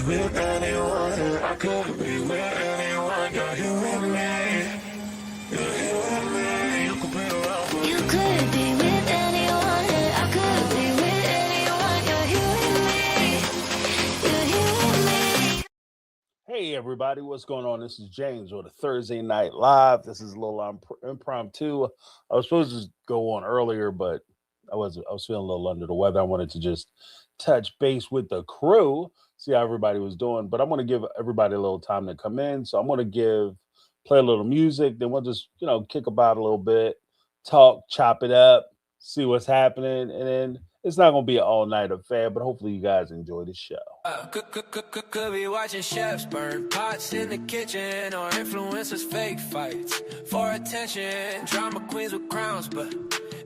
with anyone. I could be with anyone. You're here with me. You're here with me. You could be around for You could be with anyone. I could be with anyone. You're here with me. You're here with me. Hey everybody, what's going on? This is James with a Thursday Night Live. This is a little impromptu. I was supposed to go on earlier, but I was feeling a little under the weather. I wanted to just touch base with the crew, see how everybody was doing. But I'm going to give everybody a little time to come in. So I'm going to play a little music, then we'll just, kick about a little bit, talk, chop it up, see what's happening, and then it's not going to be an all-night affair, but hopefully you guys enjoy the show. Could be watching chefs burn pots in the kitchen, or influencers fake fights for attention. Drama queens with crowns, but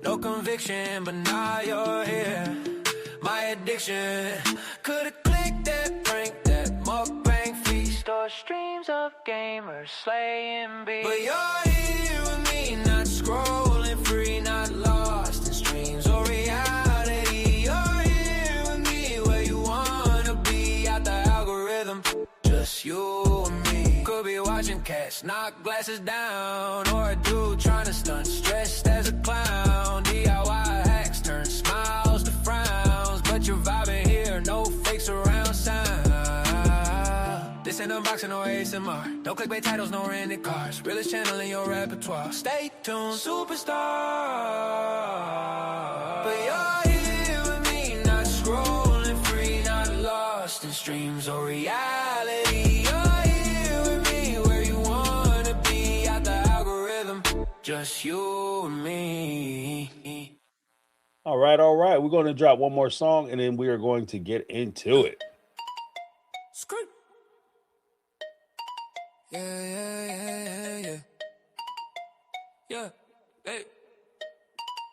no conviction. But now you're here, my addiction. Could've clicked that prank, that mukbang feast, or streams of gamers slaying beats. But you're here with me, not scrolling free, not lost in streams or reality. You're here with me where you wanna be, out the algorithm, just you and me. Could be watching cats knock glasses down, or a dude trying to stunt stressed as a clown. DIY hacks turn smiles to frowns, but you're vibing here, no fakes around sound. This ain't unboxing or ASMR, no clickbait titles, no rented cars. Realest channel in your repertoire. Stay tuned, superstar. But you're here with me, not scrolling free, not lost in streams or reality. You're here with me where you wanna be, out the algorithm, just you and me. All right. We're going to drop one more song, and then we are going to get into it. Scream. Yeah. Hey.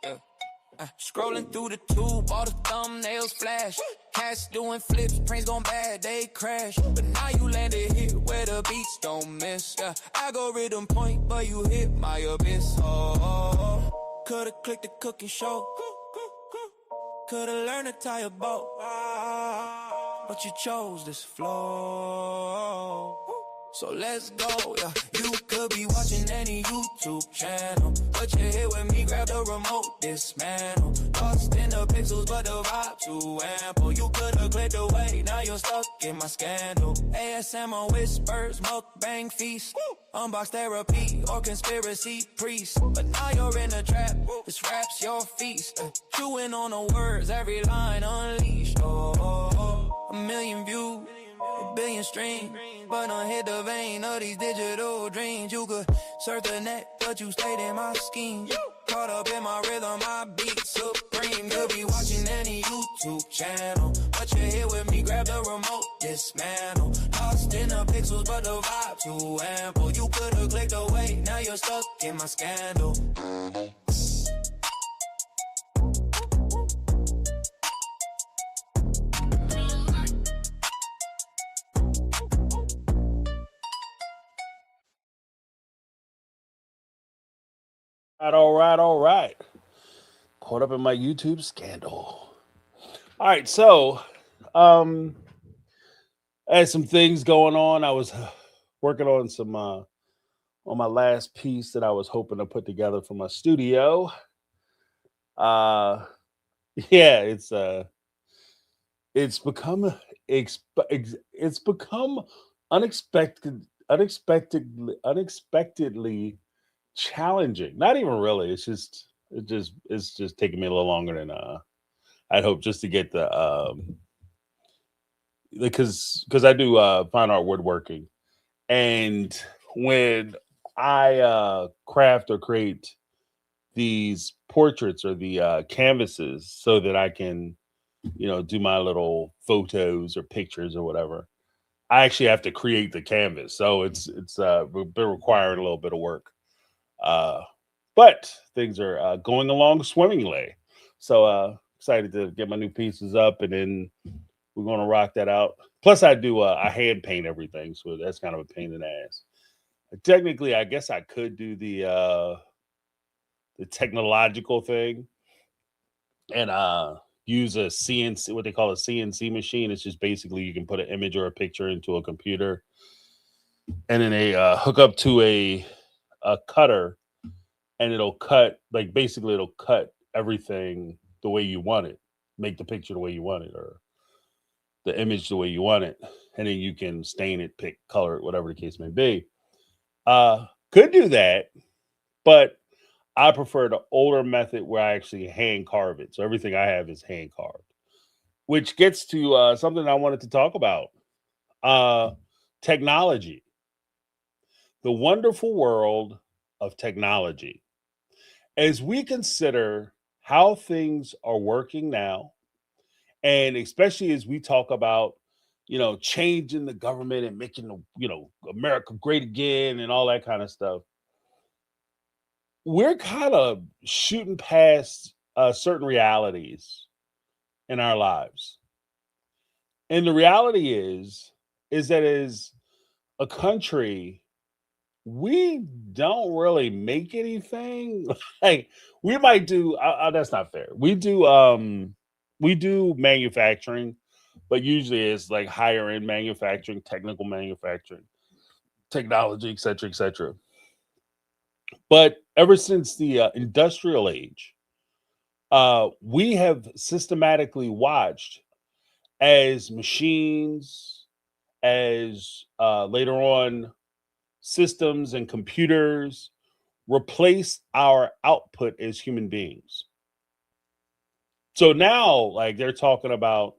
Yeah. Scrolling through the tube, all the thumbnails flash. Cats doing flips, pranks gone bad, they crash. But now you landed here where the beats don't miss. Yeah. Algorithm point, but you hit my abyss. Oh. Could've clicked the cooking show. Could've learned to tie a boat. But you chose this flow. So let's go, yeah. You could be watching any YouTube channel, but you're here with me, grab the remote, dismantle. Lost in the pixels, but the vibe too ample. You could've clicked away, now you're stuck in my scandal. ASMR whispers, mukbang feast, unbox therapy or conspiracy priest. But now you're in a trap, this rap's your feast. Chewing on the words, every line unleashed. A million views, a billion streams, but don't hit the vein of these digital dreams. You could surf the net, but you stayed in my scheme. Caught up in my rhythm, my beat supreme. Could be watching any YouTube channel, but you're here with me, grab the remote, dismantle. Lost in the pixels, but the vibe too ample. You could've clicked away, now you're stuck in my scandal. All right. Caught up in my YouTube scandal. All right, so I had some things going on. I was working on some on my last piece that I was hoping to put together for my studio. Yeah, it's become unexpectedly challenging. Not even really. It's just taking me a little longer than I'd hoped, just to get the because I do fine art woodworking, and when I craft or create these portraits or the canvases so that I can do my little photos or pictures or whatever, I actually have to create the canvas, so it's been requiring a little bit of work. But things are going along swimmingly. So excited to get my new pieces up, and then we're going to rock that out. Plus, I do I hand paint everything, so that's kind of a pain in the ass. Technically, I guess I could do the technological thing and use a CNC, what they call a CNC machine. It's just basically you can put an image or a picture into a computer, and then they hook up to a cutter, and it'll cut, like, basically it'll cut everything the way you want it, make the picture the way you want it, or the image the way you want it, and then you can stain it, pick, color it, whatever the case may be. Could do that, but I prefer the older method where I actually hand carve it. So everything I have is hand carved, which gets to something I wanted to talk about: technology, the wonderful world of technology. As we consider how things are working now, and especially as we talk about, changing the government and making America great again and all that kind of stuff, we're kind of shooting past certain realities in our lives. And the reality is that as a country, we don't really make anything. Like, we might do, that's not fair. We do manufacturing, but usually it's like higher end manufacturing, technical manufacturing, technology, et cetera, et cetera. But ever since the industrial age, we have systematically watched as machines, as later on systems and computers replace our output as human beings. So now, like, they're talking about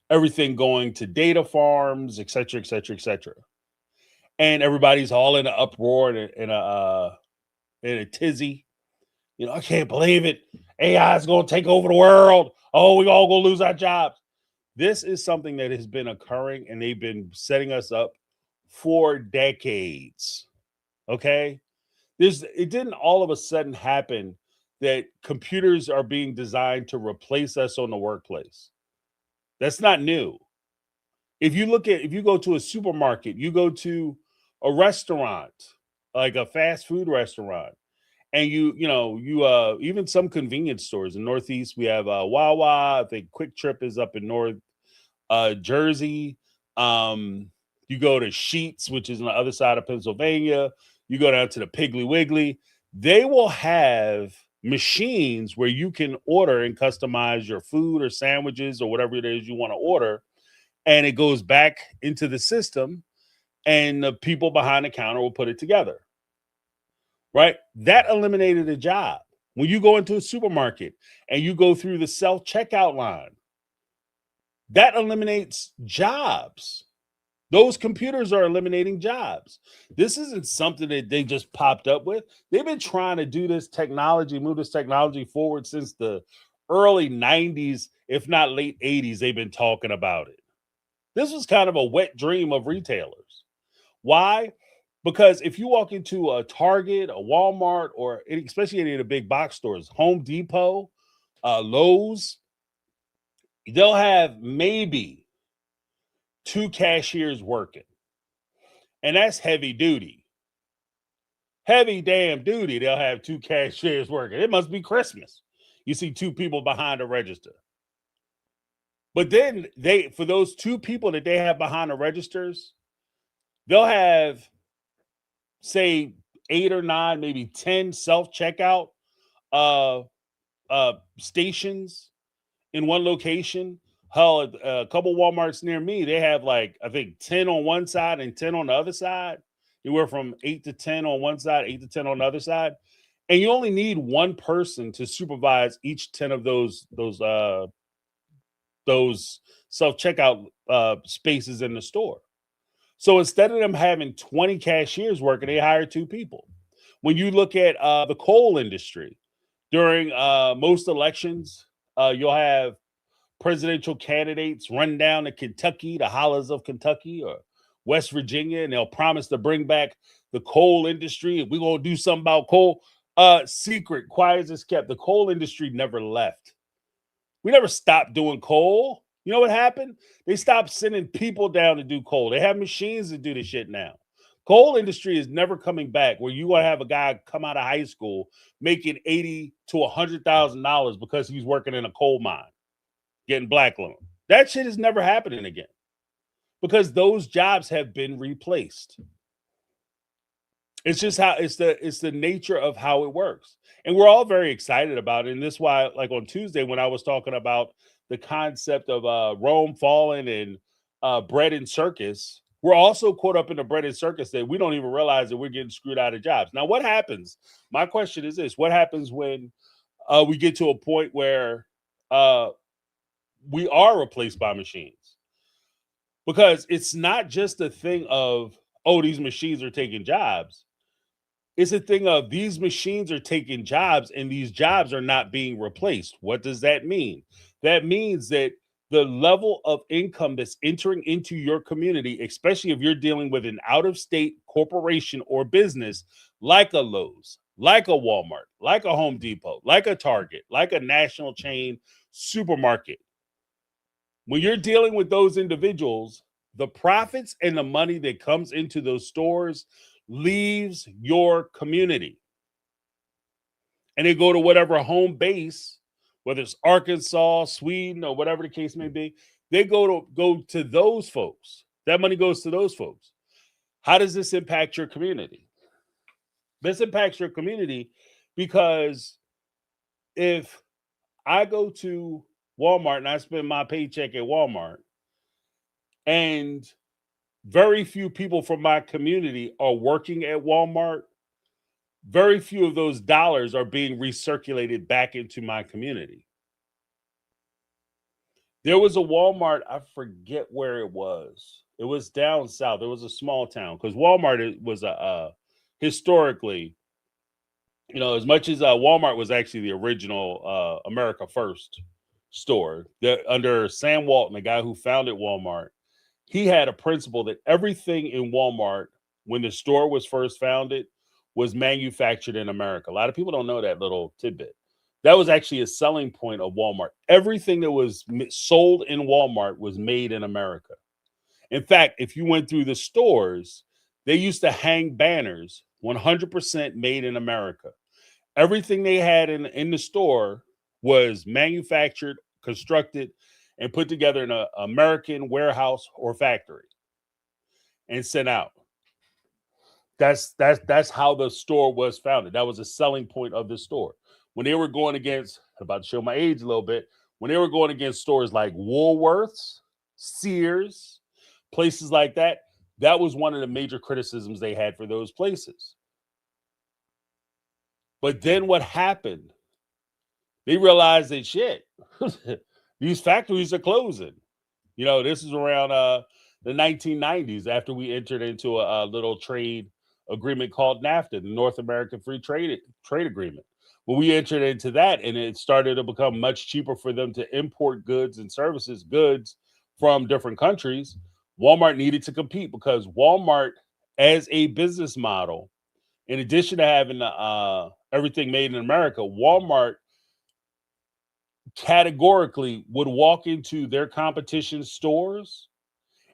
everything going to data farms, et cetera, et cetera, et cetera. And everybody's all in an uproar and in a tizzy. I can't believe it. AI is going to take over the world. Oh, we all going to lose our jobs. This is something that has been occurring, and they've been setting us up for decades. Okay? It didn't all of a sudden happen that computers are being designed to replace us on the workplace. That's not new. If you go to a supermarket, you go to a restaurant, like a fast food restaurant, and you even some convenience stores in Northeast, we have Wawa. I think Quick Trip is up in North Jersey. You go to Sheetz, which is on the other side of Pennsylvania. You go down to the Piggly Wiggly. They will have machines where you can order and customize your food or sandwiches or whatever it is you want to order, and it goes back into the system, and the people behind the counter will put it together. Right? That eliminated a job. When you go into a supermarket and you go through the self-checkout line, that eliminates jobs. Those computers are eliminating jobs. This isn't something that they just popped up with. They've been trying to do this technology, move this technology forward since the early 90s, if not late 80s. They've been talking about it. This was kind of a wet dream of retailers. Why? Because if you walk into a Target, a Walmart, or especially any of the big box stores, Home Depot, Lowe's, they'll have maybe 2 cashiers working. And that's heavy duty. Heavy damn duty. They'll have 2 cashiers working. It must be Christmas. You see 2 people behind the register. But then for those 2 people that they have behind the registers, they'll have, say, 8 or 9, maybe 10 self-checkout stations in one location. Hell, a couple Walmarts near me, they have, like, I think 10 on one side and 10 on the other side. Anywhere from 8 to 10 on one side, 8 to 10 on the other side. And you only need one person to supervise each 10 of those self-checkout spaces in the store. So instead of them having 20 cashiers working, they hire 2 people. When you look at the coal industry, during most elections, you'll have presidential candidates run down to Kentucky, the hollows of Kentucky or West Virginia, and they'll promise to bring back the coal industry, and we're going to do something about coal. Secret, quiet as kept. The coal industry never left. We never stopped doing coal. You know what happened? They stopped sending people down to do coal. They have machines to do the shit now. Coal industry is never coming back where you want to have a guy come out of high school making $80,000 to $100,000 because he's working in a coal mine. getting black loan. That shit is never happening again because those jobs have been replaced. It's just how it's the nature of how it works. And we're all very excited about it. And this is why, like on Tuesday, when I was talking about the concept of Rome falling and bread and circus, we're also caught up in the bread and circus that we don't even realize that we're getting screwed out of jobs. Now, what happens? My question is this: what happens when we get to a point where we are replaced by machines? Because it's not just a thing of, oh, these machines are taking jobs. It's a thing of these machines are taking jobs and these jobs are not being replaced. What does that mean? That means that the level of income that's entering into your community, especially if you're dealing with an out-of-state corporation or business like a Lowe's, like a Walmart, like a Home Depot, like a Target, like a national chain supermarket. When you're dealing with those individuals, the profits and the money that comes into those stores leaves your community. And they go to whatever home base, whether it's Arkansas, Sweden, or whatever the case may be, they go to those folks. That money goes to those folks. How does this impact your community? This impacts your community because if I go to Walmart and I spend my paycheck at Walmart, and very few people from my community are working at Walmart, very few of those dollars are being recirculated back into my community. There was a Walmart, I forget where it was. It was down south. It was a small town because Walmart was historically, as much as Walmart was actually the original America First store under Sam Walton, the guy who founded Walmart. He had a principle that everything in Walmart, when the store was first founded, was manufactured in America. A lot of people don't know that little tidbit. That was actually a selling point of Walmart. Everything that was sold in Walmart was made in America. In fact, if you went through the stores, they used to hang banners, 100% made in America. Everything they had in the store was manufactured, constructed, and put together in an American warehouse or factory and sent out. That's how the store was founded. That was a selling point of the store. When they were going against, I'm about to show my age a little bit, when they were going against stores like Woolworths, Sears, places like that, that was one of the major criticisms they had for those places. But then what happened? They realized that shit, these factories are closing. This is around the 1990s after we entered into a little trade agreement called NAFTA, the North American Free Trade Agreement. When we entered into that, and it started to become much cheaper for them to import goods and services, goods from different countries, Walmart needed to compete because Walmart, as a business model, in addition to having everything made in America, Walmart categorically would walk into their competition stores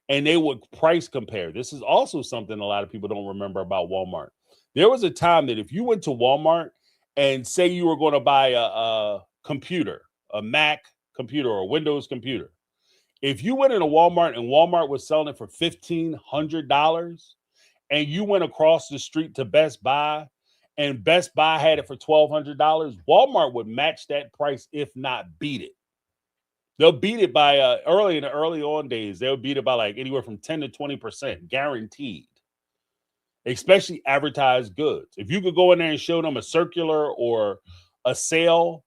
and they would price compare. This is also something a lot of people don't remember about Walmart. There was a time that if you went to Walmart and say you were going to buy a computer, a Mac computer or a Windows computer, if you went into Walmart and Walmart was selling it for $1,500 and you went across the street to Best Buy and Best Buy had it for $1,200, Walmart would match that price, if not beat it. They'll beat it by in the early on days. They'll beat it by like anywhere from 10 to 20%, guaranteed. Especially advertised goods. If you could go in there and show them a circular or a sale,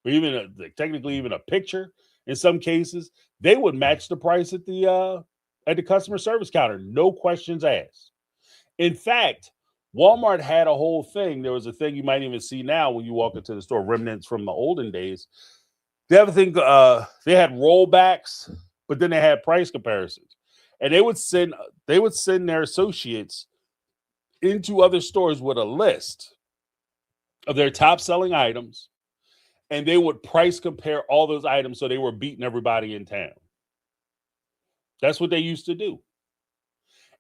or even technically even a picture, in some cases, they would match the price at the customer service counter, no questions asked. In fact, Walmart had a whole thing. There was a thing you might even see now when you walk into the store, remnants from the olden days. They have a thing, they had rollbacks, but then they had price comparisons. And they would send their associates into other stores with a list of their top selling items, and they would price compare all those items so they were beating everybody in town. That's what they used to do.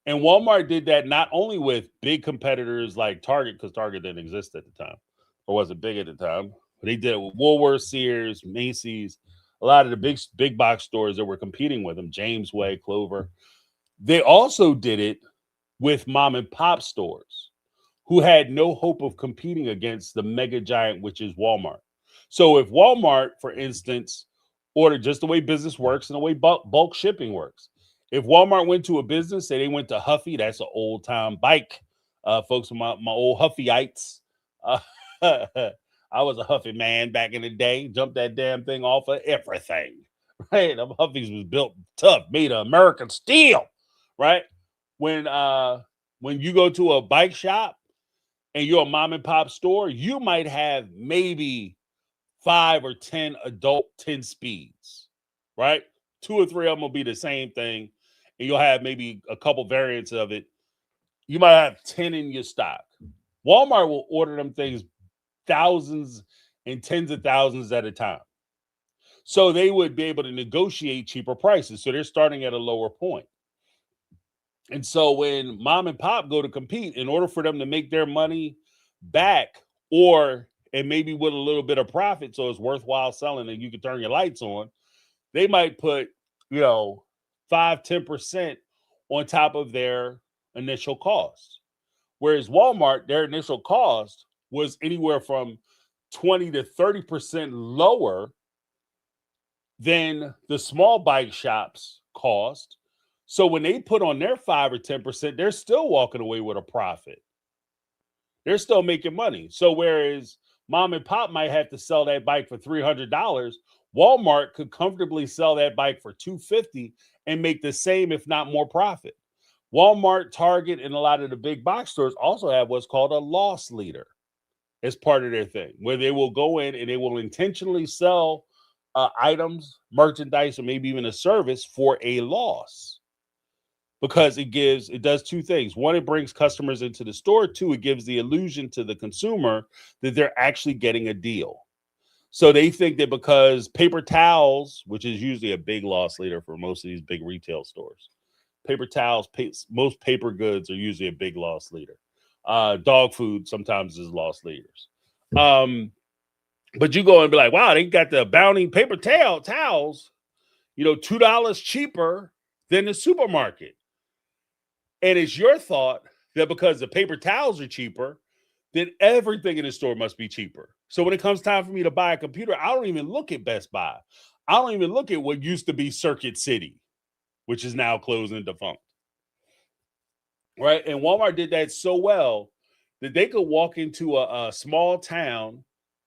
And Walmart did that not only with big competitors like Target, because Target didn't exist at the time, or wasn't big at the time, but they did it with Woolworths, Sears, Macy's, a lot of the big box stores that were competing with them, Jamesway, Clover, they also did it with mom and pop stores who had no hope of competing against the mega giant, which is Walmart. So if Walmart, for instance, ordered, just the way business works and the way bulk shipping works, if Walmart went to a business, say they went to Huffy, that's an old time bike, folks, my old Huffyites. Uh, I was a Huffy man back in the day, jumped that damn thing off of everything, right? The Huffies was built tough, made of American steel, right? When you go to a bike shop and you're a mom and pop store, you might have maybe 5 or 10 adult 10 speeds, right? 2 or 3 of them will be the same thing, and you'll have maybe a couple variants of it. You might have 10 in your stock. Walmart will order them things thousands and tens of thousands at a time. So they would be able to negotiate cheaper prices. So they're starting at a lower point. And so when mom and pop go to compete, in order for them to make their money back, and maybe with a little bit of profit, so it's worthwhile selling and you can turn your lights on, they might put, 5-10% on top of their initial cost. Whereas Walmart, their initial cost was anywhere from 20 to 30% lower than the small bike shops cost. So when they put on their 5 or 10%, they're still walking away with a profit. They're still making money. So whereas mom and pop might have to sell that bike for $300, Walmart could comfortably sell that bike for $250 and make the same, if not more, profit. Walmart, Target, and a lot of the big box stores also have what's called a loss leader as part of their thing, where they will go in and they will intentionally sell items, merchandise, or maybe even a service for a loss. Because it does 2 things. 1, it brings customers into the store. 2, it gives the illusion to the consumer that they're actually getting a deal. So they think that because paper towels, which is usually a big loss leader for most of these big retail stores, paper towels, most paper goods are usually a big loss leader. Dog food sometimes is loss leaders. But you go and be like, wow, they got the Bounty paper towels, $2 cheaper than the supermarket. And it's your thought that because the paper towels are cheaper, then everything in the store must be cheaper. So when it comes time for me to buy a computer, I don't even look at Best Buy. I don't even look at what used to be Circuit City, which is now closed and defunct. Right? And Walmart did that so well that they could walk into a small town.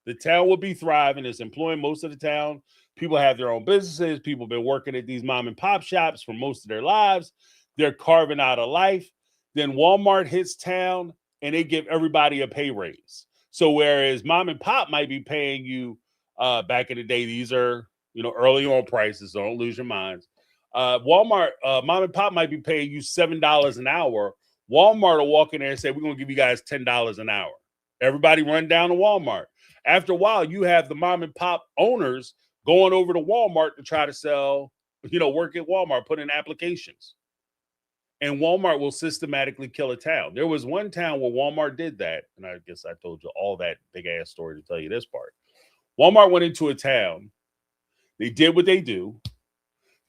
The town will be thriving. It's employing most of the town. People have their own businesses. People have been working at these mom and pop shops for most of their lives. They're carving out a life. Then Walmart hits town and they give everybody a pay raise. So whereas mom and pop might be paying you back in the day, these are, early on prices, so don't lose your minds. Walmart, mom and pop might be paying you $7 an hour. Walmart will walk in there and say, we're going to give you guys $10 an hour. Everybody run down to Walmart. After a while, you have the mom and pop owners going over to Walmart to try to sell, work at Walmart, put in applications. And Walmart will systematically kill a town. There was one town where Walmart did that. And I guess I told you all that big ass story to tell you this part. Walmart went into a town. They did what they do.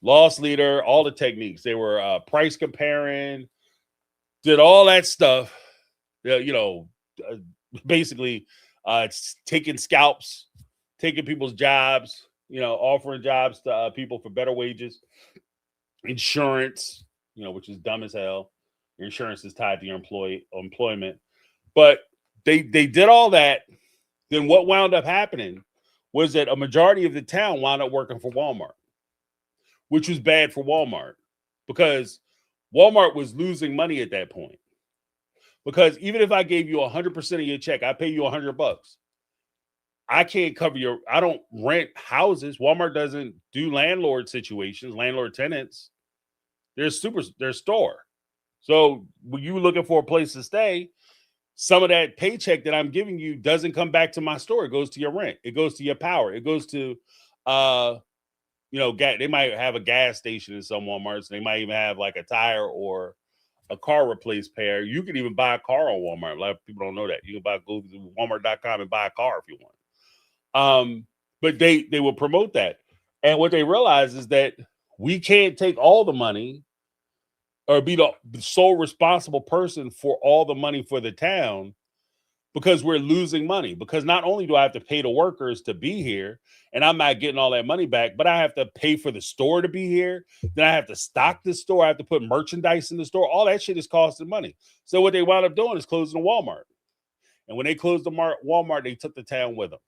Loss leader, all the techniques. They were price comparing, did all that stuff. Basically taking scalps, taking people's jobs, offering jobs to people for better wages, insurance, which is dumb as hell. Your insurance is tied to your employment. But they did all that. Then what wound up happening was that a majority of the town wound up working for Walmart, which was bad for Walmart because Walmart was losing money at that point. Because even if I gave you 100% of your check, I pay you $100. I can't cover I don't rent houses. Walmart doesn't do landlord situations, landlord tenants. Their store. So when you're looking for a place to stay, some of that paycheck that I'm giving you doesn't come back to my store. It goes to your rent. It goes to your power. It goes to, they might have a gas station in some Walmarts. They might even have like a tire or a car replace pair. You can even buy a car on Walmart. A lot of people don't know that. You can go to Walmart.com and buy a car if you want. But they will promote that. And what they realize is that we can't take all the money or be the sole responsible person for all the money for the town, because we're losing money. Because not only do I have to pay the workers to be here and I'm not getting all that money back, but I have to pay for the store to be here. Then I have to stock the store. I have to put merchandise in the store. All that shit is costing money. So what they wound up doing is closing the Walmart. And when they closed the Walmart, they took the town with them.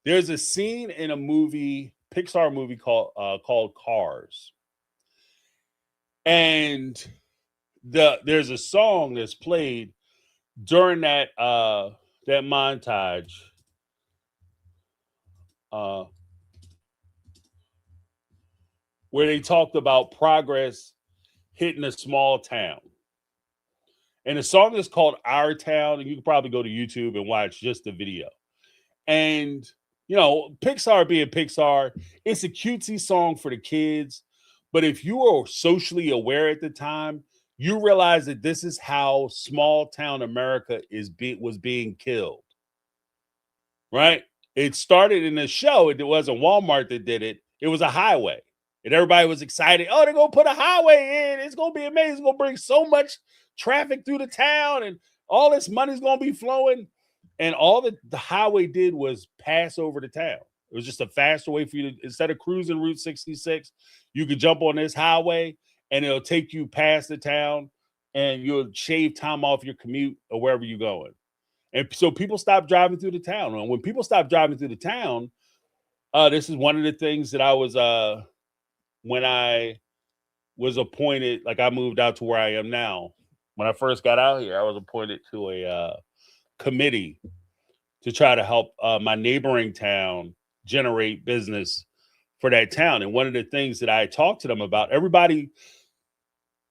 There's a scene in a movie, Pixar movie called Cars. And there's a song that's played during that montage, where they talked about progress hitting a small town. And the song is called Our Town, and you can probably go to YouTube and watch just the video. And, you know, Pixar being Pixar, it's a cutesy song for the kids. But if you were socially aware at the time, you realize that this is how small town America was being killed, right? It started in a show. It wasn't Walmart that did it. It was a highway. And everybody was excited. Oh, they're going to put a highway in. It's going to be amazing. It's going to bring so much traffic through the town and all this money's going to be flowing. And all that the highway did was pass over the town. It was just a faster way for you to, instead of cruising Route 66, you could jump on this highway and it'll take you past the town and you'll shave time off your commute or wherever you're going. And so people stopped driving through the town. And when people stopped driving through the town, this is one of the things that I was, when I was appointed, like I moved out to where I am now. When I first got out here, I was appointed to a committee to try to help my neighboring town generate business for that town. And one of the things that I talked to them about, everybody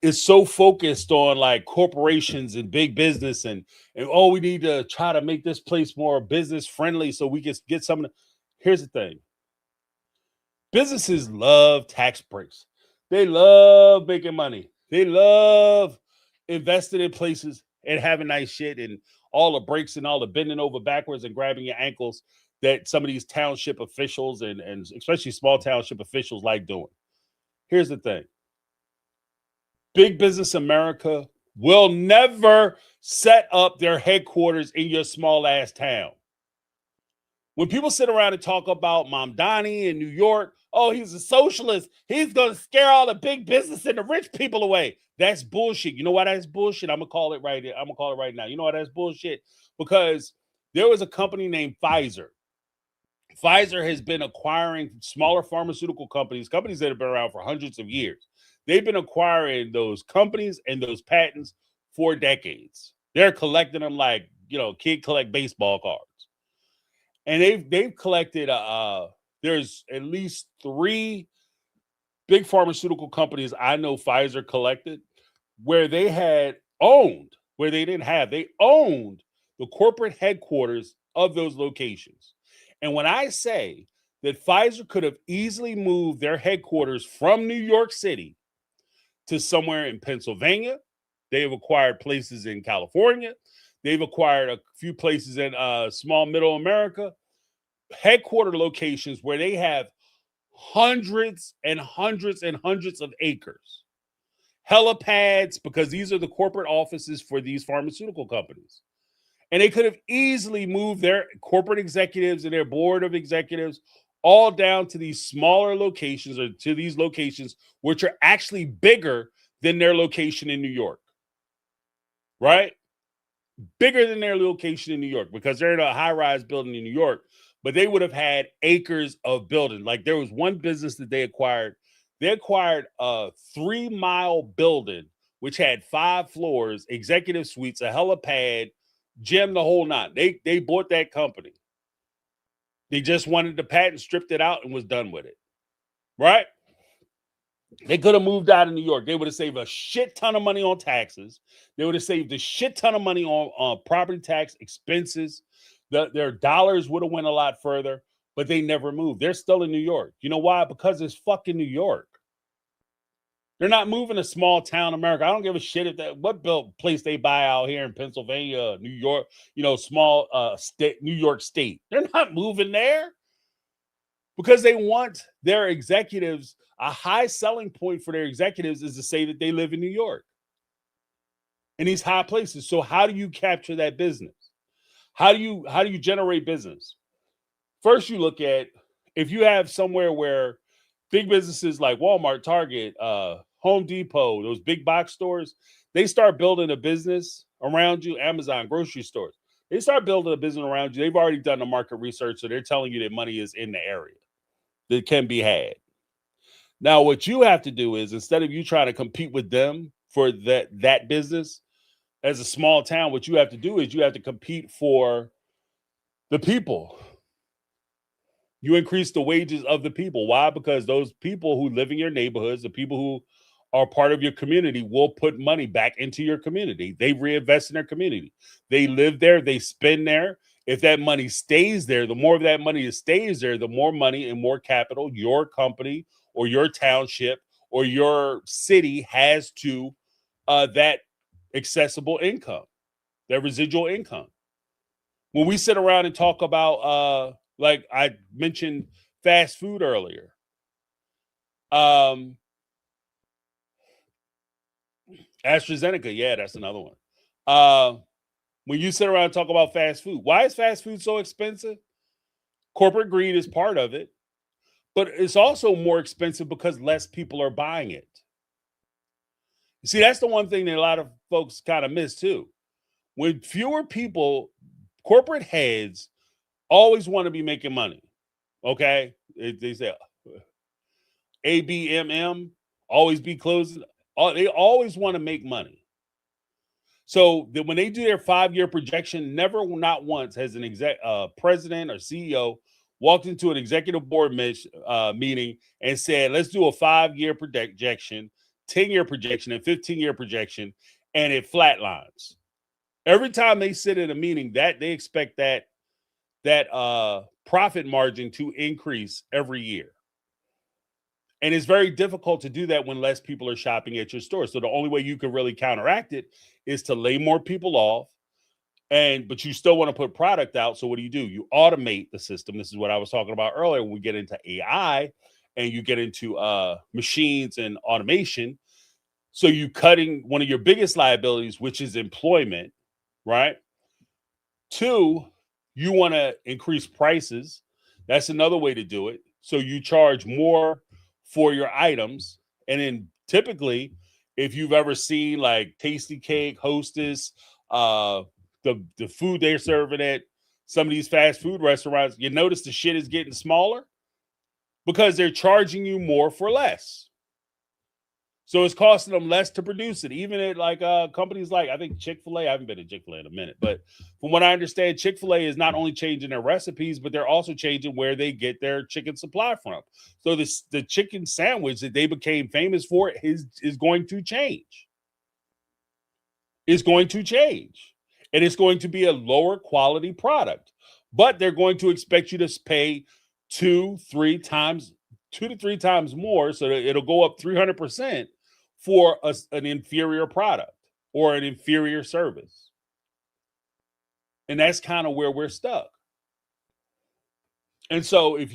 is so focused on like corporations and big business and oh, we need to try to make this place more business friendly so we can get some. Here's the thing. Businesses love tax breaks. They love making money. They love investing in places and having nice shit and all the breaks and all the bending over backwards and grabbing your ankles that some of these township officials and especially small township officials like doing. Here's the thing. Big business America will never set up their headquarters in your small ass town. When people sit around and talk about Mamdani in New York, oh, he's a socialist. He's going to scare all the big business and the rich people away. That's bullshit. You know why that's bullshit? I'm going to call it right here. I'm going to call it right now. You know why that's bullshit? Because there was a company named Pfizer. Pfizer has been acquiring smaller pharmaceutical companies that have been around for hundreds of years. They've been acquiring those companies and those patents for decades. They're collecting them like, you know, kid collect baseball cards. And they've collected, there's at least 3 big pharmaceutical companies I know Pfizer collected where they had owned, where they didn't have, they owned the corporate headquarters of those locations. And when I say that Pfizer could have easily moved their headquarters from New York City to somewhere in Pennsylvania, they've acquired places in California, they've acquired a few places in small middle America, headquarter locations where they have hundreds and hundreds and hundreds of acres, helipads, because these are the corporate offices for these pharmaceutical companies. And they could have easily moved their corporate executives and their board of executives all down to these smaller locations or to these locations, which are actually bigger than their location in New York, right? Bigger than their location in New York because they're in a high-rise building in New York, but they would have had acres of building. Like there was one business that they acquired. They acquired a 3-mile building, which had 5 floors, executive suites, a helipad, gym, the whole nine. They bought that company. They just wanted the patent, stripped it out, and was done with it. Right? They could have moved out of New York. They would have saved a shit ton of money on taxes. They would have saved a shit ton of money on property tax expenses. Their dollars would have went a lot further, but they never moved. They're still in New York. You know why? Because it's fucking New York. They're not moving to small town America. I don't give a shit if that what place they buy out here in Pennsylvania, New York, you know, small state, New York State. They're not moving there. because they want their executives, a high selling point for their executives is to say that they live in New York, in these high places. So how do you capture that business? How do you generate business? First, you look at, if you have somewhere where big businesses like Walmart, Target, Home Depot, those big box stores, they start building a business around you. Amazon, grocery stores, they start building a business around you. They've already done the market research, so they're telling you that money is in the area that can be had. Now, what you have to do is, instead of you trying to compete with them for that business as a small town, what you have to do is you have to compete for the people. You increase the wages of the people. Why? Because those people who live in your neighborhoods, the people who are part of your community, will put money back into your community. They reinvest in their community. They live there, they spend there. If that money stays there, the more of that money that stays there, the more money and more capital your company or your township or your city has to that accessible income, that residual income. When we sit around and talk about, like I mentioned, fast food earlier, AstraZeneca, yeah, that's another one. When you sit around and talk about fast food, why is fast food so expensive? Corporate greed is part of it, but it's also more expensive because less people are buying it. You see, that's the one thing that a lot of folks kind of miss too. When fewer people, corporate heads always want to be making money. Okay, they say ABMM, always be closing. They always want to make money. So that when they do their 5-year projection, never, not once, has an president or CEO walked into an executive board meeting and said, "Let's do a 5-year projection, 10-year projection, and 15-year projection," and it flatlines. Every time they sit in a meeting, that they expect that profit margin to increase every year. And it's very difficult to do that when less people are shopping at your store. So the only way you can really counteract it is to lay more people off, but you still want to put product out. So what do? You automate the system. This is what I was talking about earlier when we get into AI and you get into machines and automation. So you cutting one of your biggest liabilities, which is employment, right? 2, you want to increase prices. That's another way to do it. So you charge more for your items. And then typically, if you've ever seen like Tasty Cake, Hostess, the food they're serving at some of these fast food restaurants, you notice the shit is getting smaller because they're charging you more for less. So it's costing them less to produce it. Even at like companies like, I think Chick-fil-A, I haven't been to Chick-fil-A in a minute, but from what I understand, Chick-fil-A is not only changing their recipes, but they're also changing where they get their chicken supply from. So the chicken sandwich that they became famous for is going to change. It's going to change. And it's going to be a lower quality product. But they're going to expect you to pay 2 to 3 times more, so that it'll go up 300% for an inferior product or an inferior service. And that's kind of where we're stuck. And so if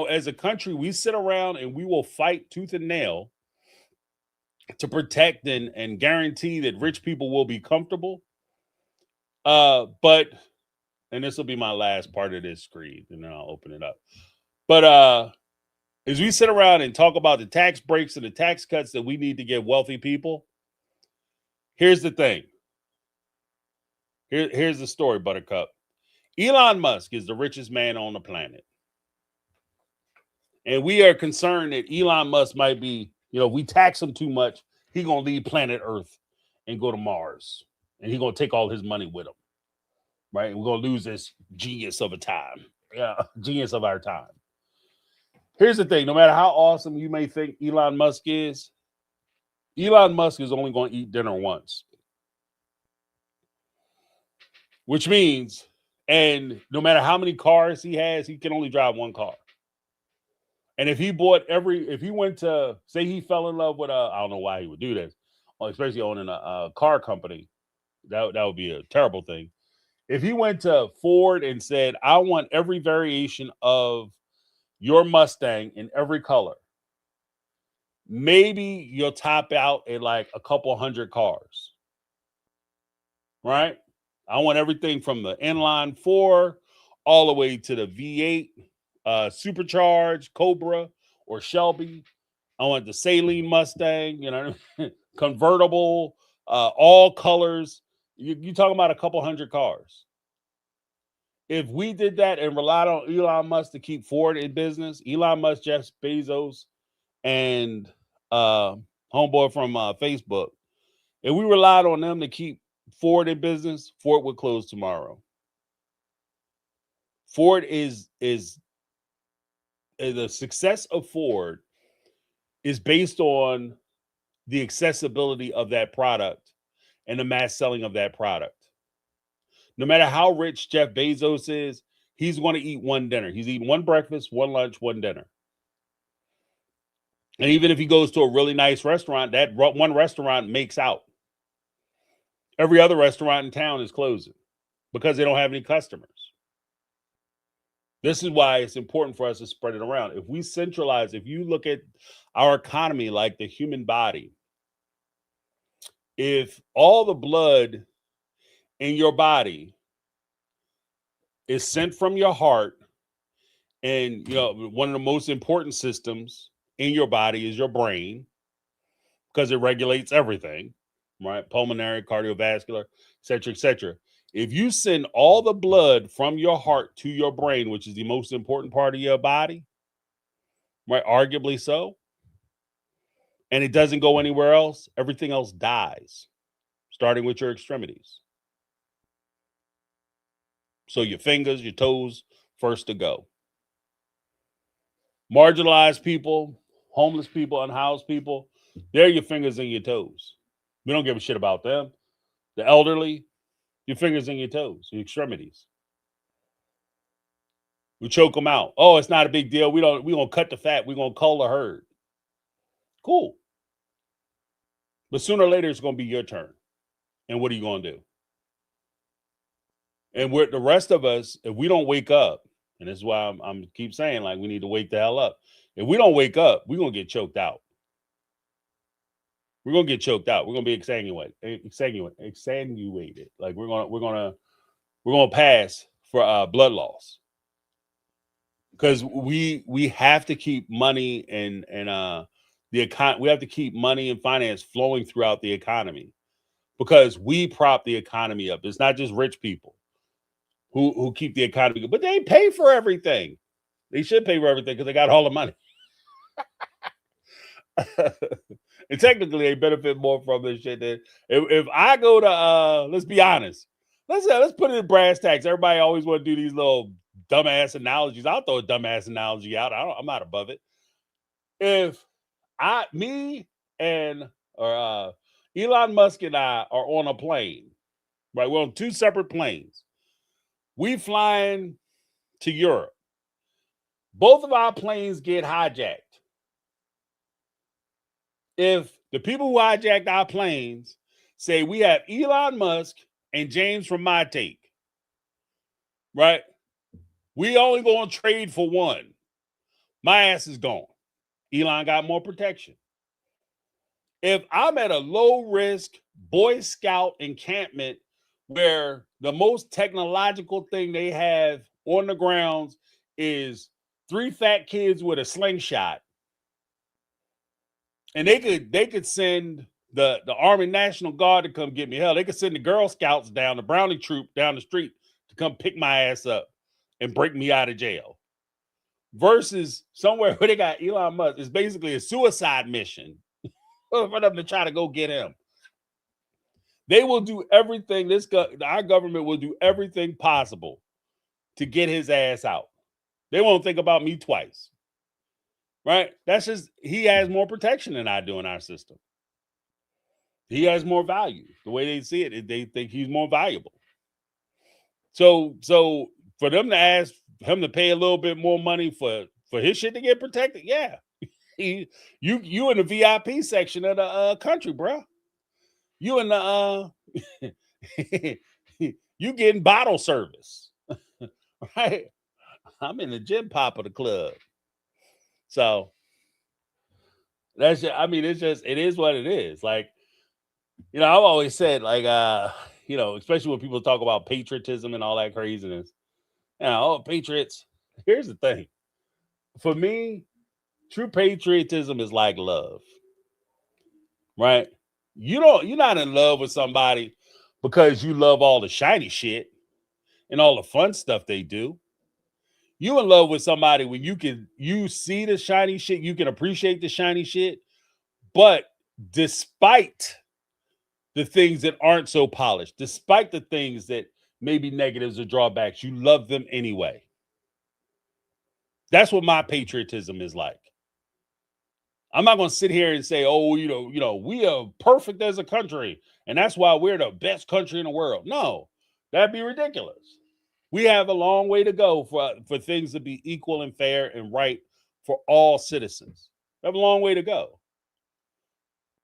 as a country, we sit around and we will fight tooth and nail to protect and guarantee that rich people will be comfortable. But this will be my last part of this screen, and then I'll open it up. But as we sit around and talk about the tax breaks and the tax cuts that we need to give wealthy people, here's the thing. Here's the story, Buttercup. Elon Musk is the richest man on the planet. And we are concerned that Elon Musk might be, if we tax him too much, he's going to leave planet Earth and go to Mars. And he's going to take all his money with him. Right? And we're going to lose this genius of a time. Yeah, genius of our time. Here's the thing. No matter how awesome you may think Elon Musk is only going to eat dinner once. Which means, and no matter how many cars he has, he can only drive one car. And if he went to, say he fell in love with I don't know why he would do this, especially owning a car company, that would be a terrible thing. If he went to Ford and said, "I want every variation of your Mustang in every color. Maybe you'll top out at like a couple hundred cars, right? I want everything from the inline 4 all the way to the V8 supercharged Cobra or Shelby. I want the Saline Mustang, convertible, all colors. You talking about a couple hundred cars. If we did that and relied on Elon Musk to keep Ford in business, Elon Musk, Jeff Bezos, and homeboy from Facebook, if we relied on them to keep Ford in business, Ford would close tomorrow. Ford is the success of Ford is based on the accessibility of that product and the mass selling of that product. No matter how rich Jeff Bezos is, he's going to eat one dinner. He's eating one breakfast, one lunch, one dinner. And even if he goes to a really nice restaurant, that one restaurant makes out. Every other restaurant in town is closing because they don't have any customers. This is why it's important for us to spread it around. If we centralize, if you look at our economy like the human body, if all the blood in your body is sent from your heart, and one of the most important systems in your body is your brain, because it regulates everything, right? Pulmonary, cardiovascular, et cetera, et cetera. If you send all the blood from your heart to your brain, which is the most important part of your body, right? Arguably so, and it doesn't go anywhere else, everything else dies, starting with your extremities. So your fingers, your toes, first to go. Marginalized people, homeless people, unhoused people, they're your fingers and your toes. We don't give a shit about them. The elderly, your fingers and your toes, your extremities. We choke them out. Oh, it's not a big deal. We're gonna cut the fat. We're gonna cull the herd. Cool. But sooner or later, it's gonna be your turn. And what are you gonna do? And we're the rest of us, if we don't wake up, and this is why I'm keep saying, like, we need to wake the hell up. If we don't wake up, we're gonna get choked out. We're gonna get choked out. We're gonna be exsanguinated. Like we're gonna pass for blood loss, because we have to keep money and the econ. We have to keep money and finance flowing throughout the economy, because we prop the economy up. It's not just rich people who keep the economy, but they pay for everything. They should pay for everything because they got all the money. And technically, they benefit more from this shit than if I go to let's be honest. Let's put it in brass tacks. Everybody always want to do these little dumbass analogies. I'll throw a dumbass analogy out. I'm not above it. If Elon Musk and I are on a plane, right? We're on two separate planes. We flying to Europe. Both of our planes get hijacked. If the people who hijacked our planes say we have Elon Musk and James from My Take, right? We only going to trade for one. My ass is gone. Elon got more protection. If I'm at a low risk Boy Scout encampment where the most technological thing they have on the grounds is 3 fat kids with a slingshot, and they could send the Army National Guard to come get me. Hell, they could send the Girl Scouts down, the Brownie troop down the street to come pick my ass up and break me out of jail. Versus somewhere where they got Elon Musk, it's basically a suicide mission for them to try to go get him. They will do everything. Our government will do everything possible to get his ass out. They won't think about me twice. Right? That's just, he has more protection than I do in our system. He has more value. The way they see it, they think he's more valuable. So for them to ask him to pay a little bit more money for his shit to get protected, yeah. You in the VIP section of the country, bro. You in the you getting bottle service. Right? I'm in the gym pop of the club. So that's just, I mean, it's just, it is what it is. Like, I've always said, like, especially when people talk about patriotism and all that craziness. Patriots. Here's the thing. For me, true patriotism is like love, right? You're not in love with somebody because you love all the shiny shit and all the fun stuff they do. You in love with somebody when you see the shiny shit, you can appreciate the shiny shit, but despite the things that aren't so polished, despite the things that maybe negatives or drawbacks, you love them anyway. That's what my patriotism is like. I'm not going to sit here and say, "Oh, we are perfect as a country, and that's why we're the best country in the world." No, that'd be ridiculous. We have a long way to go for things to be equal and fair and right for all citizens. We have a long way to go.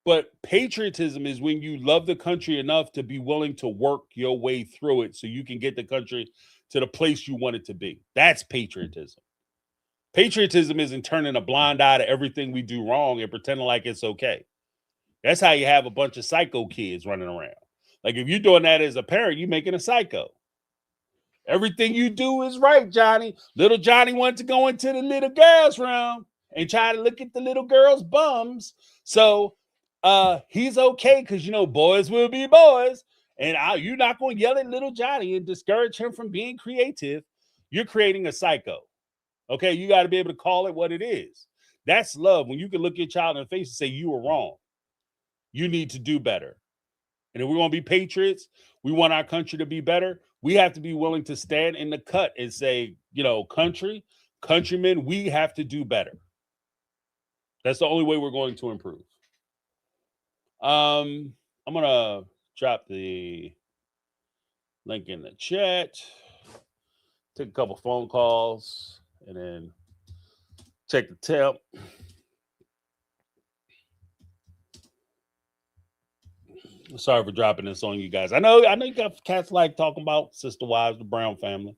But patriotism is when you love the country enough to be willing to work your way through it so you can get the country to the place you want it to be. That's patriotism. Patriotism isn't turning a blind eye to everything we do wrong and pretending like it's okay. That's how you have a bunch of psycho kids running around. Like if you're doing that as a parent, you're making a psycho. Everything you do is right, Johnny. Little Johnny wanted to go into the little girls' room and try to look at the little girls' bums. So he's okay because, boys will be boys. And you're not going to yell at little Johnny and discourage him from being creative. You're creating a psycho. Okay, you got to be able to call it what it is. That's love. When you can look your child in the face and say, you were wrong. You need to do better. And if we're going to be patriots, we want our country to be better. We have to be willing to stand in the cut and say, countrymen, we have to do better. That's the only way we're going to improve. I'm going to drop the link in the chat, take a couple phone calls, and then check the temp. Sorry for dropping this on you guys. I know you got cats like talking about sister wives, the Brown family,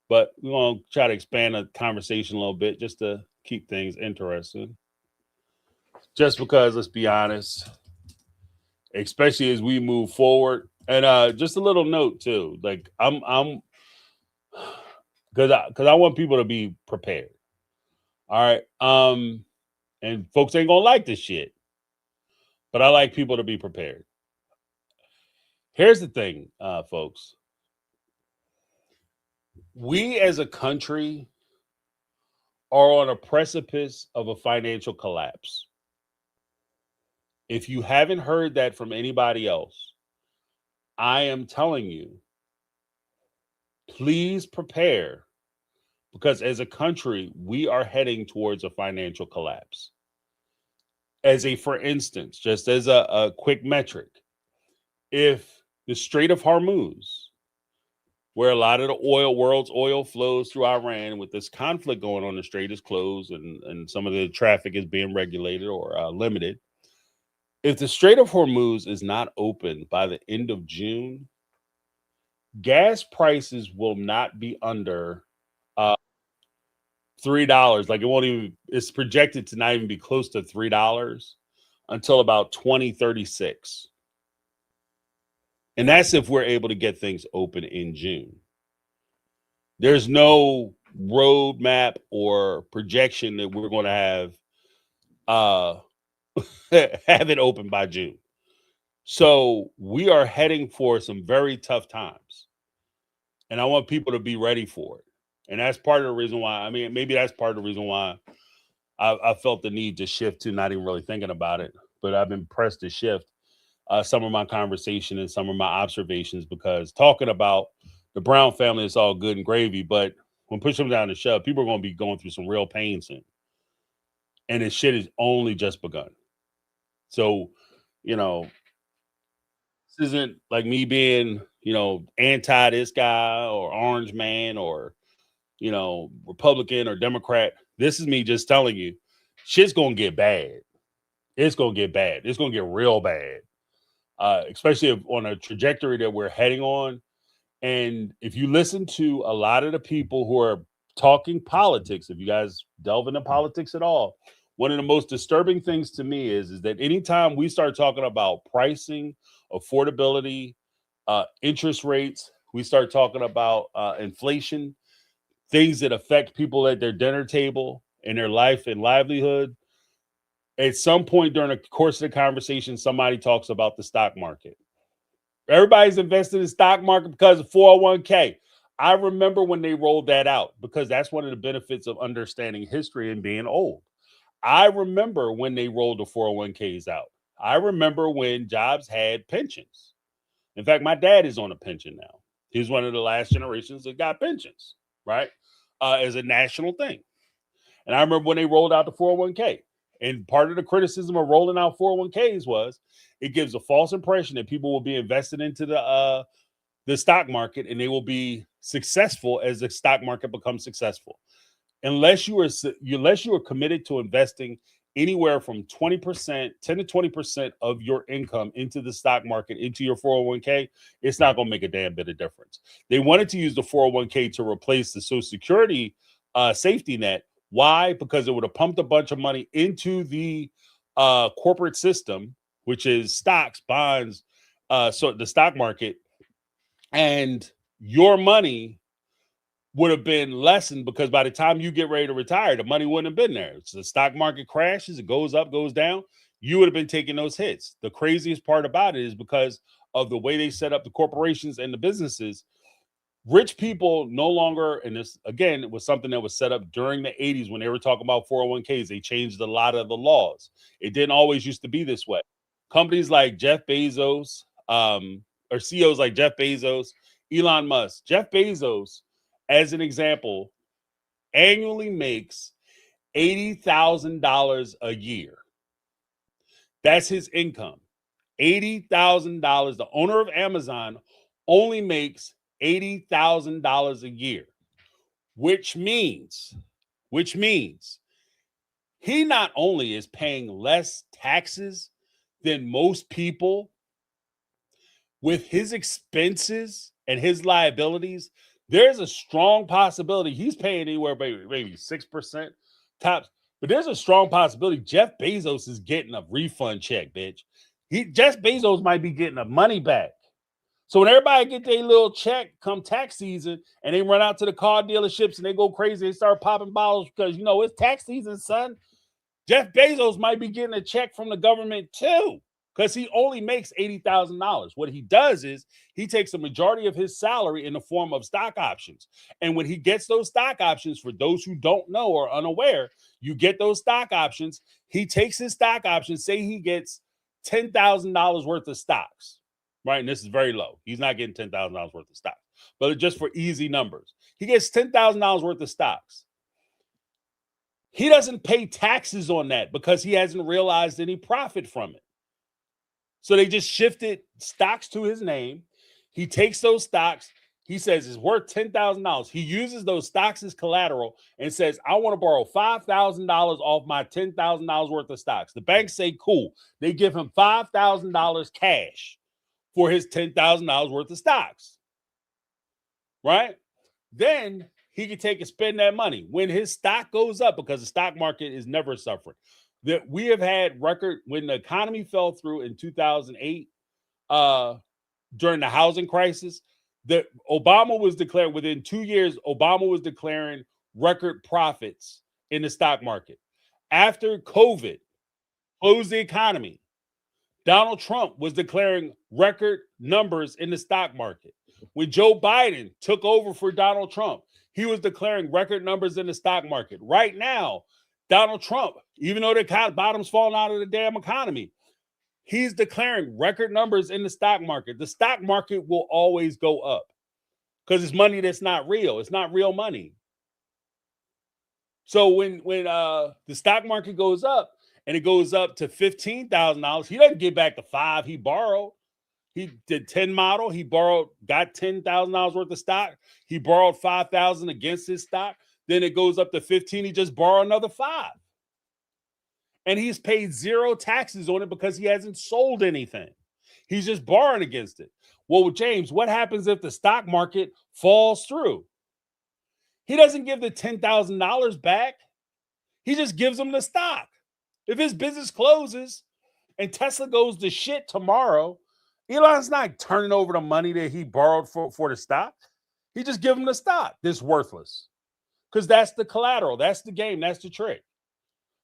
but we're going to try to expand the conversation a little bit just to keep things interesting. Just because, let's be honest, especially as we move forward, and just a little note too. Like I'm because I want people to be prepared. All right, and folks ain't gonna like this shit, but I like people to be prepared. Here's the thing, folks. We as a country are on a precipice of a financial collapse. If you haven't heard that from anybody else, I am telling you, please prepare, because as a country, we are heading towards a financial collapse. For instance, just as a quick metric, if the Strait of Hormuz, where a lot of the world's oil flows through Iran, with this conflict going on, the strait is closed and some of the traffic is being regulated or limited. If the Strait of Hormuz is not open by the end of June, gas prices will not be under $3. Like it's projected to not even be close to $3 until about 2036. And that's if we're able to get things open in June. There's no roadmap or projection that we're going to have it open by June. So we are heading for some very tough times. And I want people to be ready for it. And that's part of the reason why, maybe that's part of the reason why I felt the need to shift to not even really thinking about it. But I've been pressed to shift some of my conversation and some of my observations, because talking about the Brown family is all good and gravy, but when push them down the shove, people are going to be going through some real pain soon. And this shit has only just begun. So, this isn't like me being, anti this guy or orange man or, Republican or Democrat. This is me just telling you, shit's going to get bad. It's going to get bad. It's going to get real bad. Especially on a trajectory that we're heading on. And if you listen to a lot of the people who are talking politics, if you guys delve into politics at all, one of the most disturbing things to me is that anytime we start talking about pricing, affordability, interest rates, we start talking about inflation, things that affect people at their dinner table and their life and livelihood. At some point during the course of the conversation, somebody talks about the stock market. Everybody's invested in the stock market because of 401k. I remember when they rolled that out because that's one of the benefits of understanding history and being old. I remember when they rolled the 401ks out. I remember when jobs had pensions. In fact, my dad is on a pension now. He's one of the last generations that got pensions, right? As a national thing. And I remember when they rolled out the 401k. And part of the criticism of rolling out 401ks was it gives a false impression that people will be invested into the stock market and they will be successful as the stock market becomes successful. Unless you are committed to investing anywhere from 20%, 10 to 20% of your income into the stock market, into your 401k, it's not going to make a damn bit of difference. They wanted to use the 401k to replace the Social Security safety net. Why? Because it would have pumped a bunch of money into the corporate system, which is stocks, bonds, so the stock market, and your money would have been lessened because by the time you get ready to retire, the money wouldn't have been there. So the stock market crashes, it goes up, goes down. You would have been taking those hits. The craziest part about it is because of the way they set up the corporations and the businesses, rich people no longer, and this again, it was something that was set up during the 80s when they were talking about 401ks. They changed a lot of the laws. It didn't always used to be this way. Companies like Jeff Bezos, or CEOs like Jeff Bezos, Elon Musk, Jeff Bezos, as an example, annually makes $80,000 a year. That's his income. $80,000. The owner of Amazon only makes $80,000 a year, which means he not only is paying less taxes than most people with his expenses and his liabilities. There's a strong possibility he's paying anywhere maybe 6% tops, but there's a strong possibility Jeff Bezos is getting a refund check, bitch. Jeff Bezos might be getting a money back. So when everybody get their little check come tax season and they run out to the car dealerships and they go crazy, they start popping bottles because, it's tax season, son. Jeff Bezos might be getting a check from the government too, because he only makes $80,000. What he does is he takes a majority of his salary in the form of stock options. And when he gets those stock options, for those who don't know or unaware, you get those stock options. He takes his stock options, say he gets $10,000 worth of stocks, right? And this is very low. He's not getting $10,000 worth of stocks, but just for easy numbers, he gets $10,000 worth of stocks. He doesn't pay taxes on that because he hasn't realized any profit from it. So they just shifted stocks to his name. He takes those stocks. He says it's worth $10,000. He uses those stocks as collateral and says, I want to borrow $5,000 off my $10,000 worth of stocks. The banks say, cool. They give him $5,000 cash for his $10,000 worth of stocks, right? Then he can take and spend that money. When his stock goes up, because the stock market is never suffering, that we have had record when the economy fell through in 2008 during the housing crisis, that Obama was declaring within 2 years, Obama was declaring record profits in the stock market. After COVID closed the economy, Donald Trump was declaring record numbers in the stock market. When Joe Biden took over for Donald Trump, he was declaring record numbers in the stock market. Right now, Donald Trump, even though the bottom's falling out of the damn economy, he's declaring record numbers in the stock market. The stock market will always go up because it's money that's not real. It's not real money. So when the stock market goes up and it goes up to $15,000, he doesn't get back the $5,000 he borrowed. He did 10 model. He got $10,000 worth of stock. He borrowed $5,000 against his stock. Then it goes up to 15. He just borrowed another 5. And he's paid zero taxes on it because he hasn't sold anything. He's just borrowing against it. Well, James, what happens if the stock market falls through? He doesn't give the $10,000 back. He just gives them the stock. If his business closes and Tesla goes to shit tomorrow, Elon's not turning over the money that he borrowed for the stock. He just give them the stock. This worthless. Because that's the collateral. That's the game. That's the trick.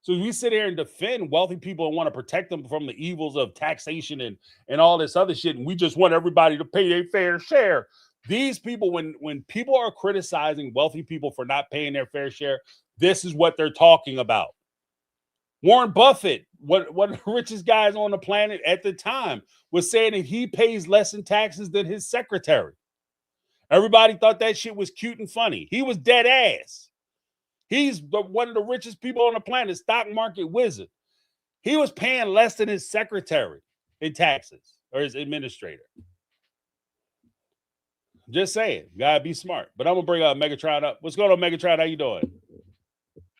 So we sit here and defend wealthy people and want to protect them from the evils of taxation and all this other shit. And we just want everybody to pay their fair share. These people, when people are criticizing wealthy people for not paying their fair share, this is what they're talking about. Warren Buffett, one of the richest guys on the planet at the time, was saying that he pays less in taxes than his secretary. Everybody thought that shit was cute and funny. He was dead ass. He's one of the richest people on the planet, stock market wizard. He was paying less than his secretary in taxes or his administrator. Just saying, gotta be smart. But I'm gonna bring Megatron up. What's going on, Megatron? How you doing?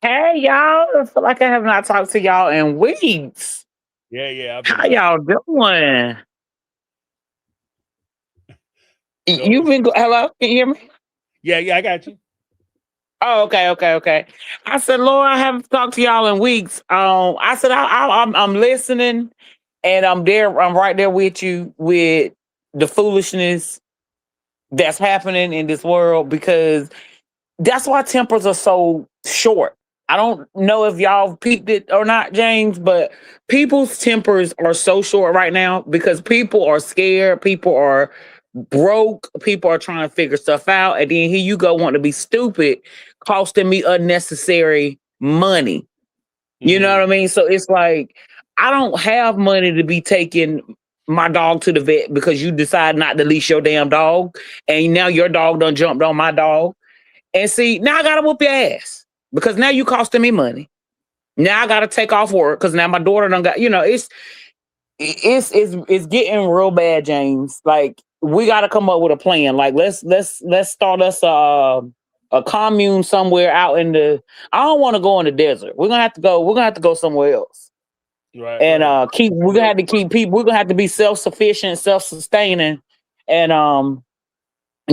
Hey y'all, I feel like I have not talked to y'all in weeks. Yeah. How y'all doing? You've been hello? Can you hear me? Yeah, I got you. Oh, okay. I said, Lord, I haven't talked to y'all in weeks. I said I'm listening, and I'm there. I'm right there with you with the foolishness that's happening in this world, because that's why tempers are so short. I don't know if y'all peeped it or not, James, but people's tempers are so short right now because people are scared. People are broke. People are trying to figure stuff out. And then here you go wanting to be stupid, costing me unnecessary money. You know what I mean? So it's like, I don't have money to be taking my dog to the vet because you decide not to leash your damn dog. And now your dog done jumped on my dog. And see, now I gotta whoop your ass because now you costing me money. Now I gotta take off work because now my daughter done got, it's getting real bad, James. Like, we gotta come up with a plan. Like, let's start us a commune somewhere out in the. I don't want to go in the desert. We're gonna have to go somewhere else. Right. And we're gonna have to keep people. We're gonna have to be self-sufficient, self-sustaining, and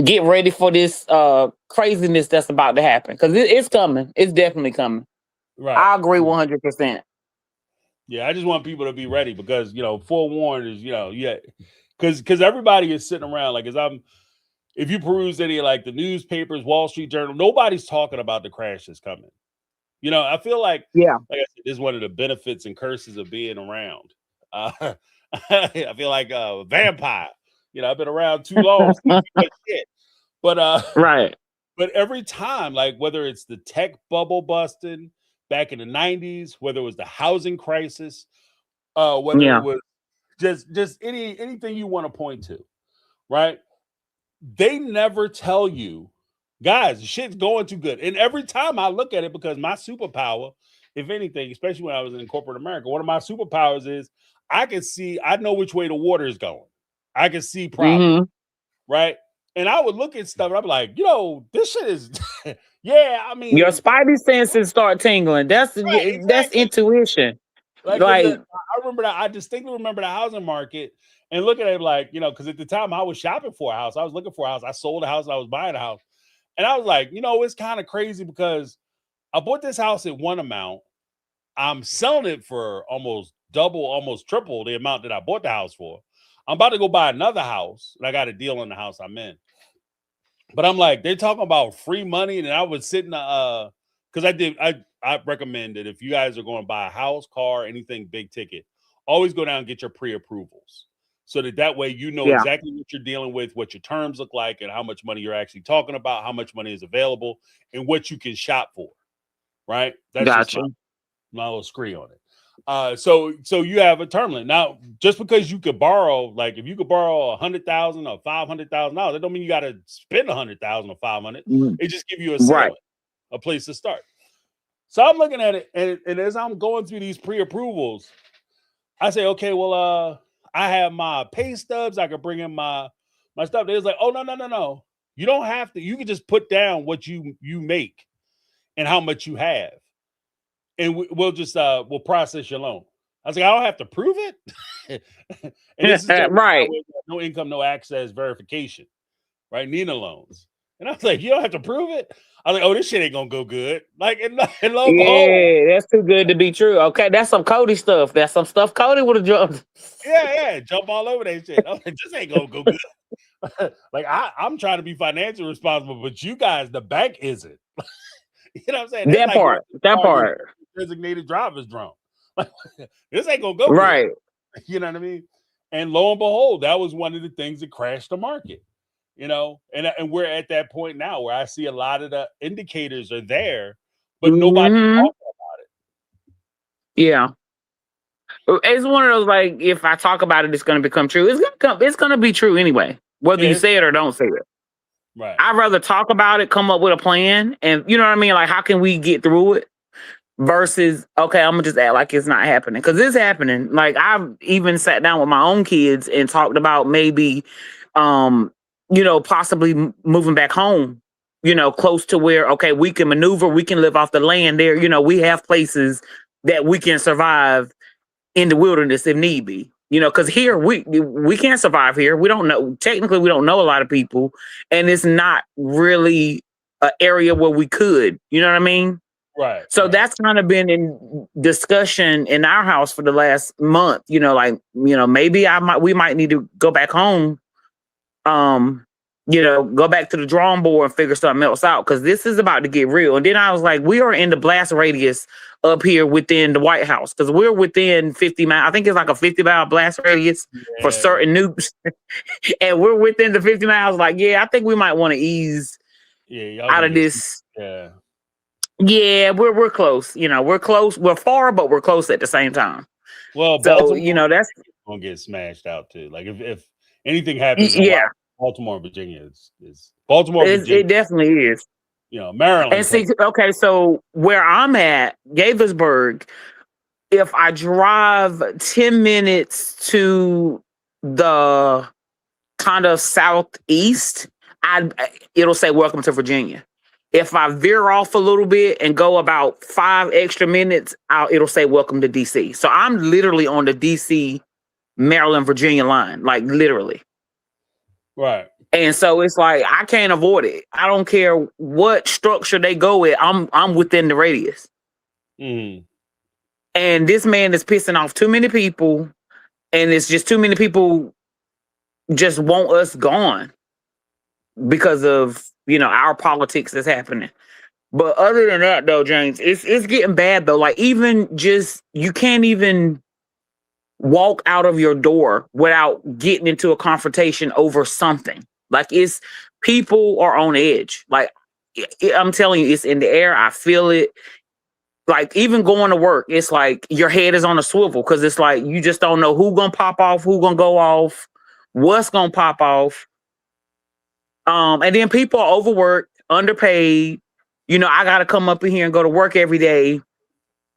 get ready for this craziness that's about to happen, because it's coming. It's definitely coming. Right. I agree 100%. Yeah, I just want people to be ready because forewarned is because everybody is sitting around like if you peruse any like the newspapers, Wall Street Journal, nobody's talking about the crash that's coming. I feel like I said, this is one of the benefits and curses of being around. I feel like a vampire. I've been around too long. Shit. But right. But every time, like whether it's the tech bubble busting back in the 90s, whether it was the housing crisis, whether it was just anything you want to point to, right? They never tell you, guys, shit's going too good. And every time I look at it, because my superpower, if anything, especially when I was in corporate America, one of my superpowers is I know which way the water is going. I can see problems, right? And I would look at stuff and I'd be like, this shit is, I mean. Your spidey senses start tingling. That's intuition. Like I remember that. I distinctly remember the housing market and looking at it like, because at the time I was shopping for a house. I was looking for a house. I sold a house. I was buying a house. And I was like, it's kind of crazy because I bought this house at one amount. I'm selling it for almost double, almost triple the amount that I bought the house for. I'm about to go buy another house, and I got a deal in the house I'm in. But I'm like, they're talking about free money, and I was sitting, because I recommend that if you guys are going to buy a house, car, anything big ticket, always go down and get your pre-approvals, so that way exactly what you're dealing with, what your terms look like, and how much money you're actually talking about, how much money is available, and what you can shop for. Right? That's gotcha. Just my little scree on it. So you have a term limit. Now, just because you could borrow, like if you could borrow $100,000 or $500,000, that don't mean you got to spend $100,000 or $500,000. It just give you a ceiling, a place to start. So I'm looking at it, and as I'm going through these pre-approvals, I say, okay, well, I have my pay stubs. I could bring in my stuff. They was like, oh no, you don't have to. You can just put down what you make and how much you have. And we'll just we'll process your loan. I was like, I don't have to prove it. And this is right. No income, no access verification, right? NINA loans. And I was like, you don't have to prove it. I was like, oh, this shit ain't gonna go good. Like, and lo and behold, Yeah, that's too good to be true. Okay, that's some Cody stuff. That's some stuff Cody would have jumped. yeah, jump all over that shit. I was like, this ain't gonna go good. Like, I'm trying to be financially responsible, but you guys, the bank isn't. You know what I'm saying? That's That like going part. That to part. designated driver's drone. Like, this ain't gonna go good. Right. You know what I mean? And lo and behold, that was one of the things that crashed the market. You know, and we're at that point now where I see a lot of the indicators are there, but nobody Mhm. talks Yeah. It's one of those like if I talk about it, it's gonna become true. It's gonna be true anyway, whether Yeah, you it's say it or don't say it. right. I'd rather talk about it, come up with a plan, and you know what I mean? Like how can we get through it? Versus, okay, I'm gonna just act like it's not happening. Cause it's happening. Like I've even sat down with my own kids and talked about maybe possibly moving back home, close to where, okay, we can maneuver, we can live off the land there. We have places that we can survive in the wilderness if need be. Because here we can't survive here. We don't know. Technically, we don't know a lot of people, and it's not really an area where we could. You know what I mean? Right. So right. that's kind of been in discussion in our house for the last month. Maybe we might need to go back home. Go back to the drawing board and figure something else out because this is about to get real. And then I was like, we are in the blast radius up here within the White House because we're within 50 miles. I think it's like a 50-mile blast radius for certain nukes. And we're within the 50 miles. Like, yeah, I think we might want to ease out of this. Yeah. Yeah, we're close. We're close. We're far, but we're close at the same time. Well, So, Baltimore that's gonna get smashed out too. Like if anything happens, in Baltimore, Virginia is Baltimore, Virginia. It definitely is. Maryland. And see, okay, so where I'm at, Gaithersburg, if I drive 10 minutes to the kind of southeast, it'll say welcome to Virginia. If I veer off a little bit and go about 5 extra minutes, it'll say welcome to DC. So I'm literally on the DC, Maryland, Virginia line, like literally. Right. And so it's like I can't avoid it. I don't care what structure they go with. I'm within the radius. Mm. And this man is pissing off too many people, and it's just too many people just want us gone because of our politics that's happening. But other than that, though, James, it's getting bad though. Like even just you can't even walk out of your door without getting into a confrontation over something. Like people are on edge. Like I'm telling you, it's in the air. I feel it. Like even going to work, it's like your head is on a swivel because it's like you just don't know who gonna pop off, who gonna go off, what's gonna pop off. And then people are overworked, underpaid. I gotta come up in here and go to work every day.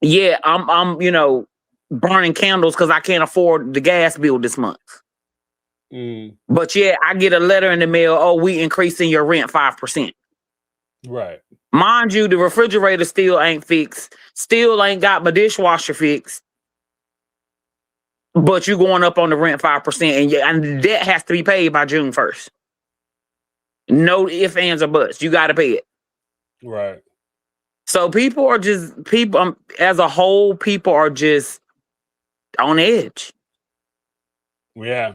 Yeah, I'm burning candles because I can't afford the gas bill this month. Mm. But yeah, I get a letter in the mail. Oh, we increasing your rent 5%. Right. Mind you, the refrigerator still ain't fixed. Still ain't got my dishwasher fixed. But you going up on the rent 5%, and that has to be paid by June 1st. No ifs, ands, or buts. You got to pay it. Right. So people as a whole, people are just on edge. Yeah.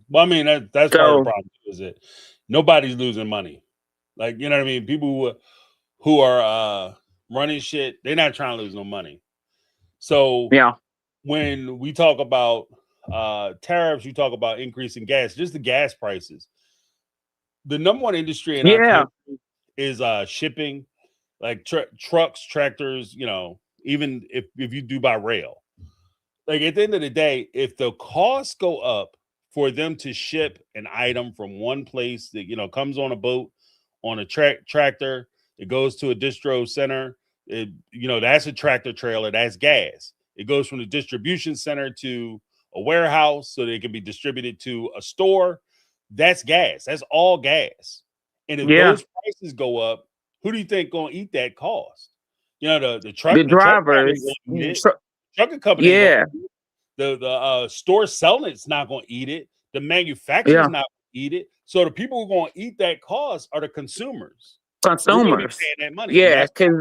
Well, I mean that's part of the problem is that nobody's losing money. Like you know what I mean. People who are running shit, they're not trying to lose no money. So yeah, when we talk about tariffs, you talk about increasing gas, just the gas prices. The number one industry in our country is shipping, like trucks, tractors. Even if you do by rail. Like at the end of the day, if the costs go up for them to ship an item from one place that comes on a boat, on a tractor, it goes to a distro center, that's a tractor trailer, that's gas. It goes from the distribution center to a warehouse so that it can be distributed to a store. That's gas. That's all gas. And if those prices go up, who do you think gonna eat that cost? The truck, the drivers, trucking company. The store selling it's not going to eat it. The manufacturer's not going eat it. So the people who are going to eat that cost are the consumers. We're going to be Consumers. paying that money. And Yeah, that's because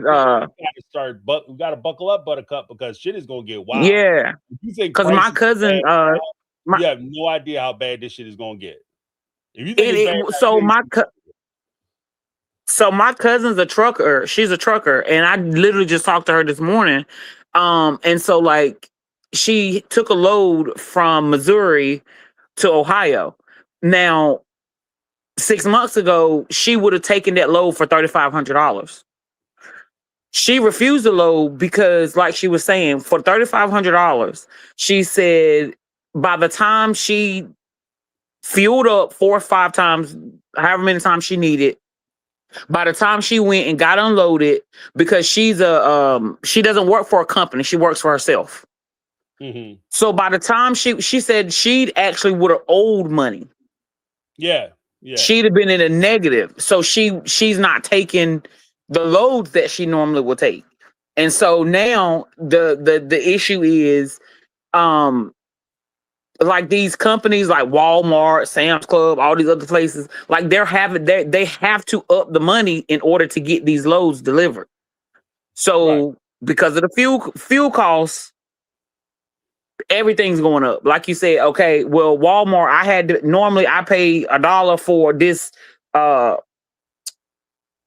we got to buckle up, Buttercup, because shit is going to get wild. yeah, If you think because my prices cousin, bad, my you have no idea how bad this shit is going to get. If you think it's bad, so my cousin's a trucker. She's a trucker, and I literally just talked to her this morning. And so like she took a load from Missouri to Ohio. Now, 6 months ago, she would have taken that load for $3,500. She refused the load because, like she was saying, for $3,500, she said by the time she fueled up 4 or 5 times, however many times she needed, by the time she went and got unloaded, because she doesn't work for a company, she works for herself. Mm-hmm. So by the time she said she'd actually would have owed money. Yeah. She'd have been in a negative. So she's not taking the loads that she normally would take. And so now the issue is like these companies like Walmart, Sam's Club, all these other places, like they have to up the money in order to get these loads delivered. So because of the fuel costs, everything's going up. Like you said, okay, well, Walmart, normally I pay $1 for this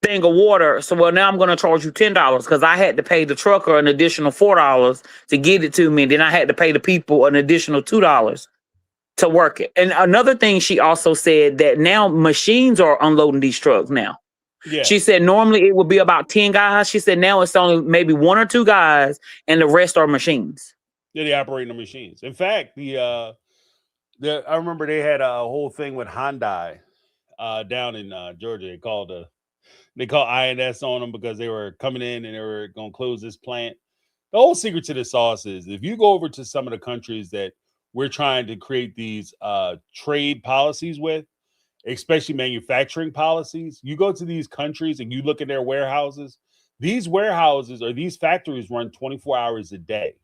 thing of water. So well, now I'm going to charge you $10 because I had to pay the trucker an additional $4 to get it to me. And then I had to pay the people an additional $2 to work it. And another thing she also said that now machines are unloading these trucks now. Yeah. She said normally it would be about 10 guys. She said now it's only maybe 1 or 2 guys and the rest are machines. Yeah, they operate the machines. In fact, I remember they had a whole thing with Hyundai down in Georgia. They called INS on them because they were coming in and they were going to close this plant. The whole secret to the sauce is if you go over to some of the countries that we're trying to create these trade policies with, especially manufacturing policies, you go to these countries and you look at their warehouses. These warehouses or these factories run 24 hours a day.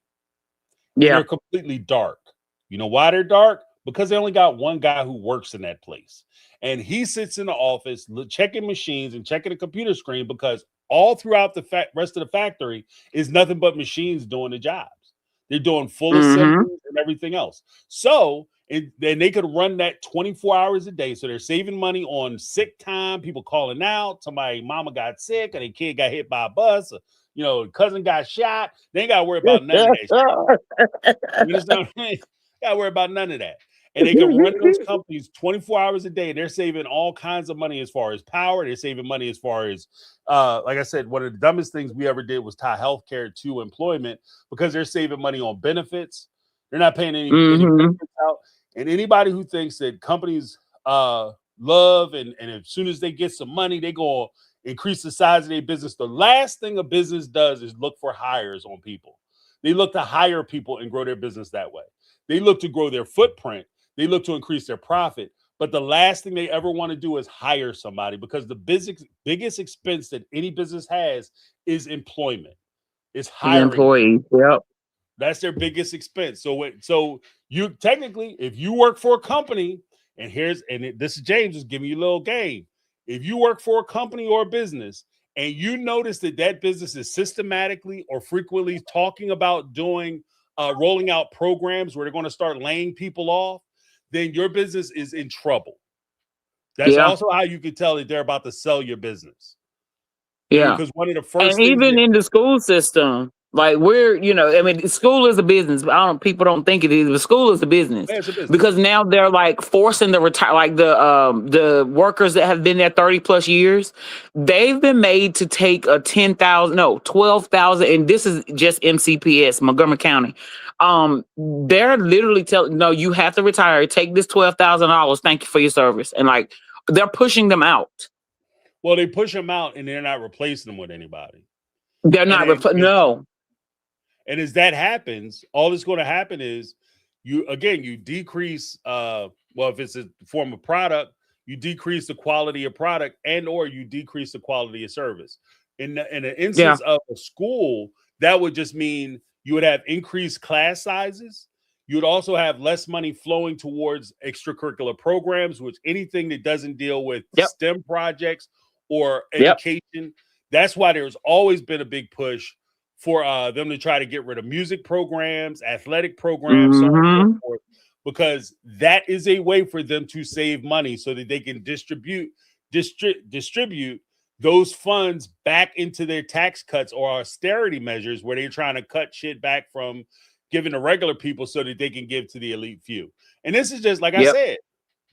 Yeah. And they're completely dark. You know why they're dark? Because they only got one guy who works in that place. And he sits in the office checking machines and checking the computer screen because all throughout the rest of the factory is nothing but machines doing the jobs. They're doing full assemblies and everything else. So, and they could run that 24 hours a day. So they're saving money on sick time, people calling out, somebody mama got sick or their kid got hit by a bus, or, cousin got shot. They ain't got to worry about none of that shit. You understand what I mean? Got to worry about none of that. And they can run those companies 24 hours a day. And they're saving all kinds of money as far as power. They're saving money as far as, like I said, one of the dumbest things we ever did was tie healthcare to employment because they're saving money on benefits. They're not paying any benefits out. And anybody who thinks that companies love and as soon as they get some money, they go increase the size of their business. The last thing a business does is look for hires on people. They look to hire people and grow their business that way. They look to grow their footprint. They look to increase their profit. But the last thing they ever want to do is hire somebody because the biggest expense that any business has is employment. It's hiring employees. Yep. That's their biggest expense. So you technically, if you work for a company, and this is James is giving you a little game. If you work for a company or a business and you notice that business is systematically or frequently talking about rolling out programs where they're going to start laying people off, then your business is in trouble. That's also how you can tell that they're about to sell your business. Yeah. Because one of the first and even in the school system, like school is a business, but people don't think it is, but school is a business. Yeah, it's a business. Because now they're like forcing the workers that have been there 30 plus years, they've been made to take a 12,000, and this is just MCPS, Montgomery County. They're literally telling, no, you have to retire, take this $12,000, thank you for your service. And like, they're pushing them out. Well, they push them out and they're not replacing them with anybody. They're not no. And as that happens, all that's going to happen is you decrease, if it's a form of product, you decrease the quality of product or you decrease the quality of service. In the instance of a school, that would just mean you would have increased class sizes. you'd also have less money flowing towards extracurricular programs, which anything that doesn't deal with Yep. STEM projects or Yep. education. That's why there's always been a big push for them to try to get rid of music programs, athletic programs, so on and so forth, because that is a way for them to save money so that they can distribute those funds back into their tax cuts or austerity measures where they're trying to cut shit back from giving the regular people so that they can give to the elite few. And this is just like I said,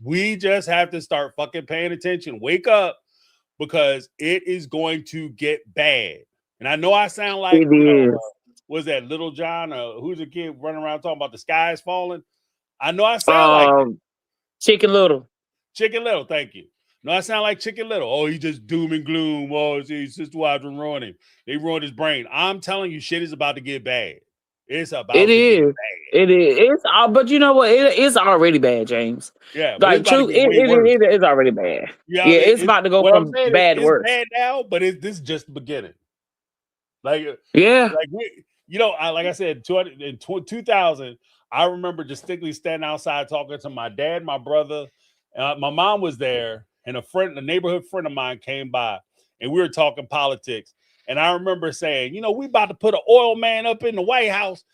we just have to start fucking paying attention. Wake up, because it is going to get bad. And I know I sound like, was that Little John or who's a kid running around talking about the sky is falling? I know I sound like Chicken Little. Chicken Little, thank you. No, I sound like Chicken Little. Oh, he just doom and gloom. Oh, his sister wives will ruin him. They ruined his brain. I'm telling you, shit is about to get bad. It's about to get bad. It is. It's but you know what? It's already bad, James. Yeah, like truth, it's already bad. Yeah, it's about to go from bad to worse. It's bad now, but this is just the beginning. Like we, like I said, in 2000, I remember distinctly standing outside talking to my dad, my brother, my mom was there, and a neighborhood friend of mine came by, and we were talking politics. And I remember saying, we about to put an oil man up in the White House.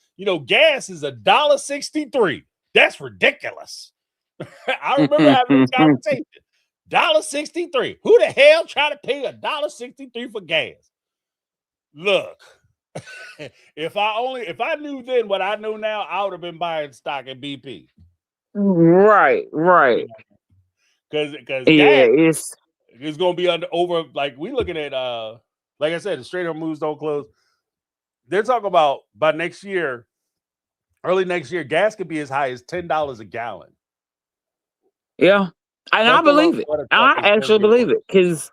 Gas is $1.63. That's ridiculous. I remember having this conversation. $1.63. Who the hell try to pay $1.63 for gas? Look, if I knew then what I know now, I would have been buying stock in BP. Right. Because gas is going to be over. Like we looking at like I said, the Strait of Hormuz don't close. They're talking about by next year, early next year, gas could be as high as $10 a gallon. Yeah, and I believe it. I actually believe it because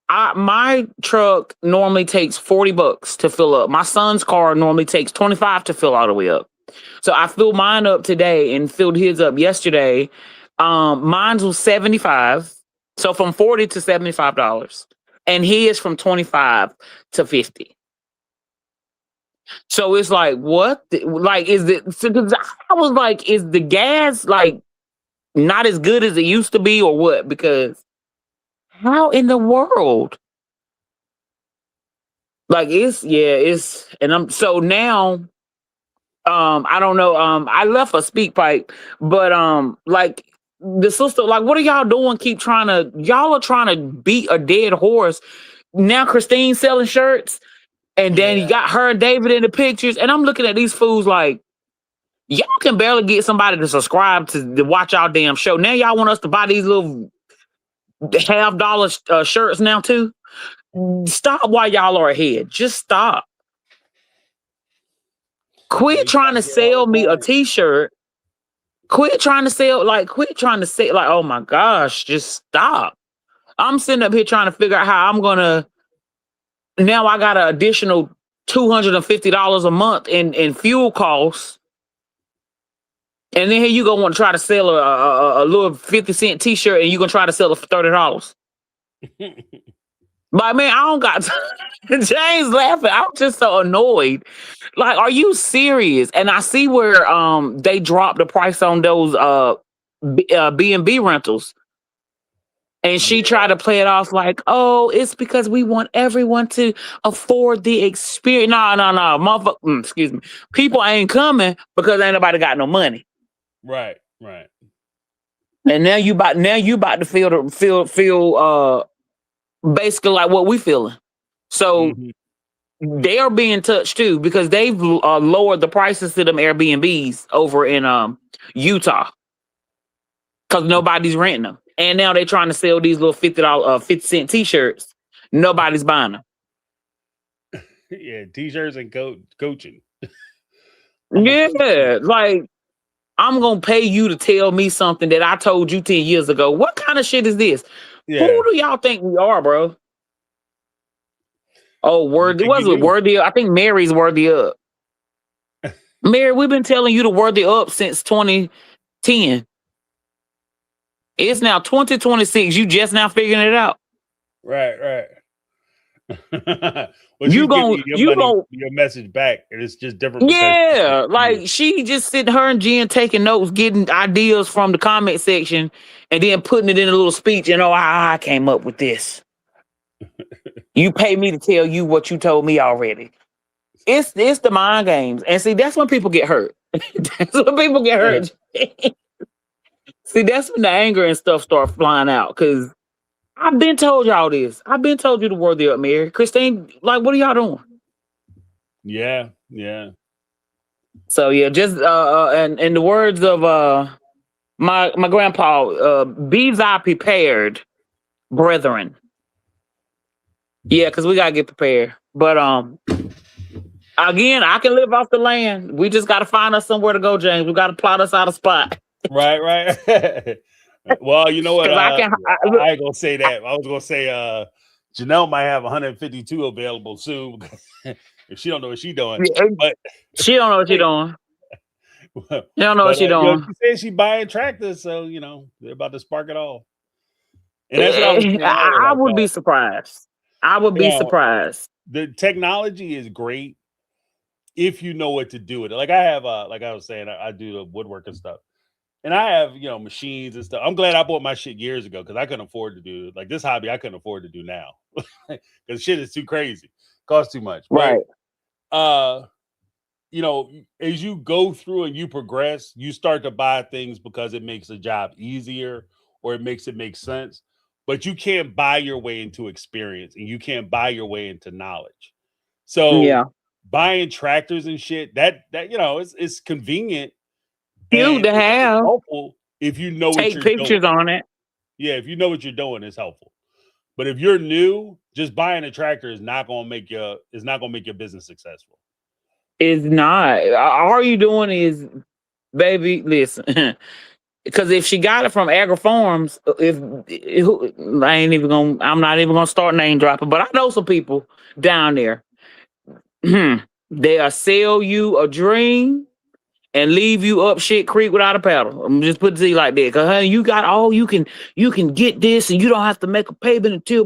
my truck normally takes $40 to fill up. My son's car normally takes $25 to fill all the way up. So I filled mine up today and filled his up yesterday. Mine was $75, so from $40 to $75. And he is from 25 to 50. So it's like, what? Is it? I was like, is the gas like not as good as it used to be, or what? Because how in the world? And I'm so now. I don't know. I left a SpeakPipe, but like. The sister, like, what are y'all doing? Y'all are trying to beat a dead horse. Now Christine's selling shirts, and then you got her and David in the pictures, and I'm looking at these fools like, y'all can barely get somebody to subscribe to watch our damn show. Now y'all want us to buy these little $50 shirts now too? Stop while y'all are ahead. Just stop. Quit trying to sell me a t-shirt. Quit trying to say, oh my gosh, just stop. I'm sitting up here trying to figure out how I'm now I got an additional $250 a month in fuel costs. And then here you want to try to sell a little 50-cent t-shirt and you're going to try to sell it for $30. But man, I don't got James laughing. I'm just so annoyed. Like, are you serious? And I see where they dropped the price on those B&B rentals. And she tried to play it off like, oh, it's because we want everyone to afford the experience. No, motherfucker. Excuse me. People ain't coming because ain't nobody got no money. Right. And now you about to feel basically like what we feeling. So they are being touched too because they've lowered the prices to them Airbnbs over in Utah because nobody's renting them. And now they're trying to sell these little $50 50-cent t-shirts. Nobody's buying them. Yeah, t-shirts and coaching. Yeah, like I'm gonna pay you to tell me something that I told you 10 years ago. What kind of shit is this? Yeah. Who do y'all think we are, bro? Oh, worthy. I think Mary's worthy up. Mary, we've been telling you to worthy up since 2010. It's now 2026. You just now figuring it out. Right. But You she's giving gon' you your you money, gon' your message back, and it's just different because yeah, you. like she just sitting her and Jen taking notes, getting ideas from the comment section, and then putting it in a little speech. And I came up with this. You pay me to tell you what you told me already. It's the mind games, and see that's when people get hurt. That's when people get Yeah. hurt. See, that's when the anger and stuff start flying out. Cause I've been told y'all this. I've been told you to worthy up, Mary. Christine, like, what are y'all doing? Yeah, yeah. So yeah, just and in the words of my grandpa, be thy prepared, brethren. Yeah, because we gotta get prepared. But again, I can live off the land. We just gotta find us somewhere to go, James. We gotta plot us out a spot. Right, right. Well, you know what? Because I can look, I ain't gonna say that. I was gonna say Janelle might have 152 available soon if she don't know what she's doing. But she don't know what she's doing. She don't know what but she's doing. she said she buying tractors, so they're about to spark it all. And that's what I was saying earlier, I like, would be surprised. I would be know, surprised. the technology is great if you know what to do with it. Like I have like I was saying, I do the woodworking stuff. And I have, machines and stuff. I'm glad I bought my shit years ago because I couldn't afford to do like this hobby. I couldn't afford to do now because shit is too crazy, costs too much. Right. But as you go through and you progress, you start to buy things because it makes the job easier or it makes it make sense. But you can't buy your way into experience and you can't buy your way into knowledge. So Yeah. buying tractors and shit, that it's convenient. Cute And to it's have. helpful if you know what Take you're pictures doing. on it. Yeah, if you know what you're doing, it's helpful. But if you're new, just buying a tractor is not gonna make your business successful. It's not. All you doing is, baby, listen. Because if she got it from Agri Farms, I'm not even gonna start name dropping, but I know some people down there. They'll sell you a dream and leave you up shit creek without a paddle. I'm just put it to you like that. Cause honey, you got all you can get this and you don't have to make a payment until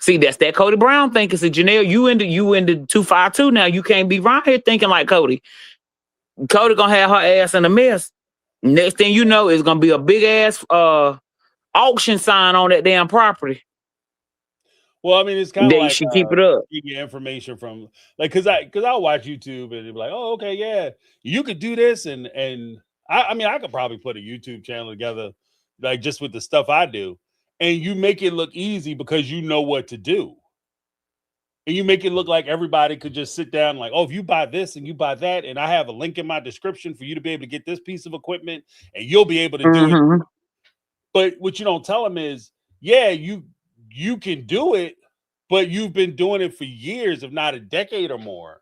See, that's that Cody Brown thinking. So Janelle, you into 252 now. You can't be right here thinking like Cody. Cody gonna have her ass in a mess. Next thing you know, it's gonna be a big ass auction sign on that damn property. Well, I mean, it's kind of They like should keep it up. you get information from like because I'll watch YouTube and it'll be like, oh, okay, yeah, you could do this, and I mean, I could probably put a YouTube channel together, like just with the stuff I do, and you make it look easy because you know what to do. And you make it look like everybody could just sit down like, oh, if you buy this and you buy that, and I have a link in my description for you to be able to get this piece of equipment, and you'll be able to do it. But what you don't tell them is, yeah, you can do it, but you've been doing it for years, if not a decade or more.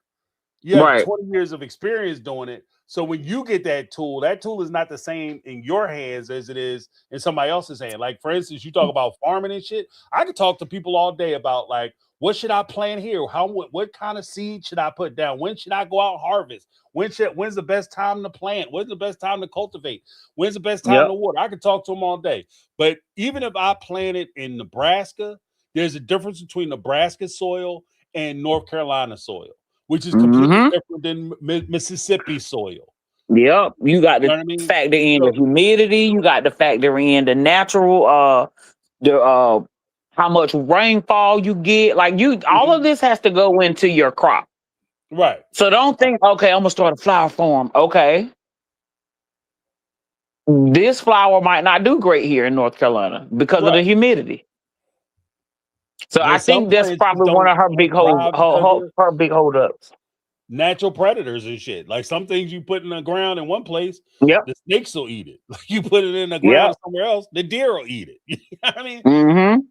You have 20 years of experience doing it. So when you get that tool is not the same in your hands as it is in somebody else's hand. Like, for instance, you talk about farming and shit. I could talk to people all day about like, what should I plant here? What kind of seed should I put down? When should I go out and harvest? When's the best time to plant? When's the best time to cultivate? When's the best time to water? I could talk to them all day. But even if I planted in Nebraska, there's a difference between Nebraska soil and North Carolina soil, which is completely different than Mississippi soil. Yep. You got to factor in the humidity. You got to factor in the natural, how much rainfall you get. Like all of this has to go into your crop. Right. So don't think, okay, I'm gonna start a flower farm. Okay. This flower might not do great here in North Carolina because of the humidity. So I think that's probably one of her big holdups. Natural predators and shit. Like some things you put in the ground in one place, the snakes will eat it. Like you put it in the ground somewhere else, the deer will eat it. You know what I mean?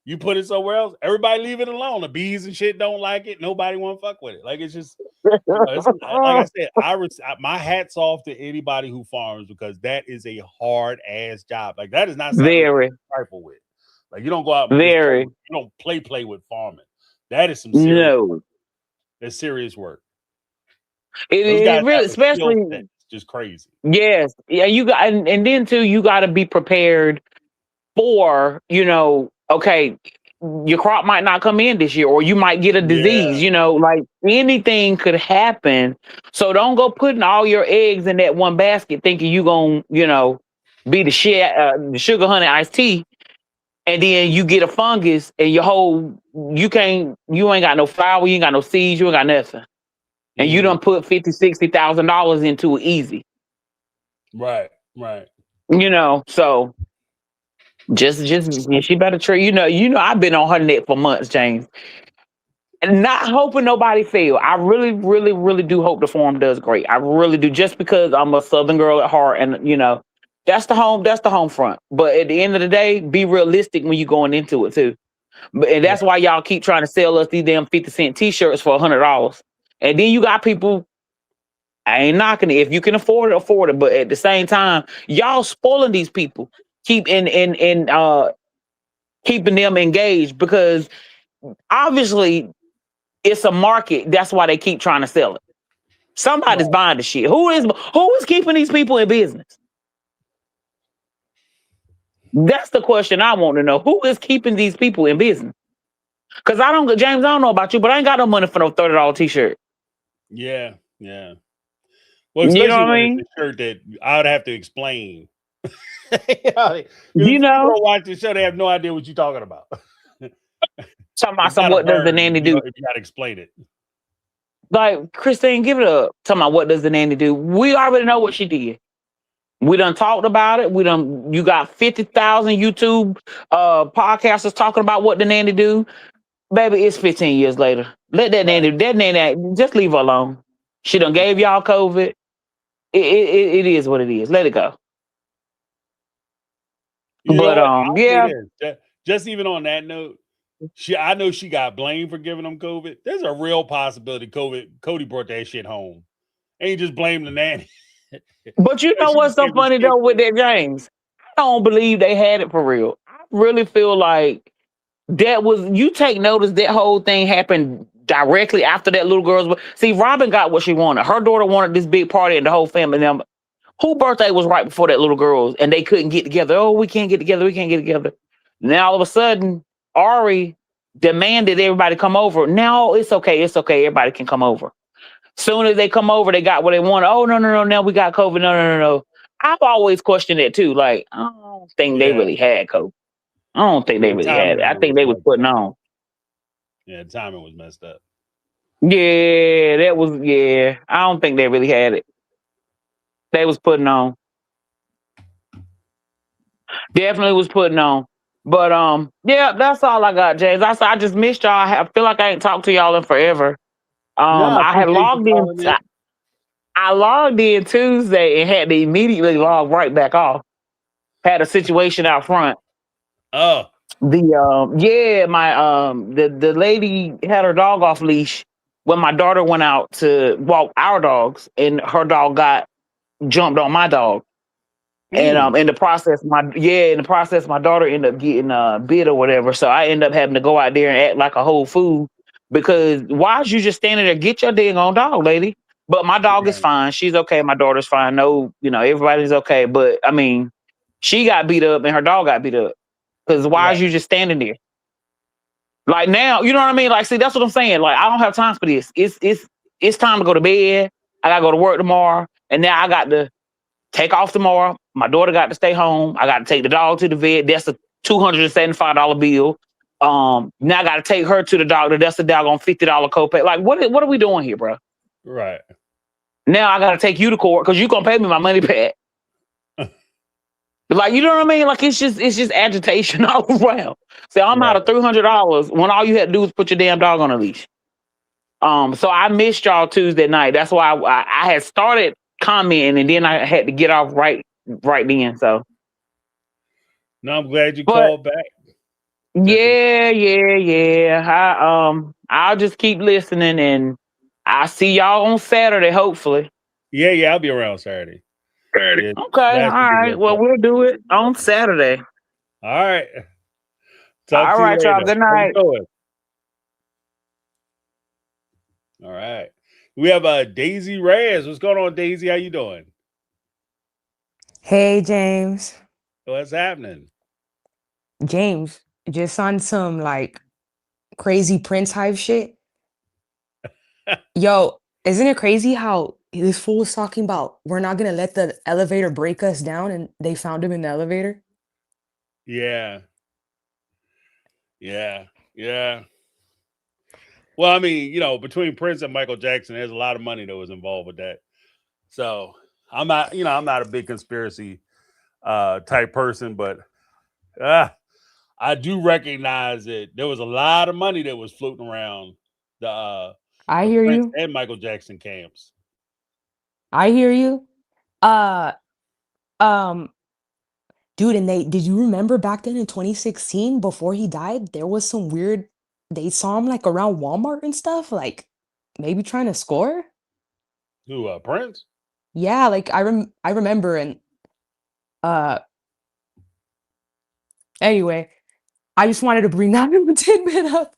You put it somewhere else, everybody leave it alone. The bees and shit don't like it. Nobody want to fuck with it. Like it's just, like I said, my hat's off to anybody who farms because that is a hard ass job. Like that is not something you trifle with. Like you don't go out and you don't play with farming. That is some serious It's serious work. It really, especially just crazy. Yes. Yeah, you got and then too, you gotta be prepared for, okay, your crop might not come in this year, or you might get a disease. Yeah. Like anything could happen. So don't go putting all your eggs in that one basket, thinking you gonna, be the sugar honey iced tea, and then you get a fungus, and you ain't got no flour, you ain't got no seeds, you ain't got nothing, and you Mhm. done put $50,000-$60,000 into it easy. Right. Right. So just she better treat. I've been on her neck for months, James. And not hoping nobody fail. I really, really, really do hope the forum does great. I really do, just because I'm a Southern girl at heart, and that's the home front. But at the end of the day, be realistic when you're going into it too. And Right. that's why y'all keep trying to sell us these damn 50-cent t-shirts for $100. And then you got people, I ain't knocking it. If you can afford it, afford it. But at the same time, y'all spoiling these people. Keep keeping them engaged, because obviously it's a market. That's why they keep trying to sell it. Somebody's Right. buying the shit. Who is keeping these people in business? That's the question I want to know. Who is keeping these people in business? Because James, I don't know about you, but I ain't got no money for no $30 t-shirt. Yeah. Yeah. Well, You know especially what I when it's mean? a shirt that I would have to explain. Because You if people know, don't watch the show, they have no idea what you're talking about. talking about It's some, not a what does the burn nanny do? if you got to explain it. Like, Christine, give it up. Talking about what does the nanny do? We already know what she did. We done talked about it. You got 50,000 YouTube podcasters talking about what the nanny do. Baby, it's 15 years later. Let Right. that nanny, just leave her alone. She done gave y'all COVID. It is what it is. Let it go. You know But what? I'll say yeah. this. Just even on that note, I know she got blamed for giving them COVID. There's a real possibility Cody brought that shit home. And he just blamed the nanny. But you know She what's so became the funny though with scapegoat. that, James? I don't believe they had it for real. I really feel like you take notice that whole thing happened directly after that little girl's. See, Robin got what she wanted. Her daughter wanted this big party, and the whole family. Now, whose birthday was right before that little girl's, and they couldn't get together. Oh, we can't get together. We can't get together. Now all of a sudden, Ari demanded everybody come over. Now it's okay. It's okay. Everybody can come over. Soon as they come over, they got what they wanted. Oh, no, no, no. Now we got COVID. No, no, no, no. I've always questioned it too. Like, I don't think they Yeah. really had COVID. I don't think they The really had it. timing I think was they was fucked putting up. on. Yeah, the timing was messed up. Yeah, yeah. I don't think they really had it. They was putting on. Definitely was putting on. But yeah, that's all I got, James. I just missed y'all. I feel like I ain't talked to y'all in forever. No, I I had appreciate you logged in. calling in. I logged in Tuesday and had to immediately log right back off. Had a situation out front. Oh, The lady had her dog off leash when my daughter went out to walk our dogs, and her dog got jumped on my dog. And mm, in the process, my daughter ended up getting bit or whatever. So I ended up having to go out there and act like a whole fool, because why is you just standing there? Get your dang on dog, lady. But my dog is right, fine. She's okay. My daughter's fine. No, everybody's okay. But I mean, she got beat up and her dog got beat up. Because why is right, you just standing there? Like now, you know what I mean? Like, see, that's what I'm saying. Like, I don't have time for this. It's time to go to bed. I gotta go to work tomorrow. And now I got to take off tomorrow. My daughter got to stay home. I got to take the dog to the vet. That's a $275 bill. Now I got to take her to the doctor. That's a doggone $50 copay. Like, what are we doing here, bro? right. Now I got to take you to court because you gonna pay me my money back. Like, you know what I mean? Like, it's just agitation all around. So I'm out Right. of $300 when all you had to do was put your damn dog on a leash. So I missed y'all Tuesday night. That's why I had started commenting, and then I had to get off right then. So, No, I'm glad you but called back. yeah. I'll just keep listening, and I'll see y'all on Saturday, hopefully. Yeah, I'll be around Saturday. Yeah, Okay, all last week right. was Well, rough. we'll do it on Saturday. All right. Talk All to you right, y'all. later. Good How you night. doing? All right. We have Daisy Reyes. What's going on, Daisy? How you doing? Hey, James. What's happening? James, just on some like crazy Prince hype shit. Yo, isn't it crazy how this fool was talking about we're not gonna let the elevator break us down, and they found him in the elevator? Yeah. Yeah. Yeah. Well, I mean, between Prince and Michael Jackson, there's a lot of money that was involved with that. So I'm not a big conspiracy type person, but I do recognize that there was a lot of money that was floating around I the hear Prince you. and Michael Jackson camps. I hear you. Uh, um, dude, and did you remember back then in 2016 before he died, there was some weird. They saw him like around Walmart and stuff, like maybe trying to score. Who, Prince? Yeah, like I remember, and uh, anyway, I just wanted to bring that little tidbit up.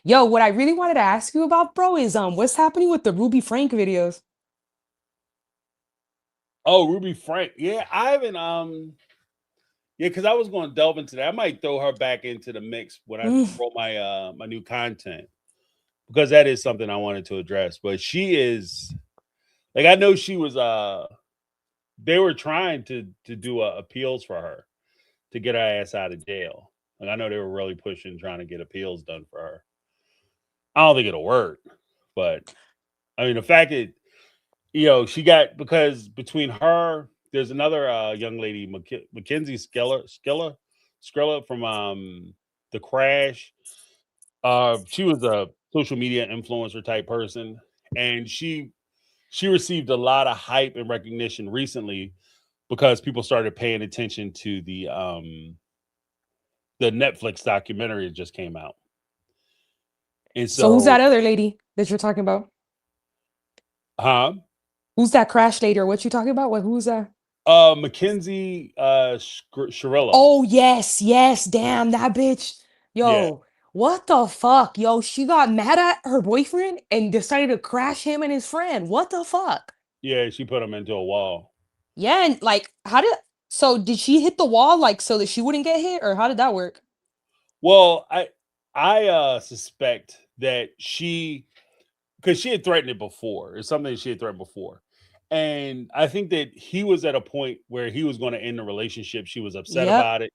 Yo, what I really wanted to ask you about, bro, is what's happening with the Ruby Frank videos? Oh, Ruby Frank. Yeah, I haven't yeah, because I was going to delve into that. I might throw her back into the mix when I Mm, roll my new content, because that is something I wanted to address. But she is, like, I know she was they were trying to do appeals for her to get her ass out of jail. Like, I know they were really pushing, trying to get appeals done for her. I don't think it'll work, but I mean, the fact that she got, because between her, there's another young lady, Mackenzie Skrilla from the Crash. She was a social media influencer type person, and she received a lot of hype and recognition recently because people started paying attention to the Netflix documentary that just came out. And so who's that so, other lady that you're talking about? huh? Who's that crash lady or what you talking about? What who's that? Mackenzie Shirilla. Oh yes, yes, damn that bitch. Yeah, Yo, what the fuck? Yo, she got mad at her boyfriend and decided to crash him and his friend. What the fuck? yeah, she put him into a wall. Yeah, and like did she hit the wall like so that she wouldn't get hit, or how did that work? Well, I suspect that because she had threatened it before. It's something she had threatened before. And I think that he was at a point where he was going to end the relationship. She was upset Yep. about it.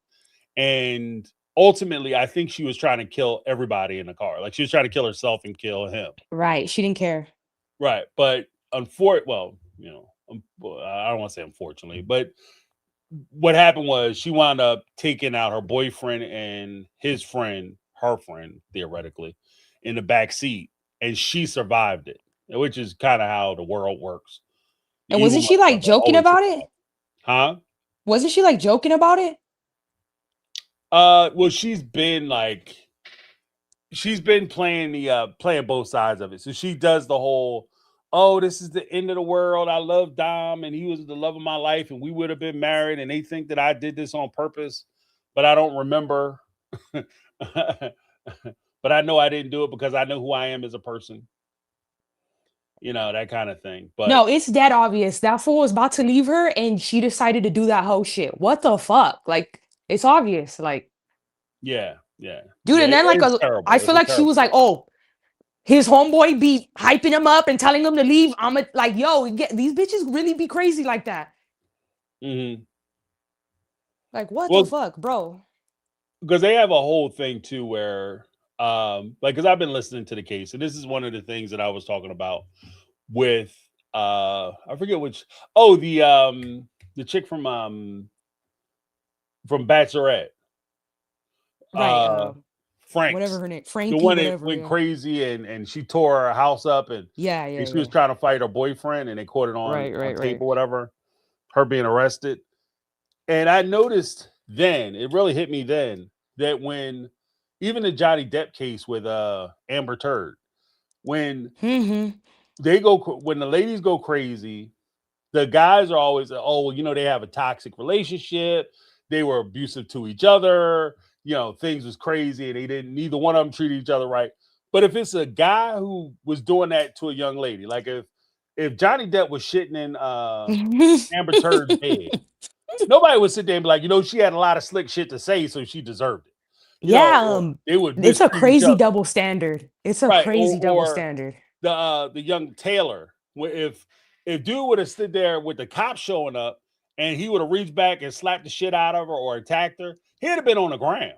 And ultimately, I think she was trying to kill everybody in the car. Like, she was trying to kill herself and kill him. Right. She didn't care. Right. But well, I don't want to say unfortunately, but what happened was she wound up taking out her boyfriend and his friend, her friend, theoretically, in the back seat, and she survived it, which is kind of how the world works. The And evil wasn't she like motherfucker joking always about survives. it? Huh? Wasn't she like joking about it? Well, she's been playing both sides of it. So she does the whole, oh, this is the end of the world. I love Dom and he was the love of my life and we would have been married, and they think that I did this on purpose, but I don't remember. But I know I didn't do it because I know who I am as a person. That kind of thing. But No, it's dead obvious. That fool was about to leave her and she decided to do that whole shit. What the fuck? Like, it's obvious. Like, yeah, yeah. dude, Yeah, and then like it's I terrible. It's feel a like she terrible was like, oh, his homeboy be hyping him up and telling him to leave. Like, yo, these bitches really be crazy like that. Mm-hmm. Like, what the Well, fuck, bro? because they have a whole thing too where like, because I've been listening to the case, and this is one of the things that I was talking about with I forget which, the chick from Bachelorette, Right. Whatever Franks, her name, the Frankie, one that whatever. went Yeah. crazy and she tore her house up, and Yeah. Yeah. she was Yeah. trying to fight her boyfriend, and they caught it on Right. on Right. tape Right. or whatever, her being arrested. And I noticed then, it really hit me then, that when even the Johnny Depp case with Amber Turd, when Hmm. when the ladies go crazy, the guys are always, oh, they have a toxic relationship, they were abusive to each other, things was crazy, and neither one of them treated each other right. But if it's a guy who was doing that to a young lady, like if Johnny Depp was shitting in Amber Turd's bed, nobody would sit there and be like, she had a lot of slick shit to say, so she deserved it. You know, Yeah, or they would it's a mistreat each crazy other. double standard. It's a Right. crazy double Or standard. the young Taylor, where if dude would have stood there with the cops showing up and he would have reached back and slapped the shit out of her or attacked her, he'd have been on the ground.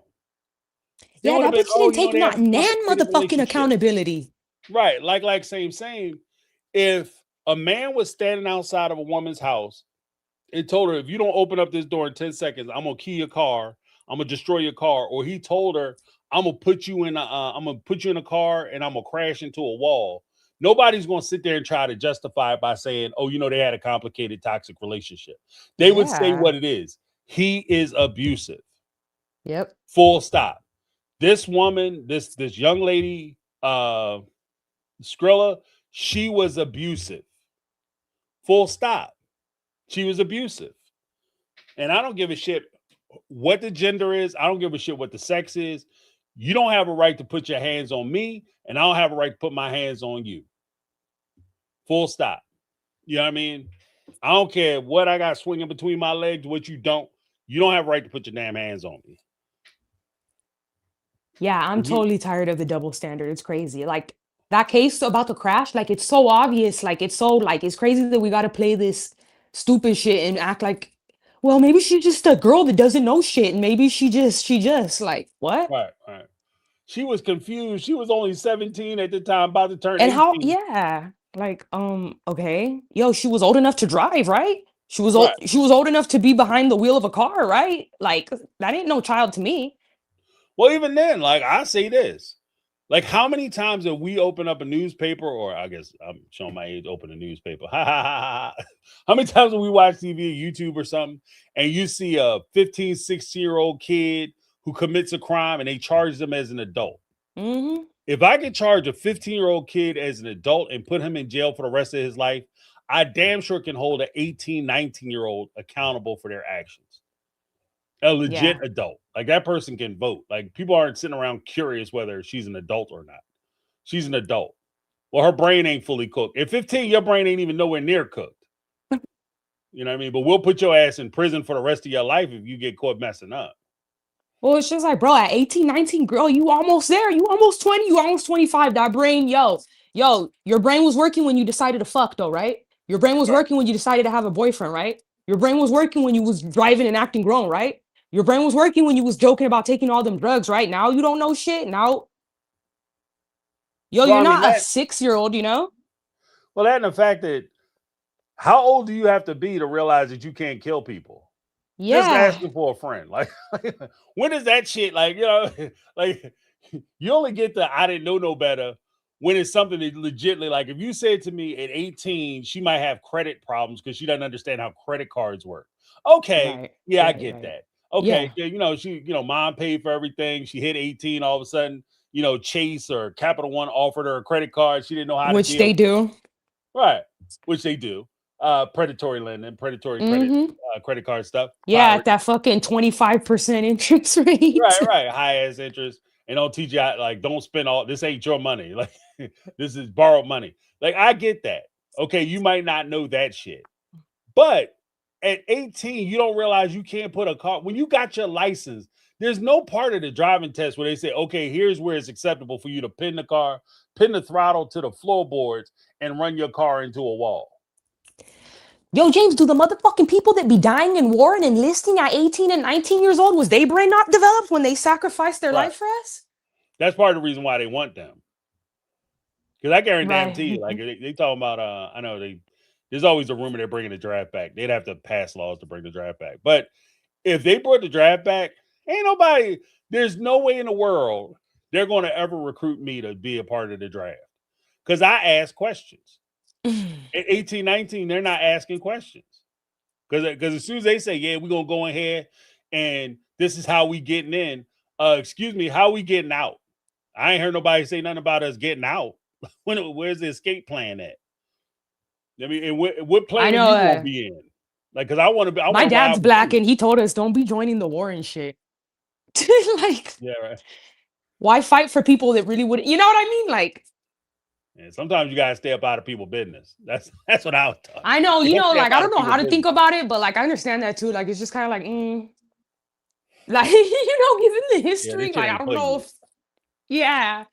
It Yeah, would have that been, bitch oh, didn't you know, take they have not a nan complicated motherfucking relationship. accountability. Right. Like same. If a man was standing outside of a woman's house and told her, if you don't open up this door in 10 seconds, I'm gonna key your car, I'm gonna destroy your car, or he told her, I'm gonna put you in a car and I'm gonna crash into a wall. Nobody's gonna sit there and try to justify it by saying, oh, you know, they had a complicated, toxic relationship. They would say Yeah. what it is. He is abusive. Yep. Full stop. This woman, this young lady, Skrilla, she was abusive. Full stop. She was abusive. And I don't give a shit what the gender is. I don't give a shit what the sex is. You don't have a right to put your hands on me, and I don't have a right to put my hands on you. Full stop. You know what I mean? I don't care what I got swinging between my legs, what you don't. You don't have a right to put your damn hands on me. Yeah, I'm totally tired of the double standard. It's crazy. Like that case about the crash, like it's so obvious. Like it's so like it's crazy that we got to play this stupid shit and act like, well, maybe she's just a girl that doesn't know shit, and maybe she just like what? Right. She was confused. She was only 17 at the time, about to turn And 18. how? Yeah, like okay, yo, she was old enough to drive, right? She was old. Right. She was old enough to be behind the wheel of a car, right? Like that ain't no child to me. Well, even then, like I say this, like how many times have we opened up a newspaper, or I guess I'm showing my age, open a newspaper. How many times have we watch TV, YouTube or something, and you see a 15, 16-year-old kid who commits a crime and they charge them as an adult? Mm-hmm. If I could charge a 15-year-old kid as an adult and put him in jail for the rest of his life, I damn sure can hold an 18, 19-year-old accountable for their actions. A legit adult. Like that person can vote. Like people aren't sitting around curious whether she's an adult or not. She's an adult. Well, her brain ain't fully cooked. At 15, your brain ain't even nowhere near cooked. You know what I mean? But we'll put your ass in prison for the rest of your life if you get caught messing up. Well, it's just like, bro, at 18, 19, girl, you almost there. You almost 20, you almost 25. That brain, yo, your brain was working when you decided to fuck, though, right? Your brain was working when you decided to have a boyfriend, right? Your brain was working when you was driving and acting grown, right? Your brain was working when you was joking about taking all them drugs, right? Now you don't know shit. Now, yo, Well, you're I mean, not a that- 6-year-old, you know? Well, that and the fact that how old do you have to be to realize that you can't kill people? Just Yeah. asking for a friend. Like when is that shit? Like, you know, like you only get the I didn't know no better when it's something that legitimately, like if you said to me at 18, she might have credit problems because she doesn't understand how credit cards work. Okay, Right, yeah, I right, get right. that. Okay, Yeah. you know, mom paid for everything. She hit 18 all of a sudden, you know, Chase or Capital One offered her a credit card. She didn't know how Which to deal they with do. Right, which they do. Predatory lending, predatory Mm-hmm. credit card stuff. Yeah, Pirates. at that fucking 25% interest rate. Right. High ass interest. And don't teach you how, like, don't spend all this ain't your money. Like, this is borrowed money. Like, I get that. Okay, you might not know that shit. But at 18, you don't realize you can't put a car when you got your license. There's no part of the driving test where they say, okay, here's where it's acceptable for you to pin the car, pin the throttle to the floorboards, and run your car into a wall. Yo, James, do the motherfucking people that be dying in war and enlisting at 18 and 19 years old, was their brain not developed when they sacrificed their Right. life for us? That's part of the reason why they want them. Because I guarantee Right. you, like they talking about, I know there's always a rumor they're bringing the draft back. They'd have to pass laws to bring the draft back. But if they brought the draft back, there's no way in the world they're going to ever recruit me to be a part of the draft. Because I ask questions. At 18, 19, they're not asking questions. Because as soon as they say, yeah, we're going to go in here and this is how we getting in, excuse me, how we getting out? I ain't heard nobody say nothing about us getting out. Where's the escape plan at? I mean, and what plane know, are you gonna be in? Like, because I want to be. My dad's black and he told us don't be joining the war and shit. Like, yeah, right. why fight for people that really would, you know what I mean? Like, And sometimes you gotta stay up out of people's business. That's what I was taught. I know, You you gotta know, stay like, up I out don't of know how to people's think about it, but like, I understand that too. Like, it's just kind of like, Like, given the Yeah, history, this shit like I ain't don't play know yet. if yeah.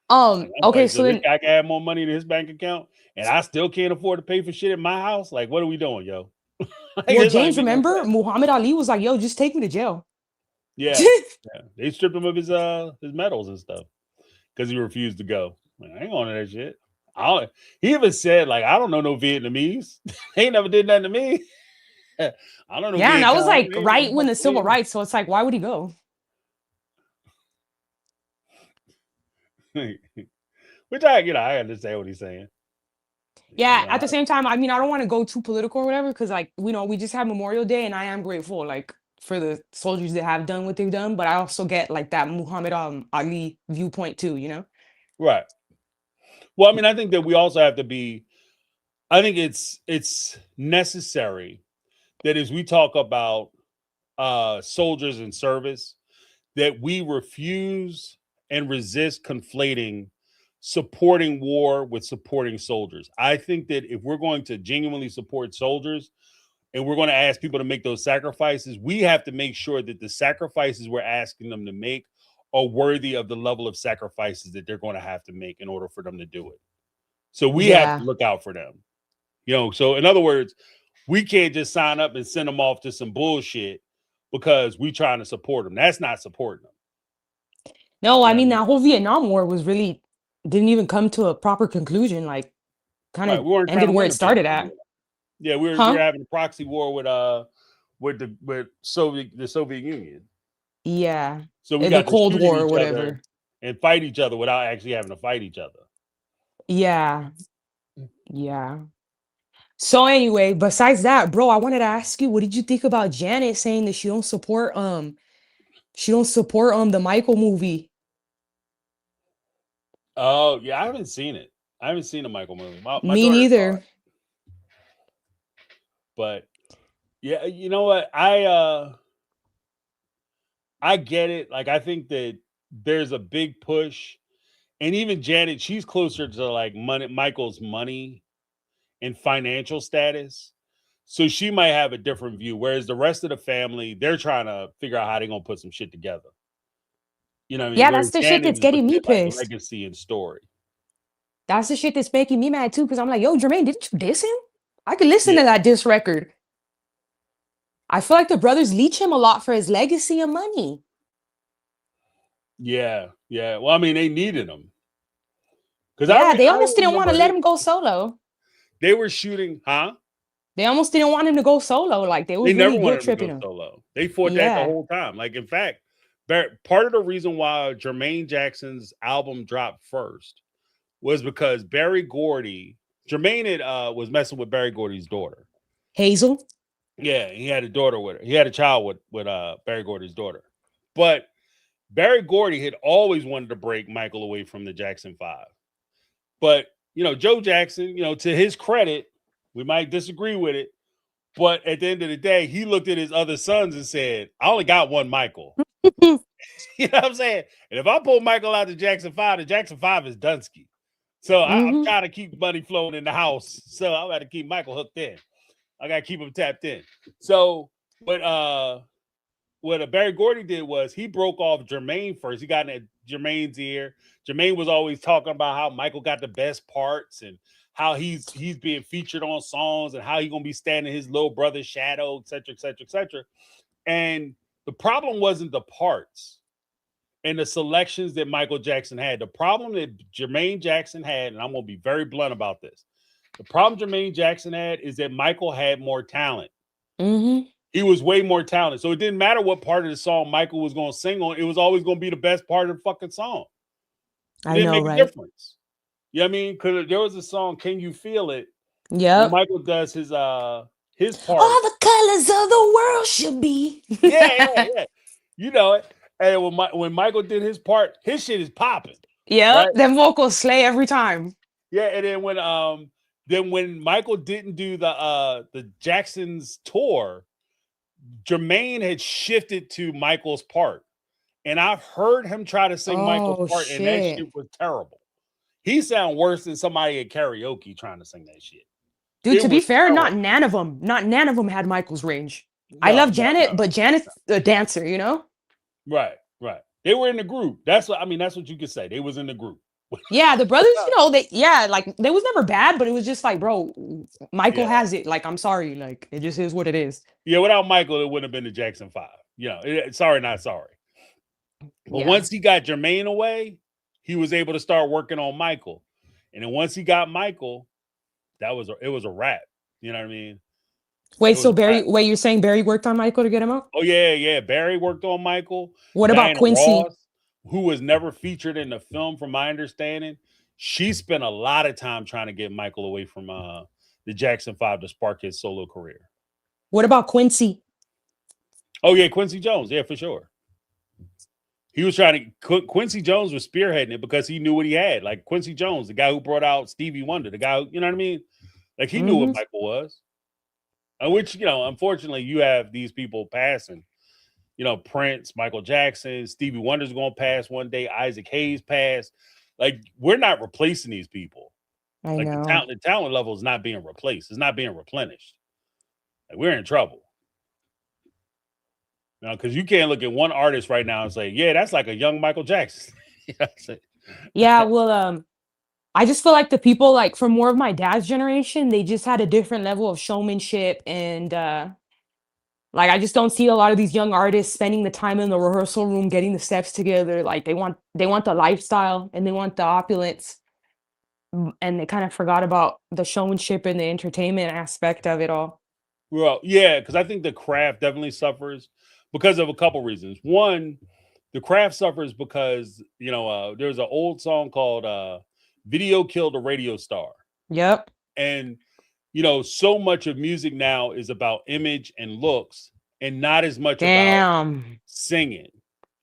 I'm Okay, like, so so this then guy can have more money in his bank account, and I still can't afford to pay for shit at my house. Like, what are we doing, yo? Like, well, it's not James, even making remember sense. Muhammad Ali was like, yo, just take me to jail. Yeah, yeah. They stripped him of his medals and stuff because he refused to go. Like, I ain't going to that shit. He even said, like, I don't know no Vietnamese. They ain't never did nothing to me. I don't know Yeah, and Viet that was Cong. like They ain't never right when the fucked civil with me. rights, so it's like, why would he go? Which I understand what he's saying. Yeah, at the same time, I mean, I don't want to go too political or whatever, because like, we just had Memorial Day and I am grateful, like, for the soldiers that have done what they've done, but I also get like that Muhammad Ali viewpoint too, you know? Right. Well, I mean, I think that we also have to be. I think it's necessary that as we talk about soldiers in service, that we refuse and resist conflating supporting war with supporting soldiers. I think that if we're going to genuinely support soldiers and we're going to ask people to make those sacrifices, we have to make sure that the sacrifices we're asking them to make are worthy of the level of sacrifices that they're going to have to make in order for them to do it. So we have to Yeah. look out for them. So in other words, we can't just sign up and send them off to some bullshit because we trying to support them. That's not supporting them. No, You I know what I mean, mean? that whole Vietnam War was really didn't even come to a proper conclusion, like kind Right. of We weren't trying ended to where win it the started proxy at. war. Yeah, we were Huh? having a proxy war with the Soviet Union. Yeah. So we The got to Cold shoot at War or each other whatever. and fight each other without actually having to fight each other. Yeah. Yeah. So anyway, besides that, bro, I wanted to ask you, what did you think about Janet saying that she don't support the Michael movie? Oh yeah, I haven't seen it. I haven't seen a Michael movie. My Me daughter saw it, neither. but yeah, you know what? I get it. Like I think that there's a big push, and even Janet, she's closer to like Michael's money and financial status. So she might have a different view. Whereas the rest of the family, they're trying to figure out how they're gonna put some shit together. You know what I mean? Yeah, that's Whereas the shit Janet that's is getting looking me at like pissed. legacy and story. That's the shit that's making me mad too, because I'm like, yo, Jermaine, didn't you diss him? I could listen Yeah, to that diss record. I feel like the brothers leech him a lot for his legacy and money. yeah, yeah. Well, I mean, they needed him because Yeah, they I almost didn't want to remember let him go solo. they were shooting, huh? They almost didn't want him to go solo. Like, they They was never really guilt wanted him to tripping go him. solo. They fought that the Yeah. whole time. Like, in fact, part of the reason why Jermaine Jackson's album dropped first was because Jermaine was messing with Barry Gordy's daughter. Hazel? Yeah, he had a daughter with her. He had a child with Barry Gordy's daughter. But Barry Gordy had always wanted to break Michael away from the Jackson 5. But, Joe Jackson, to his credit, we might disagree with it, but at the end of the day, he looked at his other sons and said, I only got one Michael. You know what I'm saying? And if I pull Michael out the Jackson 5 is Dunsky. So I'm trying to keep money flowing in the house. So I got to keep Michael hooked in. I got to keep him tapped in. So what Barry Gordy did was he broke off Jermaine first. He got in Jermaine's ear. Jermaine was always talking about how Michael got the best parts and how he's being featured on songs and how he's gonna be standing his little brother's shadow, et cetera, et cetera, et cetera. And the problem wasn't the parts and the selections that Michael Jackson had. The problem that Jermaine Jackson had, and I'm gonna be very blunt about this. The problem Jermaine Jackson had is that Michael had more talent. Mm-hmm. He was way more talented. So it didn't matter what part of the song Michael was going to sing on. It was always going to be the best part of the fucking song. It I didn't know, make a right? difference. You know what I mean? Because there was a song, Can You Feel It? When Yep. Michael does his part. All the colors of the world should be. Yeah. You know it. And when Michael did his part, his shit is popping. Yep. Right? Them vocals slay every time. Yeah, and then when Michael didn't do the Jackson's tour, Jermaine had shifted to Michael's part. And I've heard him try to sing Michael's Oh part, and that shit. shit was terrible. He sound worse than somebody at karaoke trying to sing that shit. Dude, It to be was fair, terrible. not none of them had Michael's range. I No, love no, Janet, no. but Janet's a dancer, you know? Right. They were in the group. That's what you could say. They was in the group. Yeah, the brothers, they was never bad, but it was just like, bro, Michael Yeah. has it. Like, I'm sorry. Like, it just is what it is. Yeah, without Michael, it wouldn't have been the Jackson 5. Sorry, not sorry. But Yeah. once he got Jermaine away, he was able to start working on Michael. And then once he got Michael, it was a wrap. You know what I mean? Wait, It was a wrap. you're saying Barry worked on Michael to get him out? Oh, yeah. Barry worked on Michael. What about Diana Quincy? Ross, who was never featured in the film, from my understanding, she spent a lot of time trying to get Michael away from the Jackson 5 to spark his solo career. What about Quincy? Oh, yeah, Quincy Jones. Yeah, for sure. He was trying to. Quincy Jones was spearheading it because he knew what he had. Like Quincy Jones, the guy who brought out Stevie Wonder, the guy who, you know what I mean? Like he knew what Michael was. Which, unfortunately, you have these people passing. Prince, Michael Jackson, Stevie Wonder's going to pass one day. Isaac Hayes passed. Like, we're not replacing these people. I Like know. the talent level is not being replaced. It's not being replenished. Like, we're in trouble. Because you can't look at one artist right now and say, yeah, that's like a young Michael Jackson. Yeah, well, I just feel like the people like from more of my dad's generation, they just had a different level of showmanship and like I just don't see a lot of these young artists spending the time in the rehearsal room getting the steps together. Like they want the lifestyle and they want the opulence. And they kind of forgot about the showmanship and the entertainment aspect of it all. Well, yeah, because I think the craft definitely suffers because of a couple reasons. One, the craft suffers because, there's an old song called Video Killed a Radio Star. Yep. And, so much of music now is about image and looks and not as much about singing.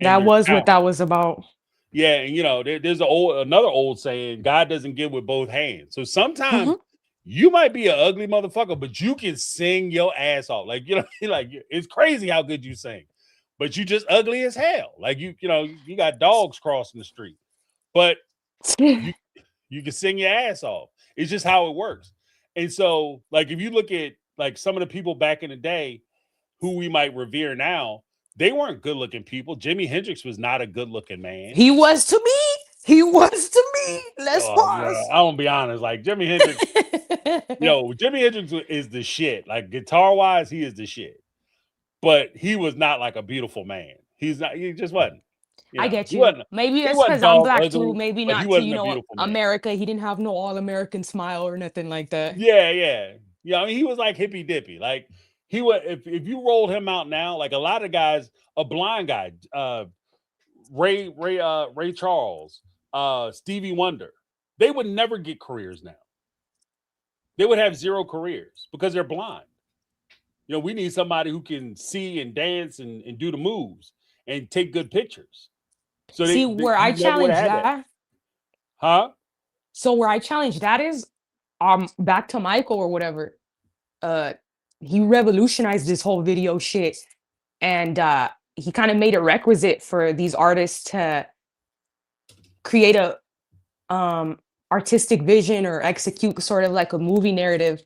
That was what that was about. Yeah, and there's another old saying, God doesn't give with both hands. So sometimes you might be an ugly motherfucker, but you can sing your ass off. Like, like it's crazy how good you sing. But you just ugly as hell. Like you got dogs crossing the street. But you can sing your ass off. It's just how it works. And so, like, if you look at like some of the people back in the day who we might revere now, they weren't good looking people. Jimi Hendrix was not a good looking man. He was to me. Let's pause. Yeah, I'm gonna be honest. Like Jimi Hendrix, Jimi Hendrix is the shit. Like guitar wise, he is the shit. But he was not like a beautiful man. He's not. He just wasn't. I get you. Maybe it's because I'm black too. Maybe not to America. He didn't have no all-American smile or nothing like that. Yeah. I mean, he was like hippy dippy. Like he would. If you rolled him out now, like a lot of guys, a blind guy, Ray Charles, Stevie Wonder, they would never get careers now. They would have zero careers because they're blind. We need somebody who can see and dance and do the moves and take good pictures. So where I challenge that. Huh? So where I challenge that is back to Michael or whatever. He revolutionized this whole video shit. And he kind of made it requisite for these artists to create a artistic vision or execute sort of like a movie narrative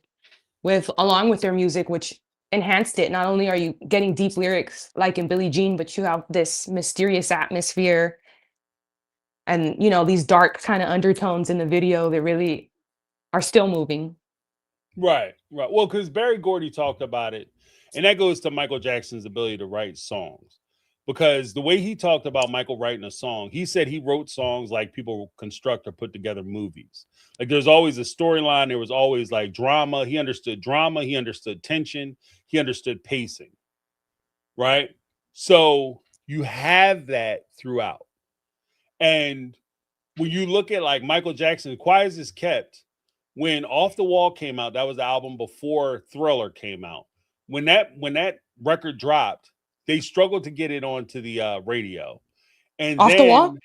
along with their music, which enhanced it. Not only are you getting deep lyrics like in Billie Jean, but you have this mysterious atmosphere and these dark kind of undertones in the video that really are still moving. Right. Well, because Barry Gordy talked about it, and that goes to Michael Jackson's ability to write songs. Because the way he talked about Michael writing a song, he said he wrote songs like people construct or put together movies. Like there's always a storyline. There was always like drama. He understood drama. He understood tension. He understood pacing. Right? So you have that throughout. And when you look at like Michael Jackson, Quiet as It's Kept, when Off the Wall came out, that was the album before Thriller came out. When that record dropped, they struggled to get it onto the radio. And Off the Wall?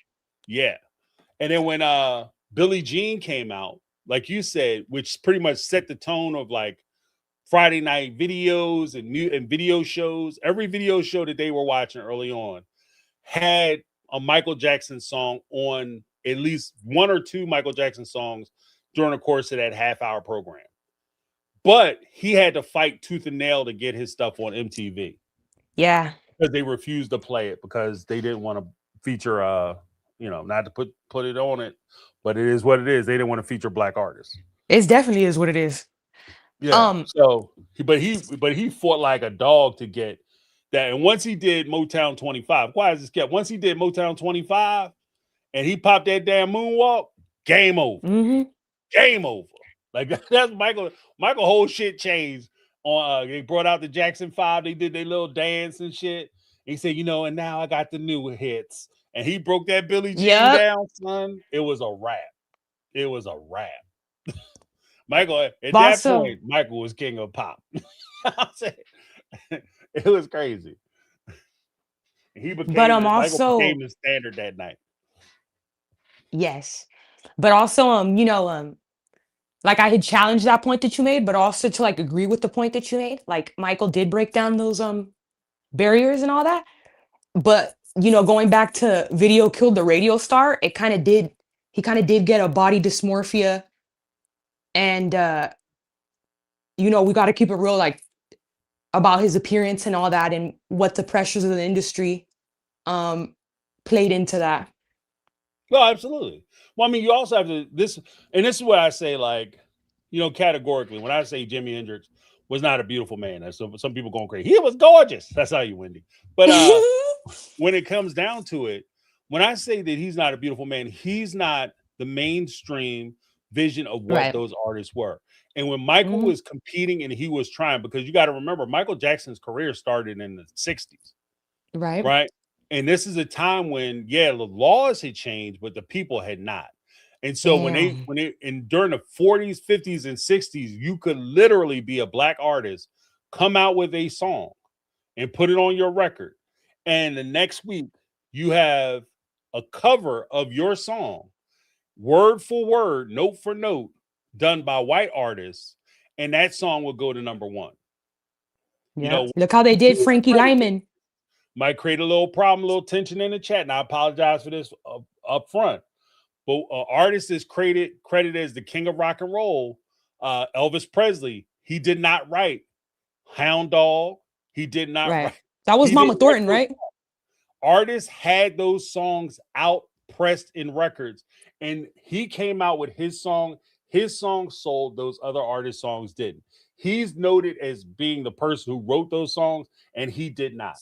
Yeah. And then when Billie Jean came out, like you said, which pretty much set the tone of like Friday night videos and video shows, every video show that they were watching early on had a Michael Jackson song on, at least one or two Michael Jackson songs during the course of that half-hour program. But he had to fight tooth and nail to get his stuff on MTV Yeah. because they refused to play it because they didn't want to feature not to put it on it, but it is what it is. They didn't want to feature black artists. It definitely is what it is. Yeah. So he fought like a dog to get that. And once he did Motown 25, why is this kept? Once he did Motown 25 and he popped that damn moonwalk, game over. Mm-hmm. Game over. Like that's Michael whole shit changed on they brought out the Jackson 5, they did their little dance and shit. He said, and now I got the new hits. And he broke that Billie Jean down, son. It was a wrap. It was a wrap. Michael, at that point, Michael was king of pop. It was crazy. He became, Michael became the standard that night. Yes. But also, like I had challenged that point that you made, but also to like agree with the point that you made. Like Michael did break down those barriers and all that. But going back to Video Killed the Radio Star, he kind of did get a body dysmorphia. And we got to keep it real, like about his appearance and all that, and what the pressures of the industry played into that. No, absolutely. Well, I mean, you also have to this is what I say, like, categorically, when I say Jimi Hendrix was not a beautiful man, that's some people going crazy. He was gorgeous. That's how you, Wendy. But when it comes down to it, when I say that he's not a beautiful man, he's not the mainstream vision of what those artists were. And when Michael was competing and he was trying, because you got to remember, Michael Jackson's career started in the 60s. Right. And this is a time when, the laws had changed, but the people had not. And so during the 40s, 50s, and 60s, you could literally be a black artist, come out with a song and put it on your record. And the next week you have a cover of your song, word for word, note for note, done by white artists. And that song will go to number one. Yeah. Look how they did Frankie Lyman. Might create a little problem, a little tension in the chat. And I apologize for this up front. But artist is credited as the king of rock and roll. Elvis Presley, he did not write Hound Dog. He did not write. That was Mama Thornton, right? Artists had those songs out pressed in records, and he came out with his song. His song sold, those other artists' songs didn't. He's noted as being the person who wrote those songs, and he did not.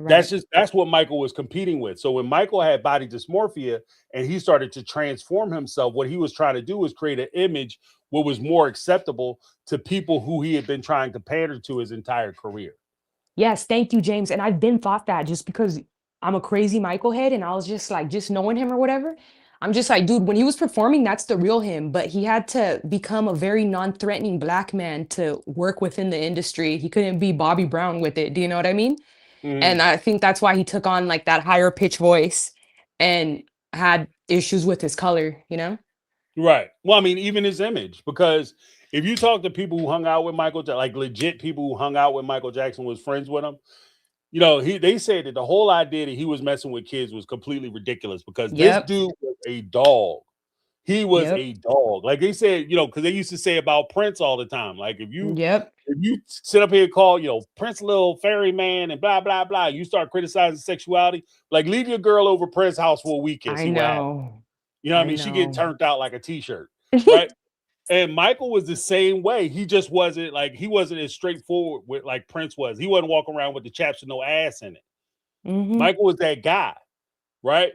That's what Michael was competing with. So when Michael had body dysmorphia and he started to transform himself, what he was trying to do was create an image what was more acceptable to people who he had been trying to pander to his entire career. Yes, thank you, James. And I've been thought that just because I'm a crazy Michael head and I was just like, just knowing him or whatever, I'm just like, dude, when he was performing, that's the real him. But he had to become a very non-threatening black man to work within the industry. He couldn't be Bobby Brown with it. Do you know what I mean? And I think that's why he took on like that higher pitch voice and had issues with his color, Right. Well, I mean, even his image, because if you talk to people who hung out with Michael, like legit people who hung out with Michael Jackson, was friends with him, they said that the whole idea that he was messing with kids was completely ridiculous because this dude was a dog. He was a dog. Like they said, because they used to say about Prince all the time. Like if you sit up here and call, Prince little fairy man and blah, blah, blah, you start criticizing sexuality, like leave your girl over Prince's house for a weekend. I know. You know what I mean? She get turned out like a t-shirt, right? And Michael was the same way. He just wasn't as straightforward with like Prince was. He wasn't walking around with the chaps with no ass in it. Michael was that guy, right?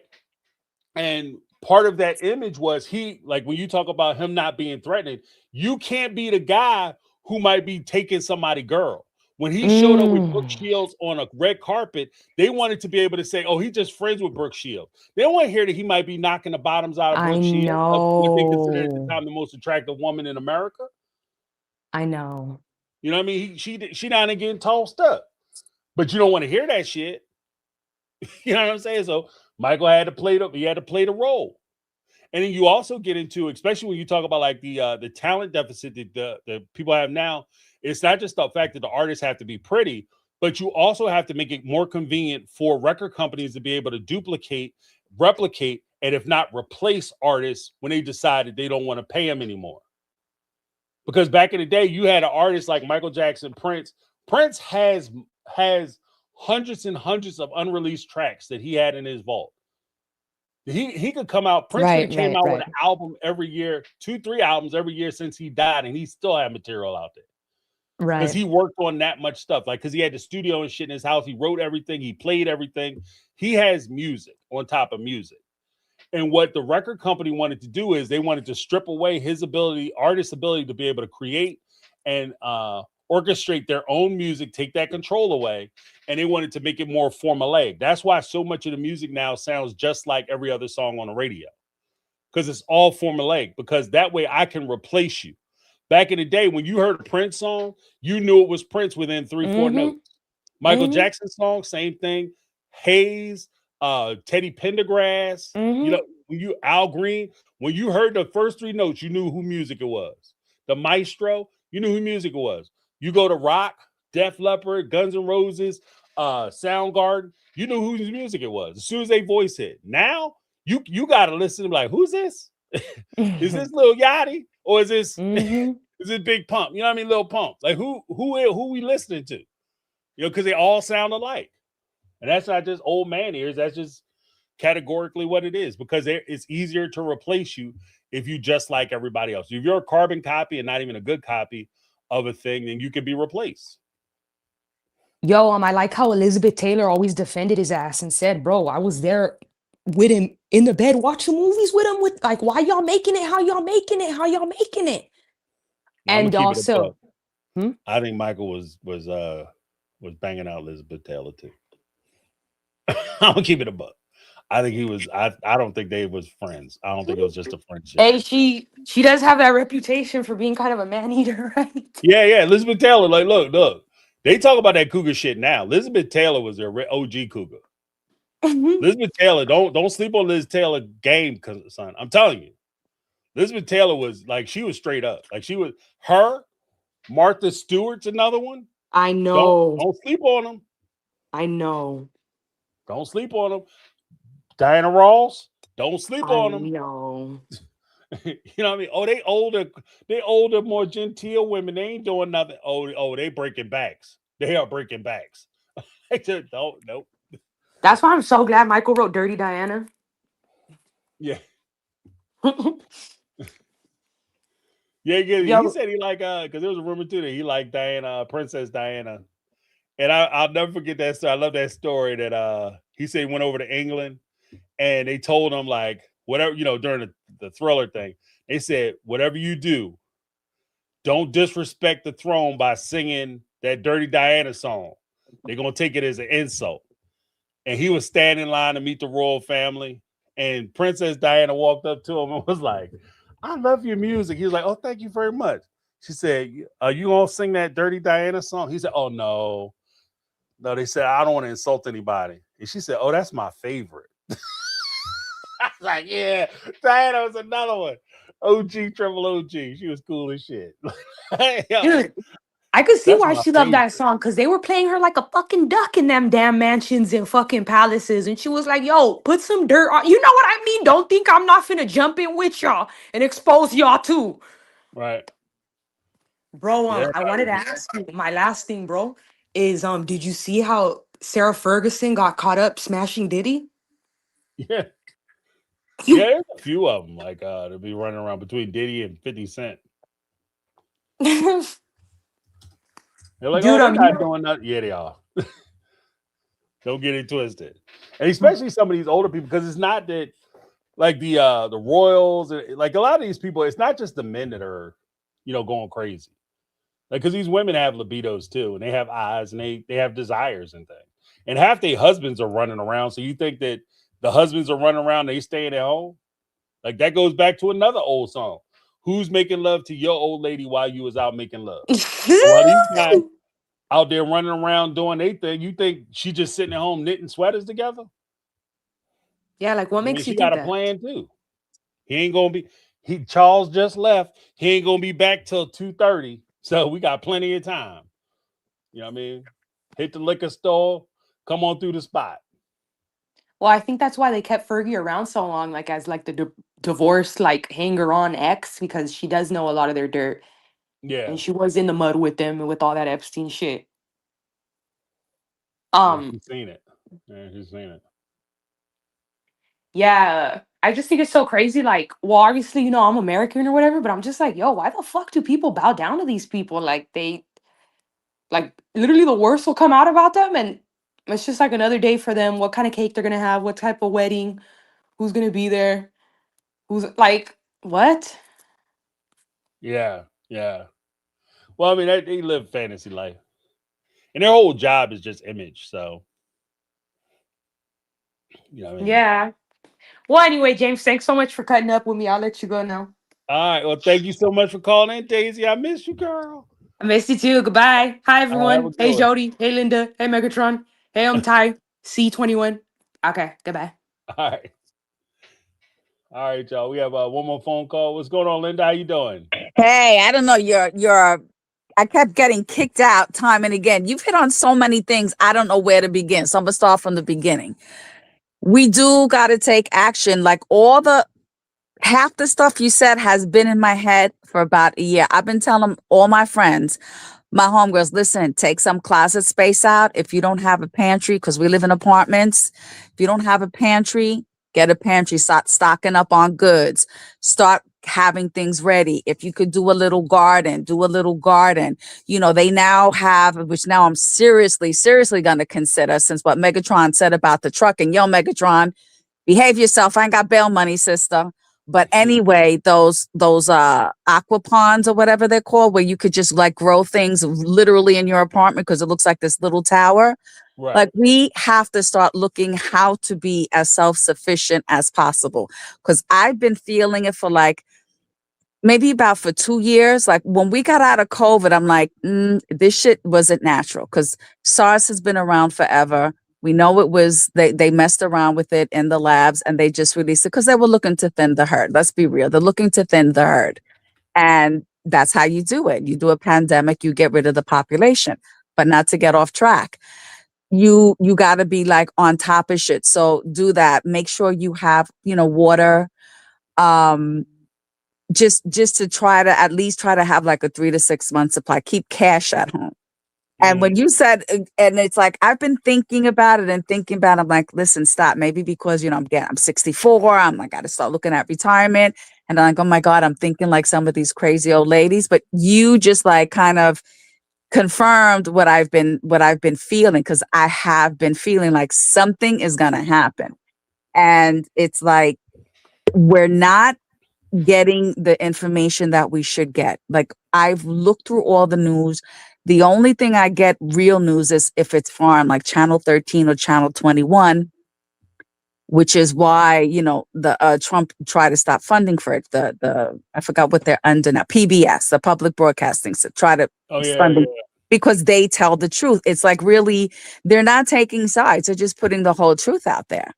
And part of that image was when you talk about him not being threatening, you can't be the guy who might be taking somebody's girl. When he showed up with Brooke Shields on a red carpet, they wanted to be able to say, oh, he's just friends with Brooke Shields. They don't want to hear that he might be knocking the bottoms out of Brooke Shields, what they consider at the time the most attractive woman in America. I know. You know what I mean? She down there getting tossed up. But you don't want to hear that shit. You know what I'm saying? So Michael had to play the role. And then you also get into, especially when you talk about like the talent deficit that the people have now, it's not just the fact that the artists have to be pretty, but you also have to make it more convenient for record companies to be able to duplicate, replicate, and if not replace artists when they decide that they don't want to pay them anymore. Because back in the day, you had an artist like Michael Jackson, Prince. Prince has hundreds and hundreds of unreleased tracks that he had in his vault. He could come out. Prince Right, came right, out with right. an album every year, 2-3 albums every year since he died, and he still had material out there because Right. he worked on that much stuff. Like, because he had the studio and shit in his house, he wrote everything, he played everything. He has music on top of music. And what the record company wanted to do is they wanted to strip away his ability, artist's ability to be able to create and orchestrate their own music, take that control away, and they wanted to make it more formulaic. That's why so much of the music now sounds just like every other song on the radio, because it's all formulaic, because that way I can replace you. Back in the day, when you heard a Prince song, you knew it was Prince within 3-4 Mm-hmm. notes. Michael Mm-hmm. Jackson song, same thing. Hayes, Teddy Pendergrass, Mm-hmm. you know, when you Al Green, when you heard the first 3 notes, you knew who music it was. The Maestro, you knew who music it was. You go to rock, Def Leppard, Guns N' Roses, Soundgarden, you knew whose music it was as soon as they voice hit. Now you gotta listen to like, who's this? Is this Lil Yachty or is this Mm-hmm. is it Big Pump? You know what I mean? Lil Pump. Like who we listening to? You know, because they all sound alike. And that's not just old man ears. That's just categorically what it is, because it's easier to replace you if you just like everybody else. If you're a carbon copy and not even a good copy of a thing, then you can be replaced. Yo, I like how Elizabeth Taylor always defended his ass and said, bro, I was there with him in the bed watching movies with him, with like, why y'all making it? How y'all making it? How y'all making it? Now, I'm And gonna keep it a also, buck. I think Michael was banging out Elizabeth Taylor too. I'm gonna keep it a buck. I think he was. I don't think they was friends. I don't think it was just a friendship. hey, she does have that reputation for being kind of a man eater, right? Yeah. Elizabeth Taylor, like, look. They talk about that cougar shit now. Elizabeth Taylor was their OG cougar. Elizabeth Taylor, don't sleep on Liz Taylor game, son. I'm telling you, Elizabeth Taylor was like, she was straight up. Like, she was her. Martha Stewart's another one. I know. Don't sleep on them. I know. Don't sleep on them. Diana Ross, don't sleep on them. know. You know what I mean? Oh, they older, more genteel women. They ain't doing nothing. Oh, they breaking backs. They are breaking backs. Nope. That's why I'm so glad Michael wrote Dirty Diana. Yeah. Yeah. Yo. He said he like because there was a rumor too that he liked Diana, Princess Diana. And I'll never forget that story. I love that story that he said he went over to England and they told him, like, whatever, you know, during the Thriller thing, they said, whatever you do, don't disrespect the throne by singing that Dirty Diana song. They're gonna take it as an insult. And he was standing in line to meet the royal family, and Princess Diana walked up to him and was like, I love your music. He was like, oh, thank you very much. She said, are you gonna sing that Dirty Diana song? He said, oh, no. No, they said, I don't want to insult anybody. And she said, oh, that's my favorite. I was like, yeah, Diana was another one. OG, triple OG. She was cool as shit. Dude, I could see That's why my she loved that favorite. song, because they were playing her like a fucking duck in them damn mansions and fucking palaces. And she was like, yo, put some dirt on. You know what I mean? Don't think I'm not finna jump in with y'all and expose y'all too. Right. Bro, Yeah. I wanted to ask you, my last thing, bro, is did you see how Sarah Ferguson got caught up smashing Diddy? Yeah. Yeah, there's a few of them like to be running around between Diddy and 50 Cent. They're like, Dude, oh, they're not doing nothing. Yeah, they are. Don't get it twisted. And especially some of these older people, because it's not that like the royals, like a lot of these people, it's not just the men that are, you know, going crazy. Like, because these women have libidos too, and they have eyes and they have desires and things. And half their husbands are running around. So you think that the husbands are running around, they staying at home? Like, that goes back to another old song. Who's making love to your old lady while you was out making love? Well, these guys out there running around doing their thing. You think she just sitting at home knitting sweaters together? Yeah, like what I mean, makes you she think got a that? plan too. He ain't gonna be. Charles just left. He ain't gonna be back till 2:30. So we got plenty of time. You know what I mean? Hit the liquor store. Come on through the spot. Well, I think that's why they kept Fergie around so long, like as like the divorced like hanger on ex, because she does know a lot of their dirt. Yeah. and she was in the mud with them and with all that Epstein shit. Yeah, Um, she's seen it. Yeah, she's seen it. yeah, I just think it's so crazy. Like, well, obviously, I'm American or whatever, but I'm just like, yo, why the fuck do people bow down to these people? Like, literally, the worst will come out about them, and it's just like another day for them. What kind of cake they're gonna have? What type of wedding? Who's gonna be there? Who's like, what? Yeah, yeah. Well, I mean, they live fantasy life, and their whole job is just image. So, you know, what I mean, Yeah. Well, anyway, James, thanks so much for cutting up with me. I'll let you go now. all right. Well, thank you so much for calling in, Daisy. I miss you, girl. I missed you too. Goodbye. Hi, All right, have a everyone. good Hey, one. Jody. Hey, Linda. Hey, Megatron. Hey, I'm Ty. C21. Okay, goodbye. All right. All right, y'all. We have one more phone call. What's going on, Linda? How you doing? Hey, I don't know. I kept getting kicked out time and again. You've hit on so many things. I don't know where to begin. So I'm gonna start from the beginning. We do got to take action. Like half the stuff you said has been in my head for about a year. I've been telling all my friends, my homegirls, listen, take some closet space out. If you don't have a pantry, because we live in apartments, if you don't have a pantry, get a pantry, start stocking up on goods, start having things ready. If you could do a little garden, do a little garden. They now have, which now I'm seriously going to consider, since what Megatron said about the trucking. Yo, Megatron, behave yourself. I ain't got bail money, sister. But anyway, those aqua ponds or whatever they're called, where you could just like grow things literally in your apartment because it looks like this little tower. Right. Like, we have to start looking how to be as self-sufficient as possible. Because I've been feeling it for like maybe about for 2 years. Like when we got out of COVID, I'm like, this shit wasn't natural, because SARS has been around forever. We know it was, they messed around with it in the labs and they just released it because they were looking to thin the herd. Let's be real. They're looking to thin the herd. And that's how you do it. You do a pandemic, you get rid of the population, but not to get off track. You got to be like on top of shit. So do that. Make sure you have, water. Just to try to at least try to have like a 3 to 6 month supply. Keep cash at home. And when you said, and it's like, I've been thinking about it and thinking about it. I'm like, listen, stop. Maybe because, I'm 64. I'm like, got to start looking at retirement. And I'm like, oh my God, I'm thinking like some of these crazy old ladies. But you just like kind of confirmed what I've been feeling, because I have been feeling like something is going to happen. And it's like, we're not getting the information that we should get. Like, I've looked through all the news. The only thing I get real news is if it's foreign, like Channel 13 or Channel 21, which is why, the Trump tried to stop funding for it. The I forgot what they're under now. PBS, the public broadcasting, so try to fund it, because they tell the truth. It's like, really, they're not taking sides. They're just putting the whole truth out there.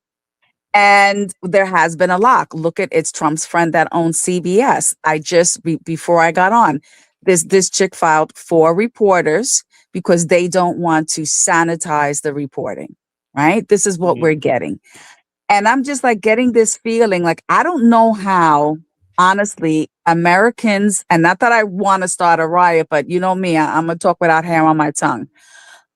And there has been a lock. Look at, it's Trump's friend that owns CBS. I just, before I got on, this chick filed 4 reporters because they don't want to sanitize the reporting, right? This is what we're getting. And I'm just like getting this feeling like, I don't know how, honestly, Americans, and not that I want to start a riot, but you know me, I'm going to talk without hair on my tongue.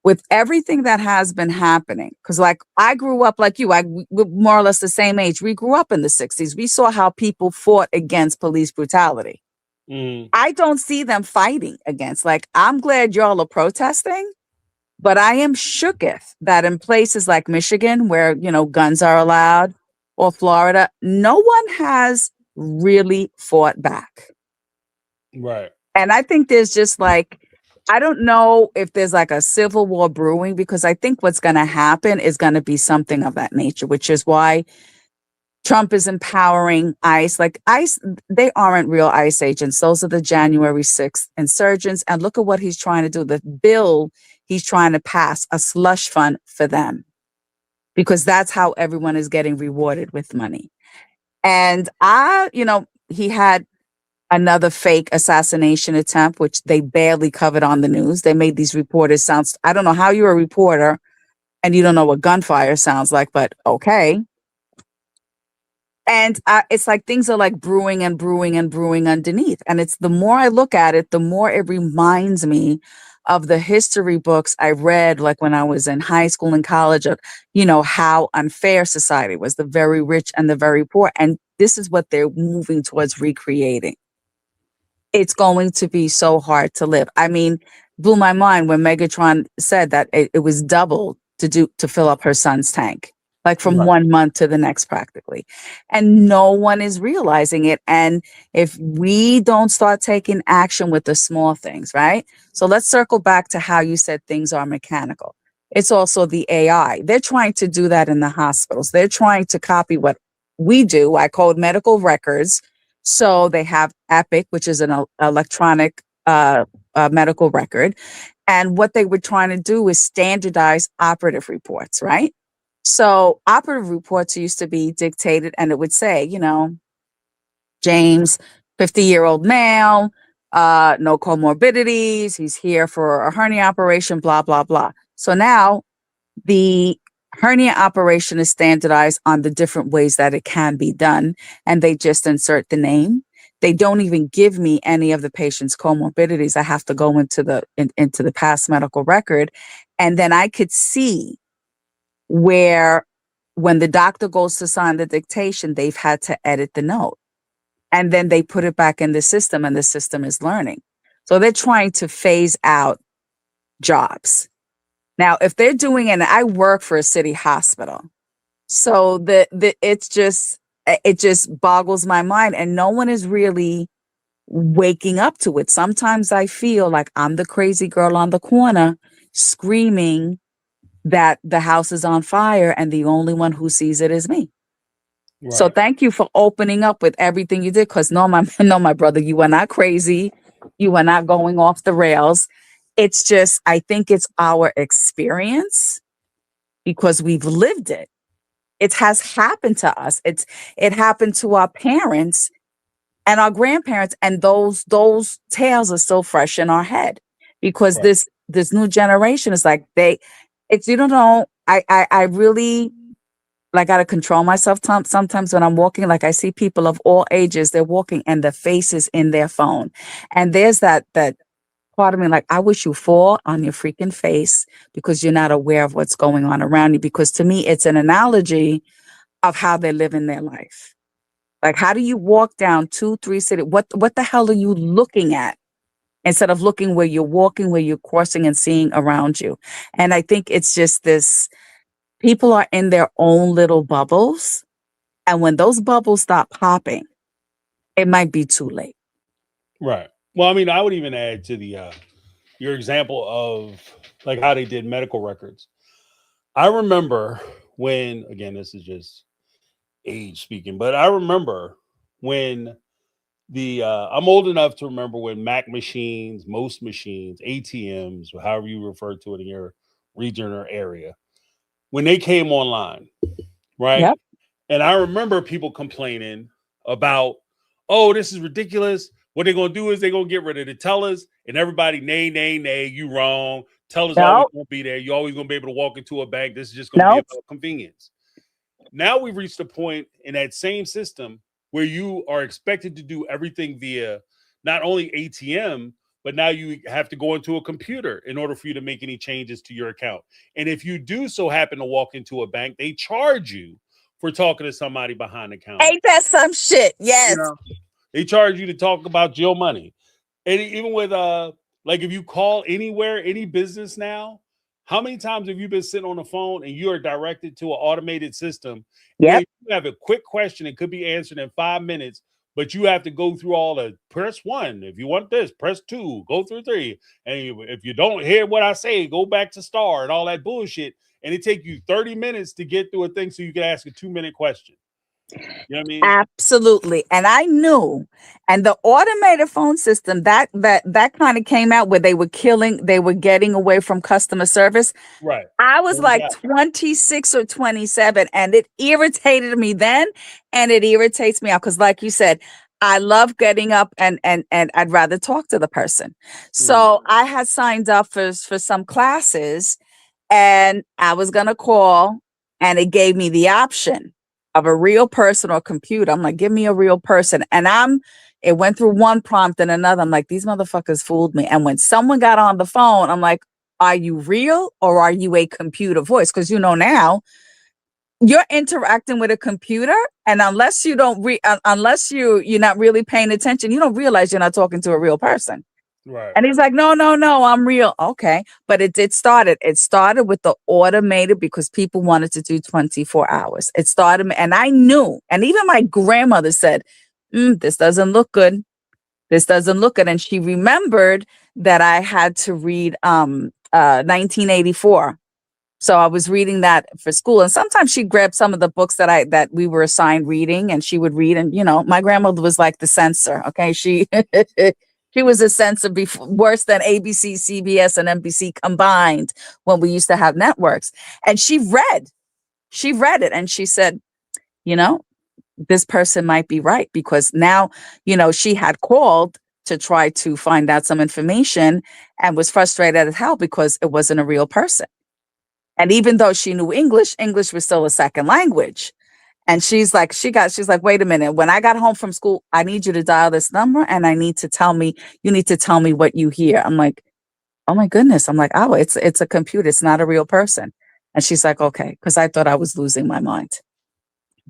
With everything that has been happening, because like I grew up like you, we're more or less the same age. We grew up in the 60s. We saw how people fought against police brutality. I don't see them fighting against. Like, I'm glad y'all are protesting, but I am shooketh that in places like Michigan, where, guns are allowed, or Florida, no one has really fought back. Right. And I think there's just like, I don't know if there's like a civil war brewing, because I think what's going to happen is going to be something of that nature, which is why Trump is empowering ICE. Like, ICE, they aren't real ICE agents. Those are the January 6th insurgents. And look at what he's trying to do. The bill he's trying to pass, a slush fund for them, because that's how everyone is getting rewarded with money. And he had another fake assassination attempt, which they barely covered on the news. They made these reporters sound, I don't know how you're a reporter and you don't know what gunfire sounds like, but okay. And it's like things are like brewing and brewing and brewing underneath. And it's the more I look at it, the more it reminds me of the history books I read, like when I was in high school and college, of, how unfair society was, the very rich and the very poor. And this is what they're moving towards recreating. It's going to be so hard to live. I mean, blew my mind when Megatron said that it was double to fill up her son's tank, like from Right. 1 month to the next practically. And no one is realizing it. And if we don't start taking action with the small things, right? So let's circle back to how you said things are mechanical. It's also the AI. They're trying to do that in the hospitals. They're trying to copy what we do. I code medical records. So they have Epic, which is an electronic medical record. And what they were trying to do is standardize operative reports, right? So operative reports used to be dictated and it would say, James, 50-year-old male, no comorbidities. He's here for a hernia operation, blah, blah, blah. So now the hernia operation is standardized on the different ways that it can be done. And they just insert the name. They don't even give me any of the patient's comorbidities. I have to go into the past medical record. And then I could see where when the doctor goes to sign the dictation, they've had to edit the note. And then they put it back in the system and the system is learning. So they're trying to phase out jobs. Now, if they're doing, and I work for a city hospital, so it just boggles my mind, and no one is really waking up to it. Sometimes I feel like I'm the crazy girl on the corner screaming that the house is on fire, and the only one who sees it is me. Right. So thank you for opening up with everything you did. Because no, my brother, you are not crazy. You are not going off the rails. It's just, I think it's our experience because we've lived it. It has happened to us. It happened to our parents and our grandparents, and those tales are still fresh in our head because Right. this new generation is like you don't know. I really got to control myself sometimes when I'm walking. Like I see people of all ages, they're walking and the face is in their phone, and there's that part of me like, I wish you fall on your freaking face because you're not aware of what's going on around you. Because to me, it's an analogy of how they're living their life. Like, how do you walk down 2-3 cities? What the hell are you looking at instead of looking where you're walking, where you're crossing and seeing around you? And I think it's just this, people are in their own little bubbles. And when those bubbles stop popping, it might be too late. Right. Well, I mean, I would even add to the your example of like how they did medical records. I remember when, again, this is just age speaking, but I remember when I'm old enough to remember when Mac machines, most machines, ATMs, or however you refer to it in your region or area, when they came online, right? Yep. And I remember people complaining about, oh, this is ridiculous. What they're going to do is they're going to get rid of the tellers, and everybody, nay, you wrong. Tellers always Nope. going to be there. You're always going to be able to walk into a bank. This is just going to Nope. be about convenience. Now we've reached a point in that same system where you are expected to do everything via not only ATM, but now you have to go into a computer in order for you to make any changes to your account. And if you do so happen to walk into a bank, they charge you for talking to somebody behind the counter. Ain't that some shit? Yes. You know, they charge you to talk about your money. And even with like if you call anywhere, any business now, how many times have you been sitting on the phone and you are directed to an automated system? Yep. You have a quick question, it could be answered in 5 minutes, but you have to go through all the press 1. If you want this, press 2, go through 3. And if you don't hear what I say, go back to star and all that bullshit. And it take you 30 minutes to get through a thing so you can ask a 2-minute question. You know what I mean? Absolutely. And I knew, and the automated phone system that kind of came out where they were getting away from customer service. Right. I was like 26 or 27, and it irritated me then, and it irritates me now because, like you said, I love getting up and I'd rather talk to the person. So I had signed up for some classes, and I was gonna call, and it gave me the option. of a real person or computer. I'm like, give me a real person. And it went through one prompt and another. I'm like, these motherfuckers fooled me. And when someone got on the phone, I'm like, are you real or are you a computer voice? Because now you're interacting with a computer, and unless you don't unless you're not really paying attention, you don't realize you're not talking to a real person. Right. And he's like, no, I'm real. Okay. But it started with the automated, because people wanted to do 24 hours. It started, and I knew, and even my grandmother said, this doesn't look good. This doesn't look good. And she remembered that I had to read 1984. So I was reading that for school. And sometimes she'd grab some of the books that we were assigned reading, and she would read. And, my grandmother was like the censor. Okay. She was a censor worse than ABC, CBS, and NBC combined when we used to have networks. And she read it, and she said, this person might be right, because now, she had called to try to find out some information and was frustrated as hell because it wasn't a real person. And even though she knew English was still a second language. And she's like, wait a minute. When I got home from school, I need you to dial this number, and you need to tell me what you hear. I'm like, oh my goodness. I'm like, oh, it's a computer. It's not a real person. And she's like, okay, because I thought I was losing my mind.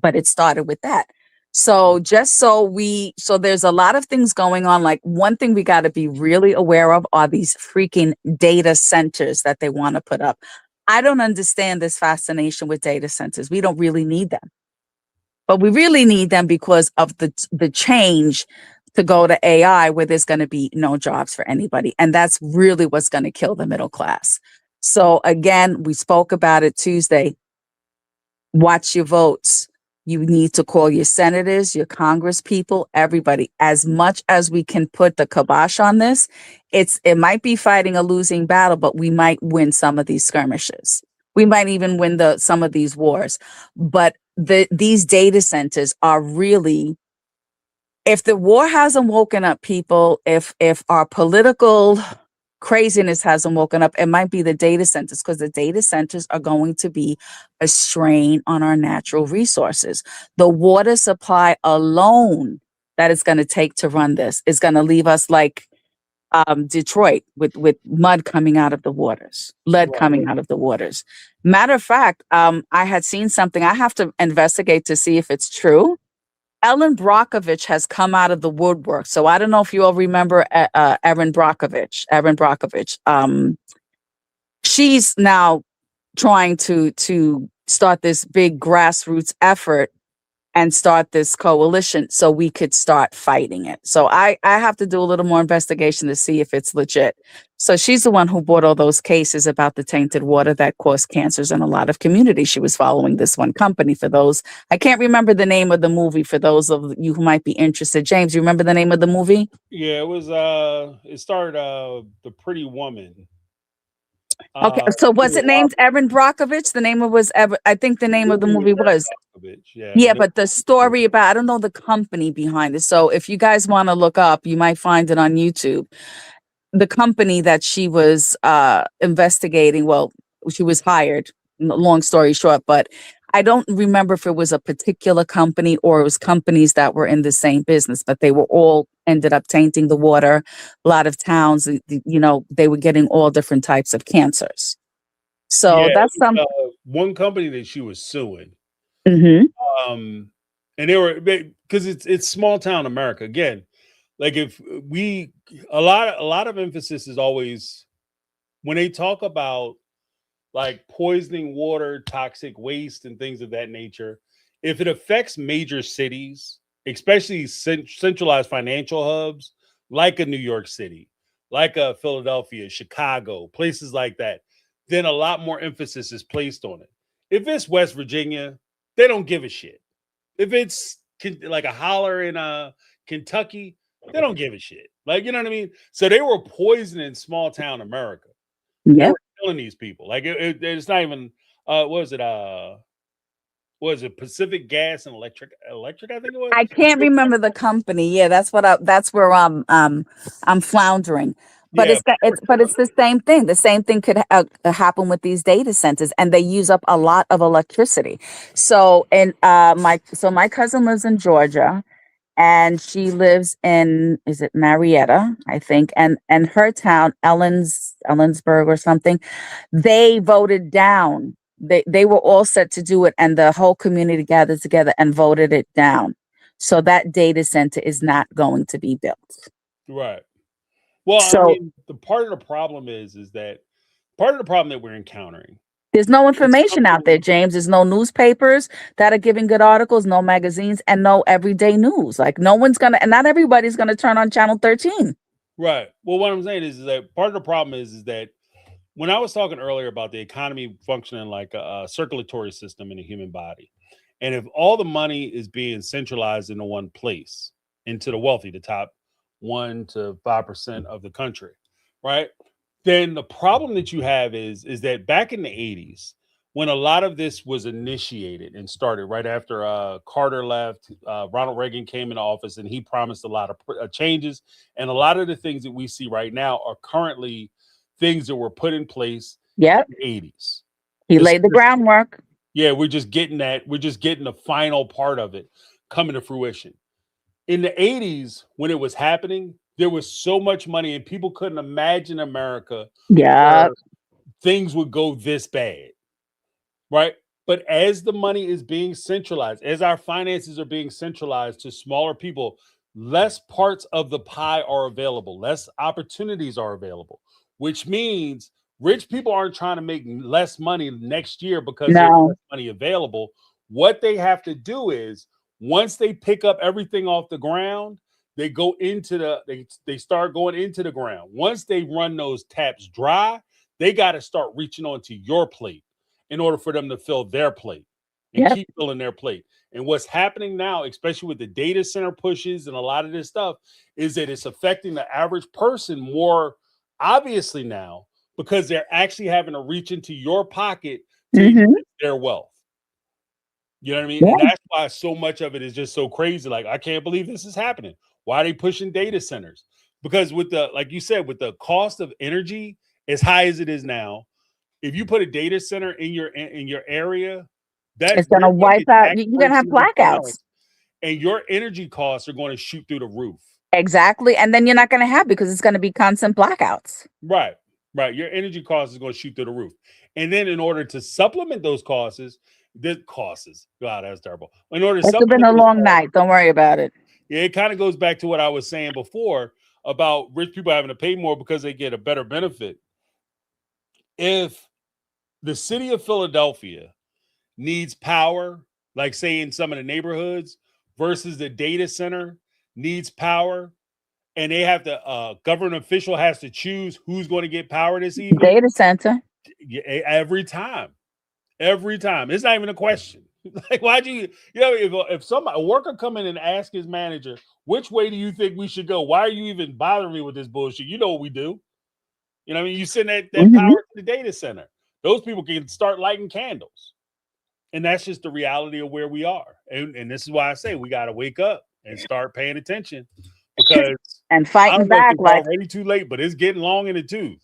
But it started with that. So so there's a lot of things going on. Like, one thing we got to be really aware of are these freaking data centers that they want to put up. I don't understand this fascination with data centers. We don't really need them. But we really need them because of the change to go to AI, where there's going to be no jobs for anybody. And that's really what's going to kill the middle class. So again, we spoke about it Tuesday. Watch your votes. You need to call your senators, your Congress people, everybody. As much as we can put the kibosh on this, it might be fighting a losing battle, but we might win some of these skirmishes. We might even win some of these wars. But these data centers are really, if the war hasn't woken up people, if our political craziness hasn't woken up, it might be the data centers, because the data centers are going to be a strain on our natural resources. The water supply alone that it's going to take to run this is going to leave us like Detroit with mud coming out of the waters, lead coming out of the waters. Matter of fact, I had seen something. I have to investigate to see if it's true. Ellen Brockovich has come out of the woodwork. So I don't know if you all remember Erin Brockovich. She's now trying to start this big grassroots effort and start this coalition so we could start fighting it. So I have to do a little more investigation to see if it's legit. So she's the one who brought all those cases about the tainted water that caused cancers in a lot of communities. She was following this one company. For those, I can't remember the name of the movie, for those of you who might be interested. James, you remember the name of the movie? Yeah, it was it starred The Pretty Woman. Okay, so was it named Erin Brockovich? The name was I think the name of the movie was. Yeah, but the story about, I don't know the company behind it. So if you guys want to look up, you might find it on YouTube. The company that she was investigating, well, she was hired, long story short, but I don't remember if it was a particular company or it was companies that were in the same business, but they were all ended up tainting the water. A lot of towns, they were getting all different types of cancers. So that's something. One company that she was suing. Mm-hmm. And they were, because it's small town America again. Like, if we, a lot of emphasis is always when they talk about like poisoning water, toxic waste, and things of that nature. If it affects major cities, especially centralized financial hubs like a New York City, like a Philadelphia, Chicago, places like that, then a lot more emphasis is placed on it. If it's West Virginia, they don't give a shit. If it's like a holler in Kentucky, they don't give a shit. Like, you know what I mean? So they were poisoning small town America. Yeah. They were killing these people. Like, it's not even was it Pacific Gas and Electric, I think it was. I can't remember the company. Yeah, that's where I'm floundering. But Yeah, it's the same thing. The same thing could happen with these data centers, and they use up a lot of electricity. So, and my cousin lives in Georgia, and she lives in, is it Marietta, I think, and her town, Ellensburg or something, they voted down. They were all set to do it, and the whole community gathered together and voted it down. So that data center is not going to be built. right. Well, I So mean, the part of the problem is that part of the problem that we're encountering there's no is information out something. there, James. There's no newspapers that are giving good articles, no magazines, and no everyday news. Like no one's gonna, and not everybody's gonna turn on channel 13. Right. Well, what I'm saying is that part of the problem is that when I was talking earlier about the economy functioning like a circulatory system in the human body, and if all the money is being centralized into one place, into the wealthy, the top 1 to 5% of the country, right? Then the problem that you have is that back in the 80s, when a lot of this was initiated and started right after Carter left, Ronald Reagan came into office, and he promised a lot of changes. And a lot of the things that we see right now are currently things that were put in place Yep. in the 80s. He This- laid the this- groundwork. Yeah, we're just getting that. We're just getting the final part of it coming to fruition. In the 80s, when it was happening, there was so much money, and people couldn't imagine America Yeah. where things would go this bad, right? But as the money is being centralized, as our finances are being centralized to smaller people, less parts of the pie are available, less opportunities are available, which means rich people aren't trying to make less money next year because there's No. less money available. What they have to do is once they pick up everything off the ground, they go into they start going into the ground. Once they run those taps dry, they got to start reaching onto your plate in order for them to fill their plate and Yep. keep filling their plate. And what's happening now, especially with the data center pushes and a lot of this stuff, is that it's affecting the average person more obviously now because they're actually having to reach into your pocket to Mhm. increase their wealth. You know what I mean? Yeah. And that's why so much of it is just so crazy. Like, I can't believe this is happening. Why are they pushing data centers? Because with the, like you said, with the cost of energy as high as it is now, if you put a data center in your area, that It's gonna you're gonna wipe get out. taxed You're gonna have 13 times, blackouts. and your energy costs are going to shoot through the roof. Exactly. And then you're not gonna have, because it's gonna be constant blackouts. Right, right. Your energy cost is going to shoot through the roof. And then in order to supplement those costs, God, that's terrible. In order to It's been supplement a those long costs, night. Don't worry about it. yeah, it kind of goes back to what I was saying before about rich people having to pay more because they get a better benefit. If the city of Philadelphia needs power, like say in some of the neighborhoods, versus the data center needs power, and they have to government official has to choose who's going to get power this evening. Data center. Every time, it's not even a question. Like, why'd you know, if a worker come in and ask his manager, which way do you think we should go? Why are you even bothering me with this bullshit? You know what we do. You know what I mean? You send that Mhm. power to the data center. Those people can start lighting candles. And that's just the reality of where we are. And this is why I say we got to wake up and start paying attention, because And I fighting don't know if back it's like already too late, but it's getting long in the tooth.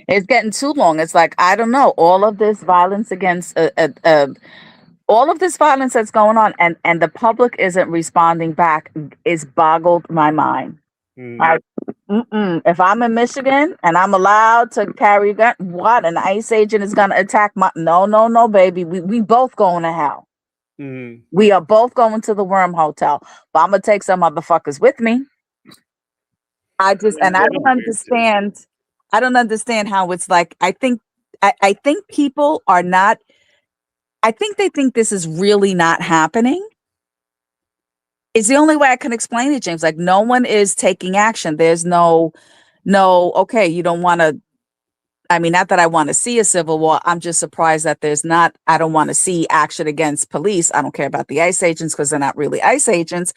it's getting too long. It's like, I don't know, all of this violence against all of this violence that's going on, and the public isn't responding back, is boggled my mind. Mm. Like, if I'm in Michigan and I'm allowed to carry a gun, what, an ICE agent is gonna attack my, no, baby. We both going to hell. Mhm. We are both going to the Worm Hotel. But I'm gonna take some motherfuckers with me. I just, and I don't understand. I don't understand how it's like. I think people are not. I think they think this is really not happening. It's the only way I can explain it, James. Like, no one is taking action. There's no, okay, you don't want to. I mean, not that I want to see a civil war. I'm just surprised that there's not. I don't want to see action against police. I don't care about the ICE agents because they're not really ICE agents.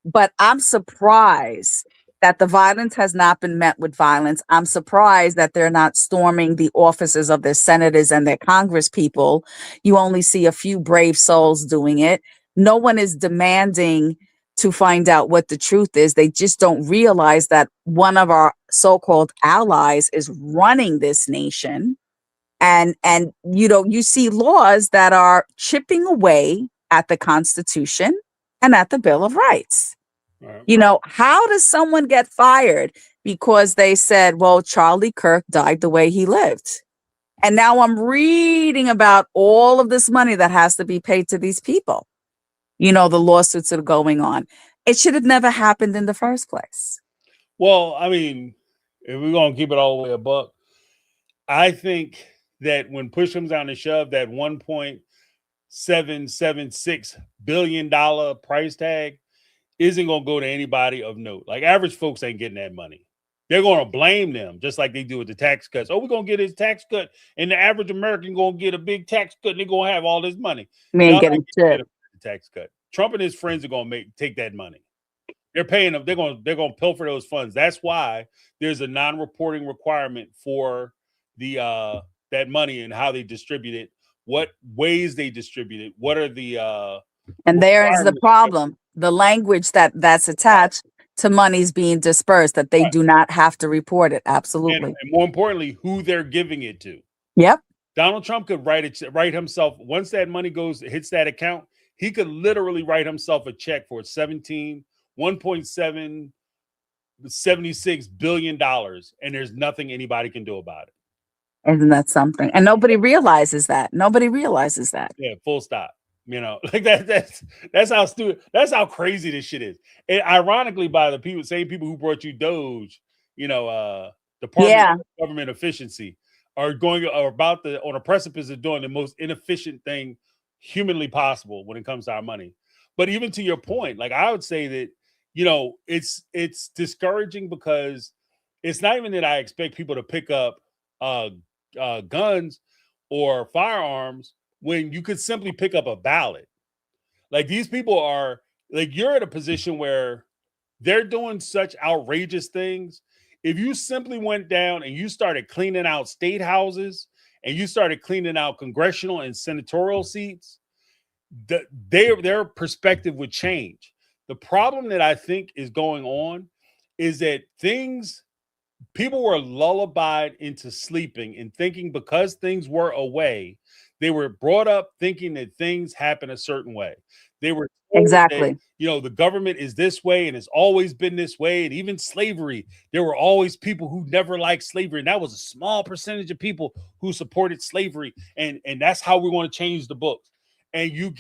But I'm surprised that the violence has not been met with violence. I'm surprised that they're not storming the offices of their senators and their Congress people. You only see a few brave souls doing it. No one is demanding to find out what the truth is. They just don't realize that one of our so-called allies is running this nation. And you see laws that are chipping away at the Constitution and at the Bill of Rights. Right. How does someone get fired because they said, well, Charlie Kirk died the way he lived? And now I'm reading about all of this money that has to be paid to these people. The lawsuits that are going on. It should have never happened in the first place. Well, I mean, if we're gonna keep it all the way a buck, I think that when push comes down to shove, that $1.776 billion price tag isn't gonna go to anybody of note. Like average folks ain't getting that money. They're gonna blame them just like they do with the tax cuts. Oh, we're gonna get his tax cut, and the average American gonna get a big tax cut, and they're gonna have all this money. Man, Y'all getting not shit. getting a tax cut. Trump and his friends are gonna take that money. They're paying them. They're gonna pilfer those funds. That's why there's a non-reporting requirement for the that money and how they distribute it, what ways they distribute it, what are the And there is the requirements. problem. The language that's attached to monies being dispersed, that they Right. do not have to report it. and Absolutely. more importantly, who they're giving it to. Yep. Donald Trump could write himself once that money hits that account. He could literally write himself a check for $1.76 billion, and there's nothing anybody can do about it. Isn't that something? And nobody realizes that. Nobody realizes that. Yeah, full stop. Like that's how stupid, that's how crazy this shit is. And ironically, by the same people who brought you Doge, Department Yeah. of Government Efficiency are on a precipice of doing the most inefficient thing humanly possible when it comes to our money. But even to your point, like I would say that, it's discouraging because it's not even that I expect people to pick up guns or firearms when you could simply pick up a ballot. Like these people are like, you're at a position where they're doing such outrageous things. If you simply went down and you started cleaning out state houses and you started cleaning out congressional and senatorial seats, their perspective would change. The problem that I think is going on is that people were lullabied into sleeping and thinking because things were a way, they were brought up thinking that things happen a certain way. They were told Exactly. that, the government is this way and it's always been this way. And even slavery, there were always people who never liked slavery. And that was a small percentage of people who supported slavery. And that's how we want to change the books. And you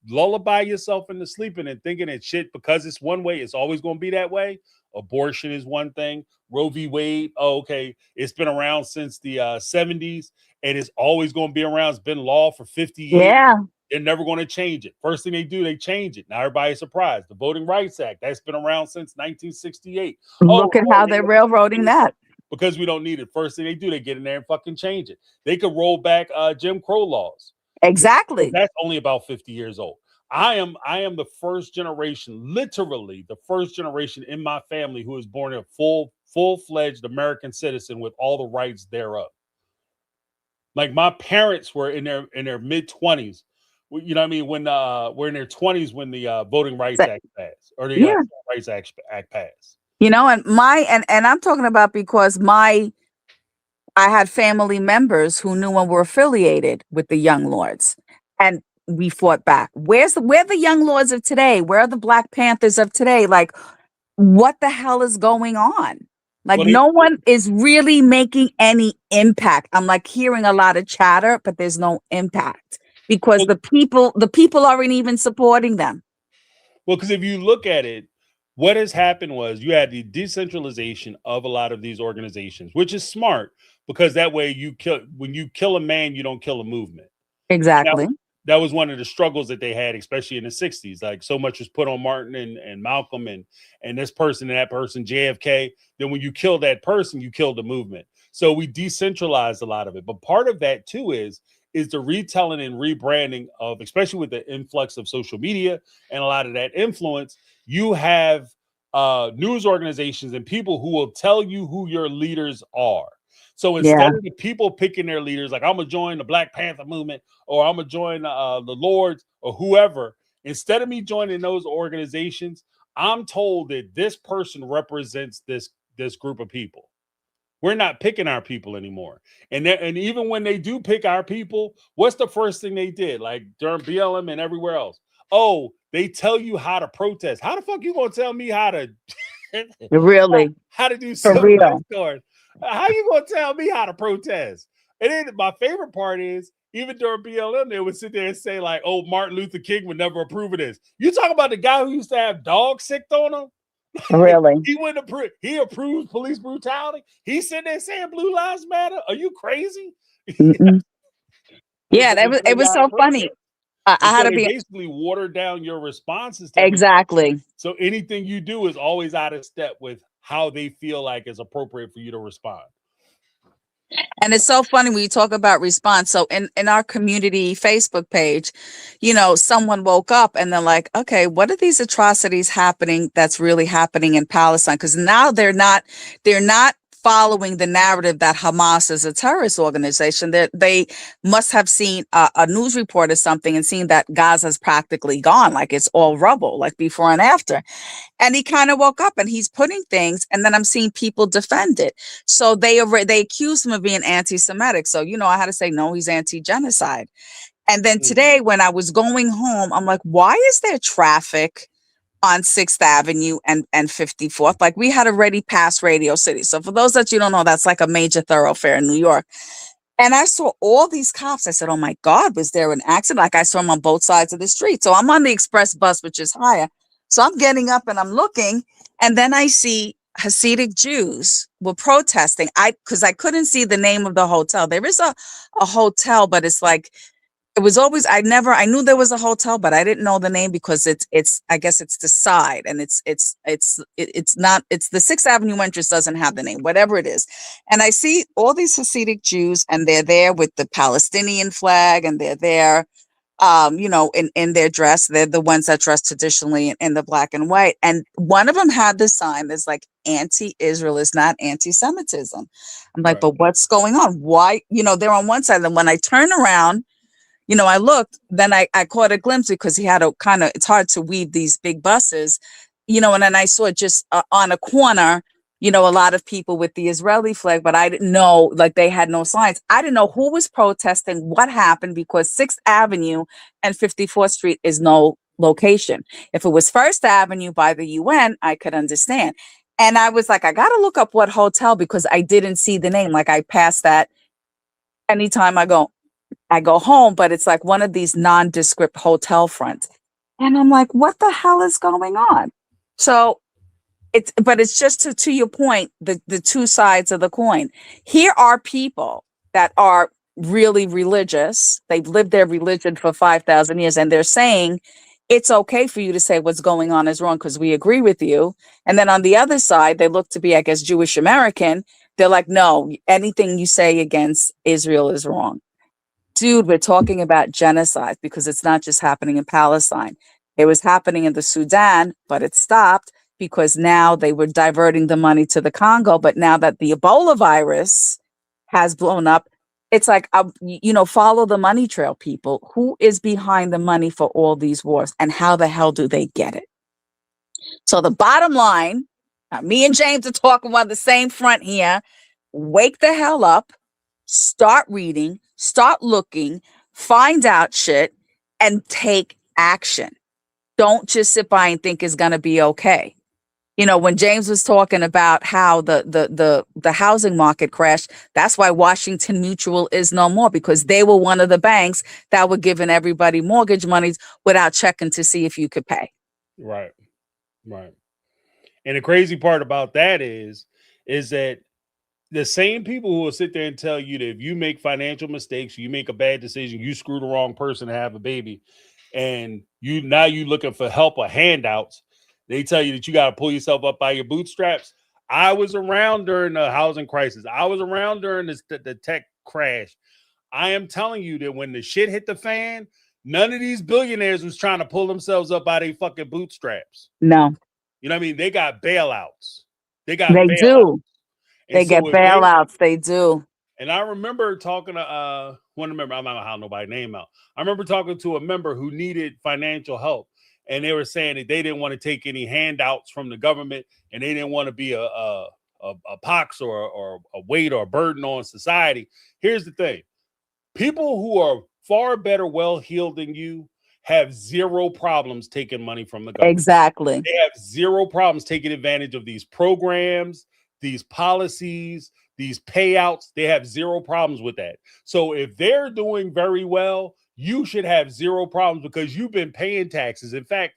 lullaby yourself into sleeping and thinking that shit, because it's one way, it's always going to be that way. Abortion is one thing. Roe v. Wade, okay, it's been around since the 70s and it's always going to be around. It's been law for 50 years. Yeah. They're never going to change it. First thing they do, they change it. Now everybody's surprised. The Voting Rights Act, that's been around since 1968. Look at how they're railroading that. Because we don't need it. First thing they do, they get in there and fucking change it. They could roll back Jim Crow laws. Exactly. That's only about 50 years old. I am the first generation, literally the first generation in my family who was born a full-fledged American citizen with all the rights thereof. Like my parents were in their mid-20s. You know what I mean? When we're in their 20s when the Voting Rights Act passed, or the Yeah. Rights Act passed. And I'm talking about because I had family members who knew and were affiliated with the Young Lords, and we fought back. Where are the Young Lords of today? Where are the Black Panthers of today? Like, what the hell is going on? Like, Well, no one is really making any impact. I'm like hearing a lot of chatter, but there's no impact because the people aren't even supporting them. Well, because if you look at it, what has happened was you had the decentralization of a lot of these organizations, which is smart because that way when you kill a man, you don't kill a movement. Exactly. That was one of the struggles that they had, especially in the 60s. Like so much was put on Martin and Malcolm and this person and that person, JFK. Then when you kill that person, you kill the movement. So we decentralized a lot of it. But part of that too is the retelling and rebranding of, especially with the influx of social media and a lot of that influence, you have news organizations and people who will tell you who your leaders are. So instead of the people picking their leaders, like I'm going to join the Black Panther movement or I'm going to join the Lords or whoever, instead of me joining those organizations, I'm told that this person represents this this group of people. We're not picking our people anymore. And even when they do pick our people, what's the first thing they did? Like during BLM and everywhere else. Oh, they tell you how to protest. How the fuck you gonna tell me how to Really, how to do for civil real. rights cards? How you gonna tell me how to protest? And then my favorite part is even during BLM, they would sit there and say, like, oh, Martin Luther King would never approve of this. You talk about the guy who used to have dogs sicked on him? Really. He wouldn't approve. He approves police brutality. He's sitting there saying Blue Lives Matter. Are you crazy? Mm-mm. Yeah, They it tell you was how to so funny. protest. I And had so to they be basically water down your responses to everything. exactly. So anything you do is always out of step with how they feel like is appropriate for you to respond. And it's so funny when you talk about response. So in our community Facebook page, you know, someone woke up and they're like, okay, what are these atrocities happening that's really happening in Palestine? Because now they're not following the narrative that Hamas is a terrorist organization. They must have seen a news report or something and seen that Gaza's practically gone, like it's all rubble, like before and after. And he kind of woke up and he's putting things, and then I'm seeing people defend it. So they accused him of being anti-Semitic. So, you know, I had to say, no, he's anti-genocide. And then today when I was going home, I'm like, why is there traffic on 6th Avenue and 54th? Like we had already passed Radio City. So for those that you don't know, that's like a major thoroughfare in New York. And I saw all these cops. I said, oh my God, was there an accident? Like I saw them on both sides of the street. So I'm on the express bus, which is higher. So I'm getting up and I'm looking, and then I see Hasidic Jews were protesting. Because I couldn't see the name of the hotel. There is a hotel, but it's like, it was always, I knew there was a hotel, but I didn't know the name because I guess it's the side, and it's not, it's the 6th Avenue entrance doesn't have the name, whatever it is. And I see all these Hasidic Jews, and they're there with the Palestinian flag, and they're there, you know, in their dress. They're the ones that dress traditionally in the black and white. And one of them had this sign that's like, anti-Israel is not anti-Semitism. I'm like, Right. but what's going on? Why? You know, they're on one side. And when I turn around, you know, I looked, then I caught a glimpse because he had a kind of, it's hard to weave these big buses, you know, and then I saw just on a corner, you know, a lot of people with the Israeli flag, but I didn't know, like they had no signs. I didn't know who was protesting, what happened, because 6th Avenue and 54th Street is no location. If it was 1st Avenue by the UN, I could understand. And I was like, I got to look up what hotel because I didn't see the name. Like I passed that anytime I go home, but it's like one of these nondescript hotel fronts. And I'm like, what the hell is going on? So it's just to your point, the two sides of the coin. Here are people that are really religious. They've lived their religion for 5,000 years, and they're saying it's okay for you to say what's going on is wrong because we agree with you. And then on the other side, they look to be, I guess, Jewish American. They're like, no, anything you say against Israel is wrong. Dude, we're talking about genocide because it's not just happening in Palestine. It was happening in the Sudan, but it stopped because now they were diverting the money to the Congo. But now that the Ebola virus has blown up, it's like, you know, follow the money trail, people. Who is behind the money for all these wars, and how the hell do they get it? So the bottom line, me and James are talking on the same front here. Wake the hell up, start reading, start looking, find out shit, and take action. Don't just sit by and think it's going to be okay. You know, when James was talking about how the housing market crashed, that's why Washington Mutual is no more, because they were one of the banks that were giving everybody mortgage monies without checking to see if you could pay. Right. And the crazy part about that is that the same people who will sit there and tell you that if you make financial mistakes, you make a bad decision, you screw the wrong person to have a baby, and you looking for help or handouts, they tell you that you got to pull yourself up by your bootstraps. I was around during the housing crisis. I was around during the tech crash. I am telling you that when the shit hit the fan, none of these billionaires was trying to pull themselves up by their fucking bootstraps. No. You know what I mean? They got bailouts. They do. They get bailouts. They do. And I remember talking to I'm not gonna holler nobody name out. I remember talking to a member who needed financial help, and they were saying that they didn't want to take any handouts from the government, and they didn't want to be a a pox or a weight or a burden on society. Here's the thing: people who are far better, well-heeled than you have zero problems taking money from the government. Exactly. They have zero problems taking advantage of these programs, these policies, these payouts. They have zero problems with that. So if they're doing very well, you should have zero problems because you've been paying taxes. In fact,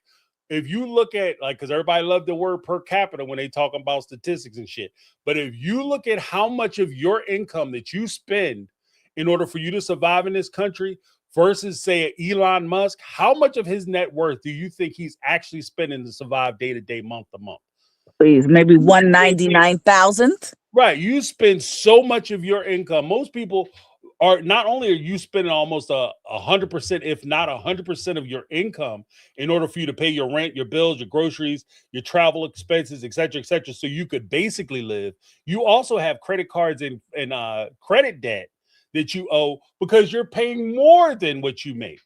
if you look at, like, because everybody loves the word per capita when they talk about statistics and shit, but if you look at how much of your income that you spend in order for you to survive in this country versus, say, Elon Musk, how much of his net worth do you think he's actually spending to survive day to day, month to month? Please, maybe 199,000. Right. You spend so much of your income. Most people are, not only are you spending almost 100%, if not 100% of your income in order for you to pay your rent, your bills, your groceries, your travel expenses, et cetera, so you could basically live. You also have credit cards and credit debt that you owe because you're paying more than what you make.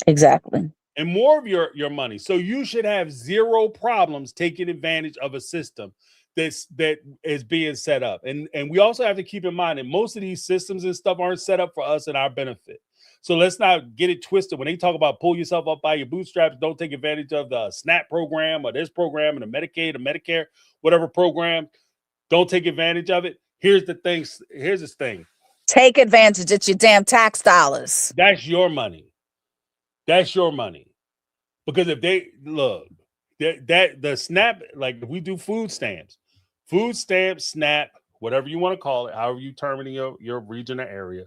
Exactly. And more of your money. So you should have zero problems taking advantage of a system that is being set up. And we also have to keep in mind that most of these systems and stuff aren't set up for us and our benefit. So let's not get it twisted. When they talk about pull yourself up by your bootstraps, don't take advantage of the SNAP program or this program and the Medicaid or Medicare, whatever program. Don't take advantage of it. Here's the thing. Here's this thing. Take advantage. It's your damn tax dollars. That's your money. That's your money. Because if they look, that the SNAP, like if we do food stamps, SNAP, whatever you want to call it, however you term it in your region or area,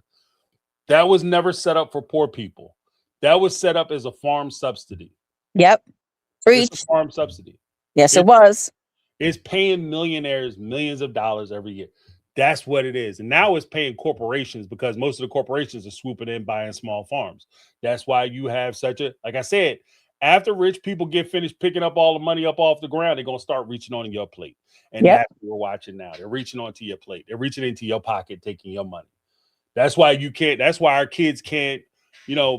that was never set up for poor people. That was set up as a farm subsidy. Yep. Preach. It's a farm subsidy. Yes, it was. It's paying millionaires millions of dollars every year. That's what it is. And now it's paying corporations because most of the corporations are swooping in buying small farms. That's why you have such a, like I said, after rich people get finished picking up all the money up off the ground, they're going to start reaching on your plate. And that's what we're watching now. They're reaching onto your plate. They're reaching into your pocket, taking your money. That's why you can't, that's why our kids can't,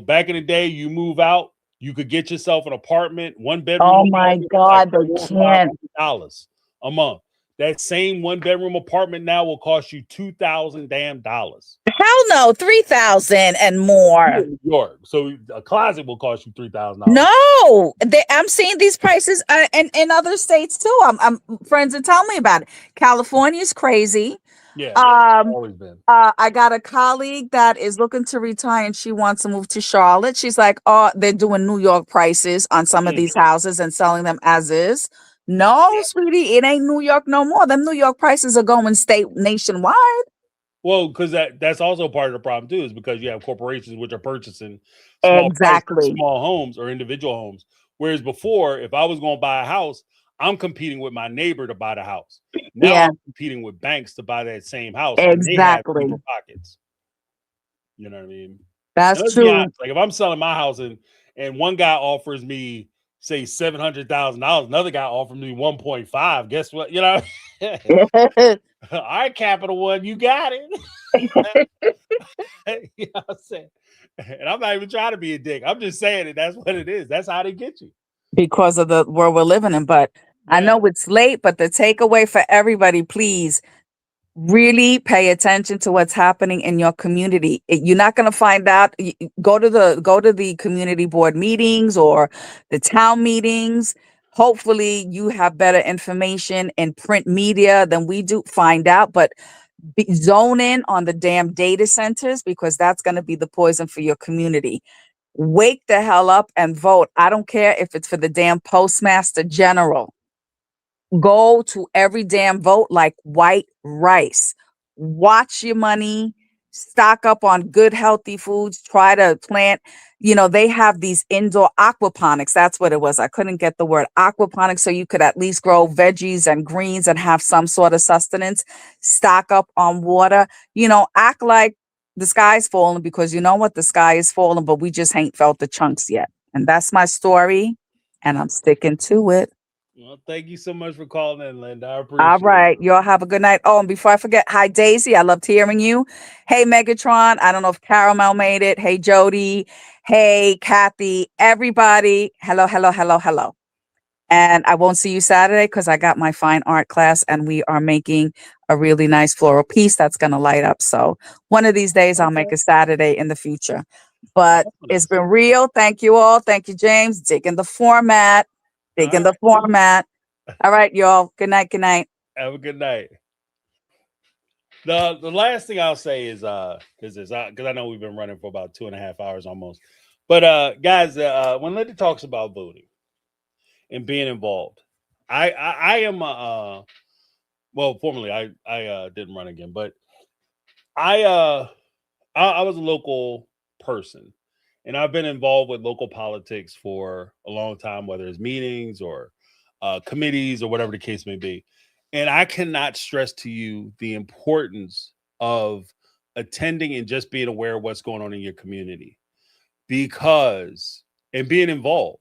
back in the day, you move out, you could get yourself an apartment, one bedroom. Oh my God, they can't. $500 a month. That same one bedroom apartment now will cost you $2,000 damn dollars. Hell no, 3,000 and more. New York. So a closet will cost you $3,000. No, I'm seeing these prices in other states too. I'm friends that tell me about it. California's crazy. Yeah, always been. I got a colleague that is looking to retire and she wants to move to Charlotte. She's like, oh, they're doing New York prices on some of these houses and selling them as is. No, sweetie, it ain't New York no more. Them New York prices are going nationwide. Well, because that's also part of the problem too, is because you have corporations which are purchasing small homes or individual homes. Whereas before, if I was going to buy a house, I'm competing with my neighbor to buy the house. Now I'm competing with banks to buy that same house. Exactly. Deeper pockets. You know what I mean? That's true. Like if I'm selling my house and one guy offers me, say, $700,000, another guy offered me 1.5. Guess what? All right, Capital One, you got it. You know what I'm saying? And I'm not even trying to be a dick. I'm just saying it. That's what it is. That's how they get you. Because of the world we're living in. But I know it's late, but the takeaway for everybody, please really pay attention to what's happening in your community. You're not going to find out. Go to the community board meetings or the town meetings. Hopefully you have better information in print media than we do. Find out, but zone in on the damn data centers because that's going to be the poison for your community. Wake the hell up and vote. I don't care if it's for the damn Postmaster General. Go to every damn vote like white rice. Watch your money. Stock up on good, healthy foods. Try to plant. They have these indoor aquaponics. That's what it was. I couldn't get the word aquaponics. So you could at least grow veggies and greens and have some sort of sustenance. Stock up on water. Act like the sky's falling because you know what? The sky is falling, but we just ain't felt the chunks yet. And that's my story. And I'm sticking to it. Well, thank you so much for calling in, Linda. I appreciate it. All right. Y'all have a good night. Oh, and before I forget, hi, Daisy. I loved hearing you. Hey, Megatron. I don't know if Caramel made it. Hey, Jody. Hey, Kathy. Everybody. Hello, hello, hello, hello. And I won't see you Saturday because I got my fine art class and we are making a really nice floral piece that's going to light up. So one of these days I'll make Okay. a Saturday in the future. But it's Fabulous. been real. Thank you all. Thank you, James. Digging the format. All Digging right. the format. All right, y'all. Good night. Good night. Have a good night. The last thing I'll say is because I know we've been running for about 2.5 hours almost. But guys, when Linda talks about voting and being involved, I am well, formerly I didn't run again, but I was a local person, and I've been involved with local politics for a long time, whether it's meetings or committees or whatever the case may be. And I cannot stress to you the importance of attending and just being aware of what's going on in your community, because and being involved.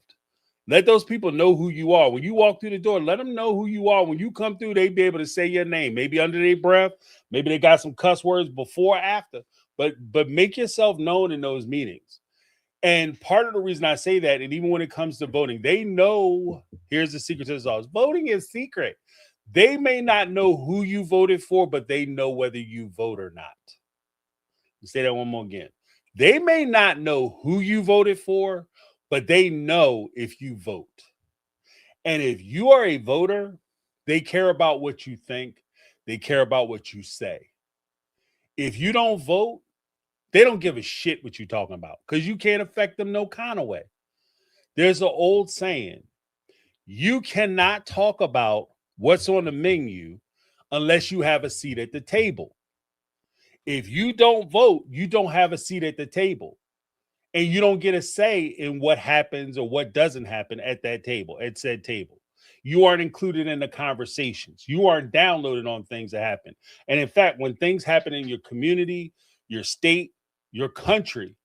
Let those people know who you are. When you walk through the door, let them know who you are. When you come through, they be able to say your name, maybe under their breath, maybe they got some cuss words before or after, but make yourself known in those meetings. And part of the reason I say that, and even when it comes to voting, they know, here's the secret to this all. Voting is secret. They may not know who you voted for, but they know whether you vote or not. I'll say that one more again. They may not know who you voted for, but they know if you vote. And if you are a voter, they care about what you think. They care about what you say. If you don't vote, they don't give a shit what you're talking about because you can't affect them no kind of way. There's an old saying, you cannot talk about what's on the menu unless you have a seat at the table. If you don't vote, you don't have a seat at the table. And you don't get a say in what happens or what doesn't happen at that table, at said table. You aren't included in the conversations. You aren't downloaded on things that happen. And in fact, when things happen in your community, your state, your country,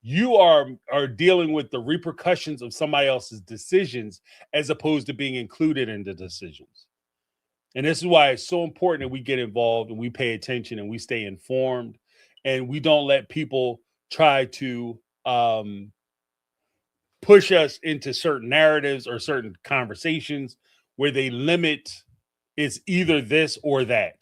you are dealing with the repercussions of somebody else's decisions as opposed to being included in the decisions. And this is why it's so important that we get involved and we pay attention and we stay informed and we don't let people try to push us into certain narratives or certain conversations where they limit it's either this or that.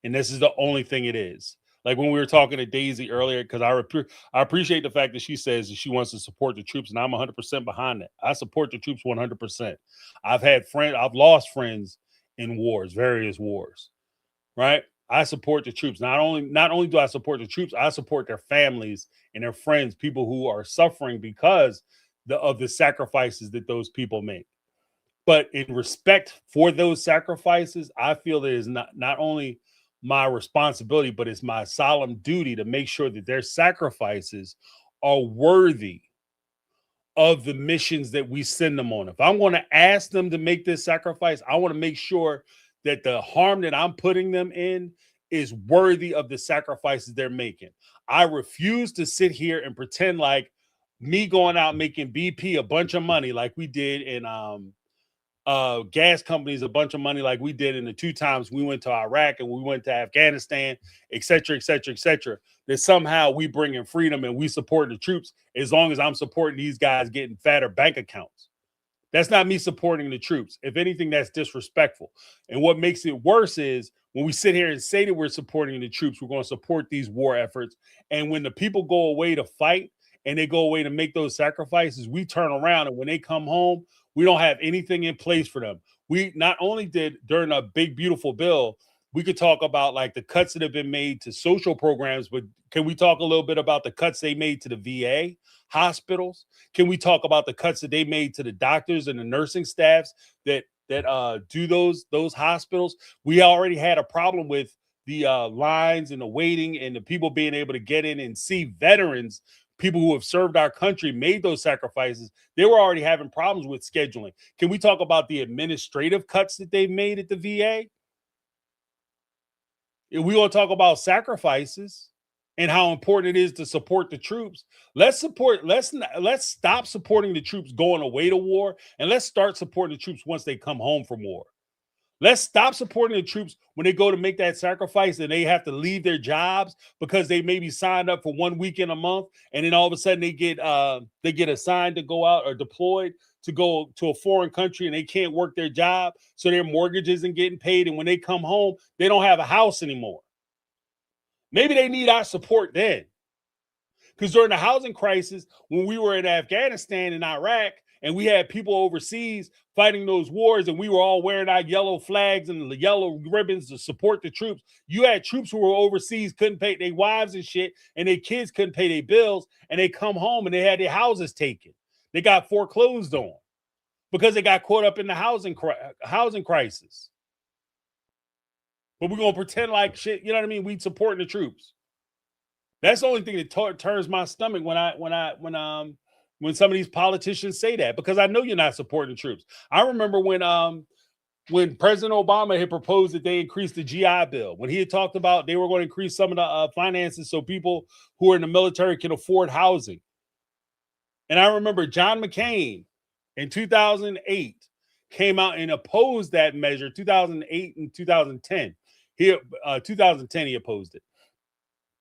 And this is the only thing it is. Like when we were talking to Daisy earlier, because I appreciate the fact that she says that she wants to support the troops, and I'm 100% behind that. I support the troops 100%. I've lost friends in wars, various wars, right? I support the troops. Not only do I support the troops, I support their families and their friends, people who are suffering because of the sacrifices that those people make. But in respect for those sacrifices, I feel that it is not only my responsibility, but it's my solemn duty to make sure that their sacrifices are worthy of the missions that we send them on. If I'm going to ask them to make this sacrifice, I want to make sure that the harm that I'm putting them in is worthy of the sacrifices they're making. I refuse to sit here and pretend like me going out making BP a bunch of money like we did in gas companies a bunch of money like we did in the 2 times we went to Iraq and we went to Afghanistan, et cetera, et cetera, et cetera, that somehow we bring in freedom and we support the troops as long as I'm supporting these guys getting fatter bank accounts. That's not me supporting the troops. If anything, that's disrespectful. And what makes it worse is when we sit here and say that we're supporting the troops, we're going to support these war efforts. And when the people go away to fight and they go away to make those sacrifices, we turn around and when they come home, we don't have anything in place for them. We not only did during a big, beautiful bill, we could talk about like the cuts that have been made to social programs, but can we talk a little bit about the cuts they made to the VA hospitals? Can we talk about the cuts that they made to the doctors and the nursing staffs that do those hospitals? We already had a problem with the lines and the waiting and the people being able to get in and see veterans, people who have served our country, made those sacrifices. They were already having problems with scheduling. Can we talk about the administrative cuts that they've made at the VA? If we want to talk about sacrifices and how important it is to support the troops, let's stop supporting the troops going away to war, and let's start supporting the troops once they come home from war. Let's stop supporting the troops when they go to make that sacrifice and they have to leave their jobs because they maybe signed up for 1 week in a month, and then all of a sudden they get assigned to go out or deployed to go to a foreign country and they can't work their job, so their mortgage isn't getting paid, and when they come home, they don't have a house anymore. Maybe they need our support then. Because during the housing crisis, when we were in Afghanistan and Iraq, and we had people overseas fighting those wars, and we were all wearing our yellow flags and the yellow ribbons to support the troops, you had troops who were overseas, couldn't pay their wives and shit, and their kids couldn't pay their bills, and they come home and they had their houses taken. They got foreclosed on because they got caught up in the housing crisis. But we're going to pretend like shit, you know what I mean? We supporting the troops. That's the only thing that turns my stomach when some of these politicians say that, because I know you're not supporting the troops. I remember when President Obama had proposed that they increase the GI Bill, when he had talked about they were going to increase some of the finances so people who are in the military can afford housing. And I remember John McCain in 2008 came out and opposed that measure. 2008 and 2010, 2010 he opposed it.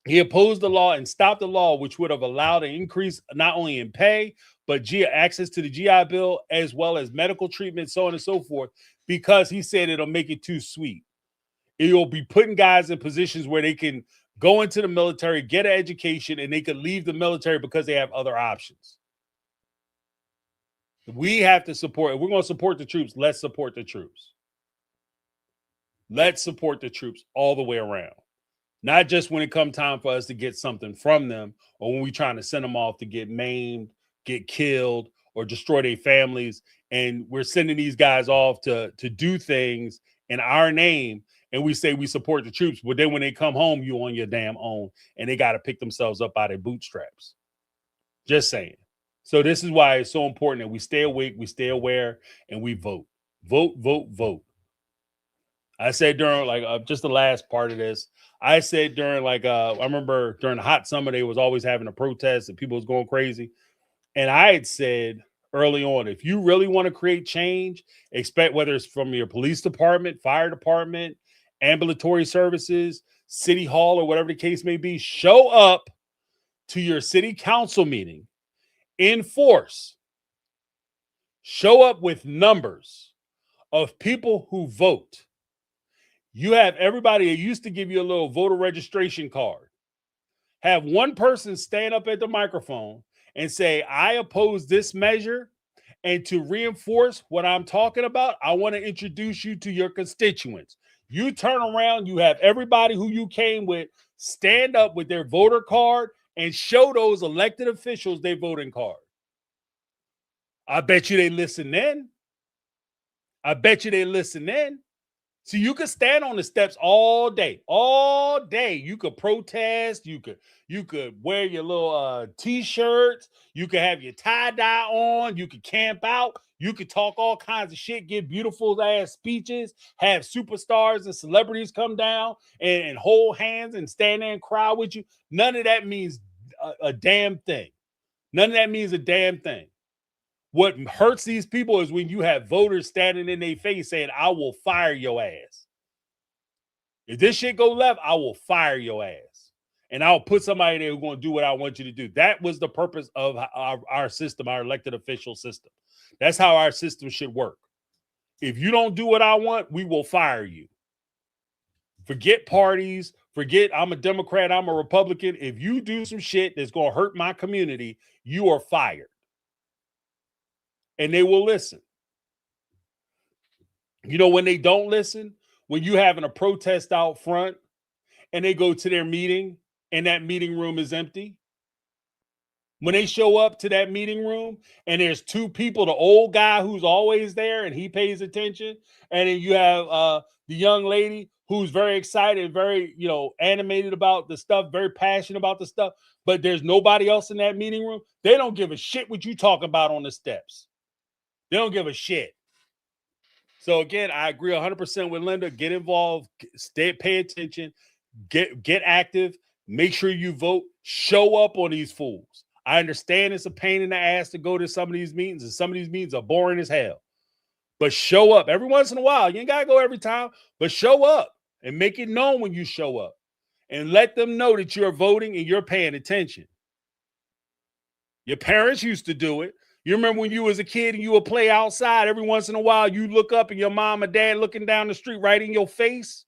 He opposed the law and stopped the law, which would have allowed an increase not only in pay, but access to the GI Bill, as well as medical treatment, so on and so forth, because he said it'll make it too sweet. It'll be putting guys in positions where they can go into the military, get an education, and they could leave the military because they have other options. We have to support, if we're going to support the troops, let's support the troops. Let's support the troops all the way around. Not just when it comes time for us to get something from them, or when we're trying to send them off to get maimed, get killed, or destroy their families. And we're sending these guys off to do things in our name. And we say we support the troops. But then when they come home, you on your damn own. And they got to pick themselves up by their bootstraps. Just saying. So this is why it's so important that we stay awake, we stay aware, and we vote. Vote, vote, vote. I said during just the last part of this, I said during I remember during the hot summer, they was always having a protest and people was going crazy. And I had said early on, if you really want to create change, expect, whether it's from your police department, fire department, ambulatory services, city hall, or whatever the case may be, show up to your city council meeting in force. Show up with numbers of people who vote. You have everybody that used to give you a little voter registration card. Have one person stand up at the microphone and say, I oppose this measure. And to reinforce what I'm talking about, I want to introduce you to your constituents. You turn around, you have everybody who you came with stand up with their voter card and show those elected officials their voting card. I bet you they listen then. I bet you they listen then. So you could stand on the steps all day. All day. You could protest. You could wear your little t-shirts. You could have your tie-dye on. You could camp out. You could talk all kinds of shit, give beautiful ass speeches, have superstars and celebrities come down and hold hands and stand there and cry with you. None of that means a damn thing. None of that means a damn thing. What hurts these people is when you have voters standing in their face saying, I will fire your ass. If this shit go left, I will fire your ass. And I'll put somebody there who's going to do what I want you to do. That was the purpose of our system, our elected official system. That's how our system should work. If you don't do what I want, we will fire you. Forget parties. Forget I'm a Democrat, I'm a Republican. If you do some shit that's going to hurt my community, you are fired. And they will listen. You know, when they don't listen, when you having a protest out front and they go to their meeting and that meeting room is empty, when they show up to that meeting room and there's two people, the old guy who's always there and he pays attention, and then you have the young lady who's very excited, very, animated about the stuff, very passionate about the stuff, but there's nobody else in that meeting room. They don't give a shit what you talking about on the steps. They don't give a shit. So again, I agree 100% with Linda. Get involved, pay attention, get active, make sure you vote, show up on these fools. I understand it's a pain in the ass to go to some of these meetings, and some of these meetings are boring as hell. But show up every once in a while. You ain't got to go every time, but show up and make it known when you show up and let them know that you're voting and you're paying attention. Your parents used to do it. You remember when you was a kid and you would play outside every once in a while, you look up and your mom or dad looking down the street right in your face?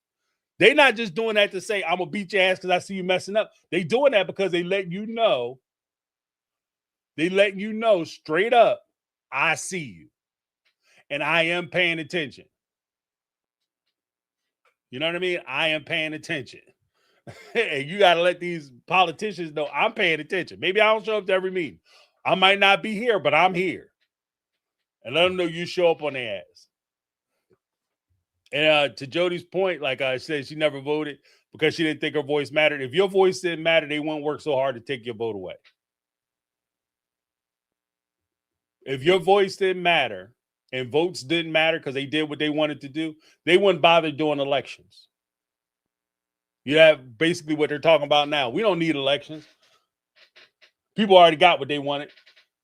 They not just doing that to say, I'm going to beat your ass because I see you messing up. They doing that because they let you know. They letting you know straight up, I see you. And I am paying attention. You know what I mean? I am paying attention. And you got to let these politicians know I'm paying attention. Maybe I don't show up to every meeting. I might not be here, but I'm here. And let them know you show up on their ass. And to Jody's point, like I said, she never voted because she didn't think her voice mattered. If your voice didn't matter, they wouldn't work so hard to take your vote away. If your voice didn't matter and votes didn't matter because they did what they wanted to do, they wouldn't bother doing elections. You have basically what they're talking about now. We don't need elections. People already got what they wanted.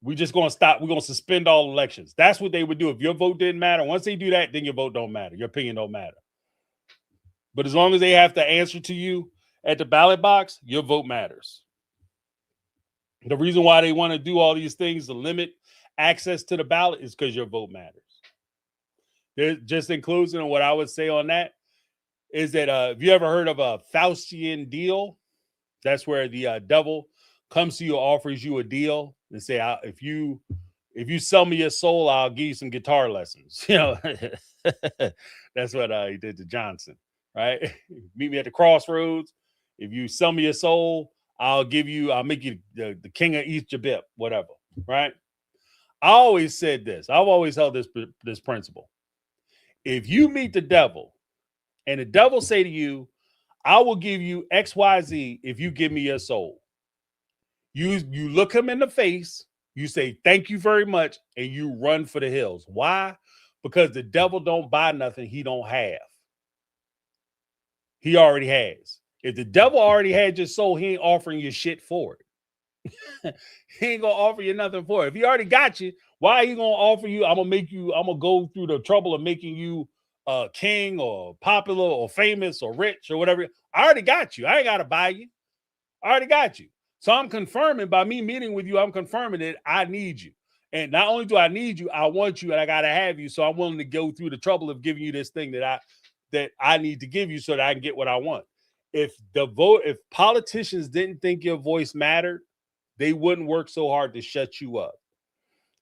We're just going to stop. We're going to suspend all elections. That's what they would do. If your vote didn't matter, once they do that, then your vote don't matter. Your opinion don't matter. But as long as they have to answer to you at the ballot box, your vote matters. The reason why they want to do all these things to limit access to the ballot is because your vote matters. There's just in closing, what I would say on that is that have you ever heard of a Faustian deal? That's where the devil comes to you, offers you a deal, and say, if you sell me your soul, I'll give you some guitar lessons. You know, that's what he did to Johnson, right? Meet me at the crossroads. If you sell me your soul, I'll make you the king of East Jabip, whatever, right? I always said this. I've always held this principle. If you meet the devil and the devil say to you, I will give you XYZ if you give me your soul. You look him in the face, you say, thank you very much, and you run for the hills. Why? Because the devil don't buy nothing he don't have. He already has. If the devil already had your soul, he ain't offering you shit for it. He ain't gonna offer you nothing for it. If he already got you, why are he gonna offer you? I'm gonna go through the trouble of making you king or popular or famous or rich or whatever. I already got you. I ain't gotta buy you. I already got you. So I'm confirming by me meeting with you, I'm confirming that I need you. And not only do I need you, I want you and I gotta have you. So I'm willing to go through the trouble of giving you this thing that I need to give you so that I can get what I want. If politicians didn't think your voice mattered, they wouldn't work so hard to shut you up.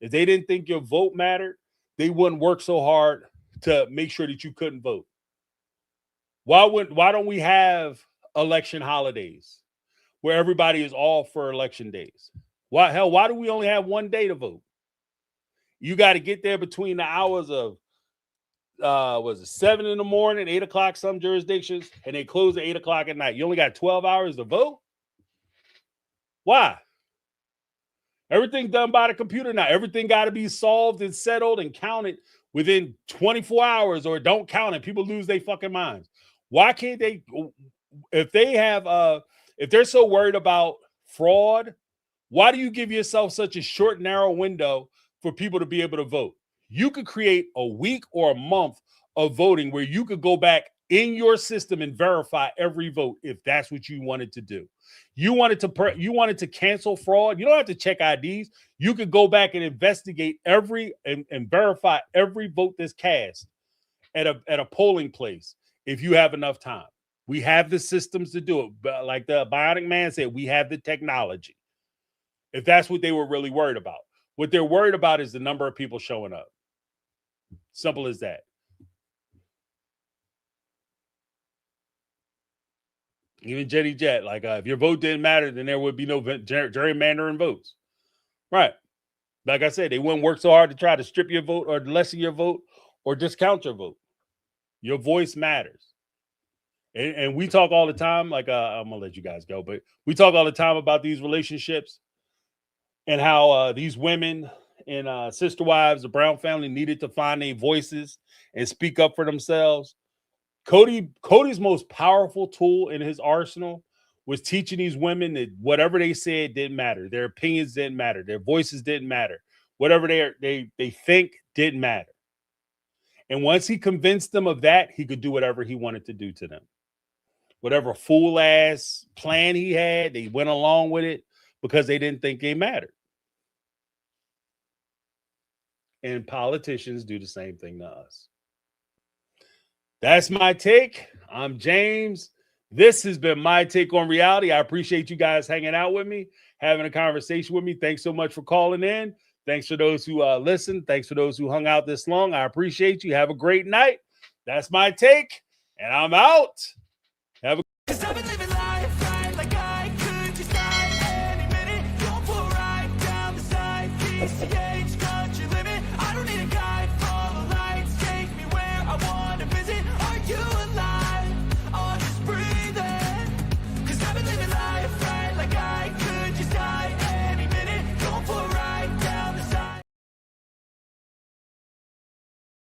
If they didn't think your vote mattered, they wouldn't work so hard to make sure that you couldn't vote. Why don't we have election holidays where everybody is all for election days? Why do we only have one day to vote? You got to get there between the hours of 7 in the morning, 8 o'clock, some jurisdictions, and they close at 8 o'clock at night. You only got 12 hours to vote? Why? Everything done by the computer now. Everything got to be solved and settled and counted within 24 hours, or don't count it. People lose their fucking minds. Why can't they? If they're so worried about fraud, why do you give yourself such a short, narrow window for people to be able to vote? You could create a week or a month of voting where you could go back in your system and verify every vote if that's what you wanted to do. You wanted to cancel fraud. You don't have to check IDs. You could go back and investigate and verify every vote that's cast at a polling place if you have enough time. We have the systems to do it. But like the Bionic Man said, we have the technology. If that's what they were really worried about. What they're worried about is the number of people showing up. Simple as that. Even Jetty Jet, like if your vote didn't matter, then there would be no gerrymandering votes. Right. Like I said, they wouldn't work so hard to try to strip your vote or lessen your vote or discount your vote. Your voice matters. And we talk all the time, like I'm going to let you guys go, but we talk all the time about these relationships and how these women and sister wives, the Brown family, needed to find their voices and speak up for themselves. Cody's most powerful tool in his arsenal was teaching these women that whatever they said didn't matter. Their opinions didn't matter. Their voices didn't matter. Whatever they think didn't matter. And once he convinced them of that, he could do whatever he wanted to do to them. Whatever fool-ass plan he had, they went along with it because they didn't think they mattered. and politicians do the same thing to us. That's my take. I'm James. This has been my take on reality. I appreciate you guys hanging out with me, having a conversation with me. Thanks so much for calling in. Thanks for those who listened. Thanks for those who hung out this long. I appreciate you. Have a great night. That's my take, and I'm out.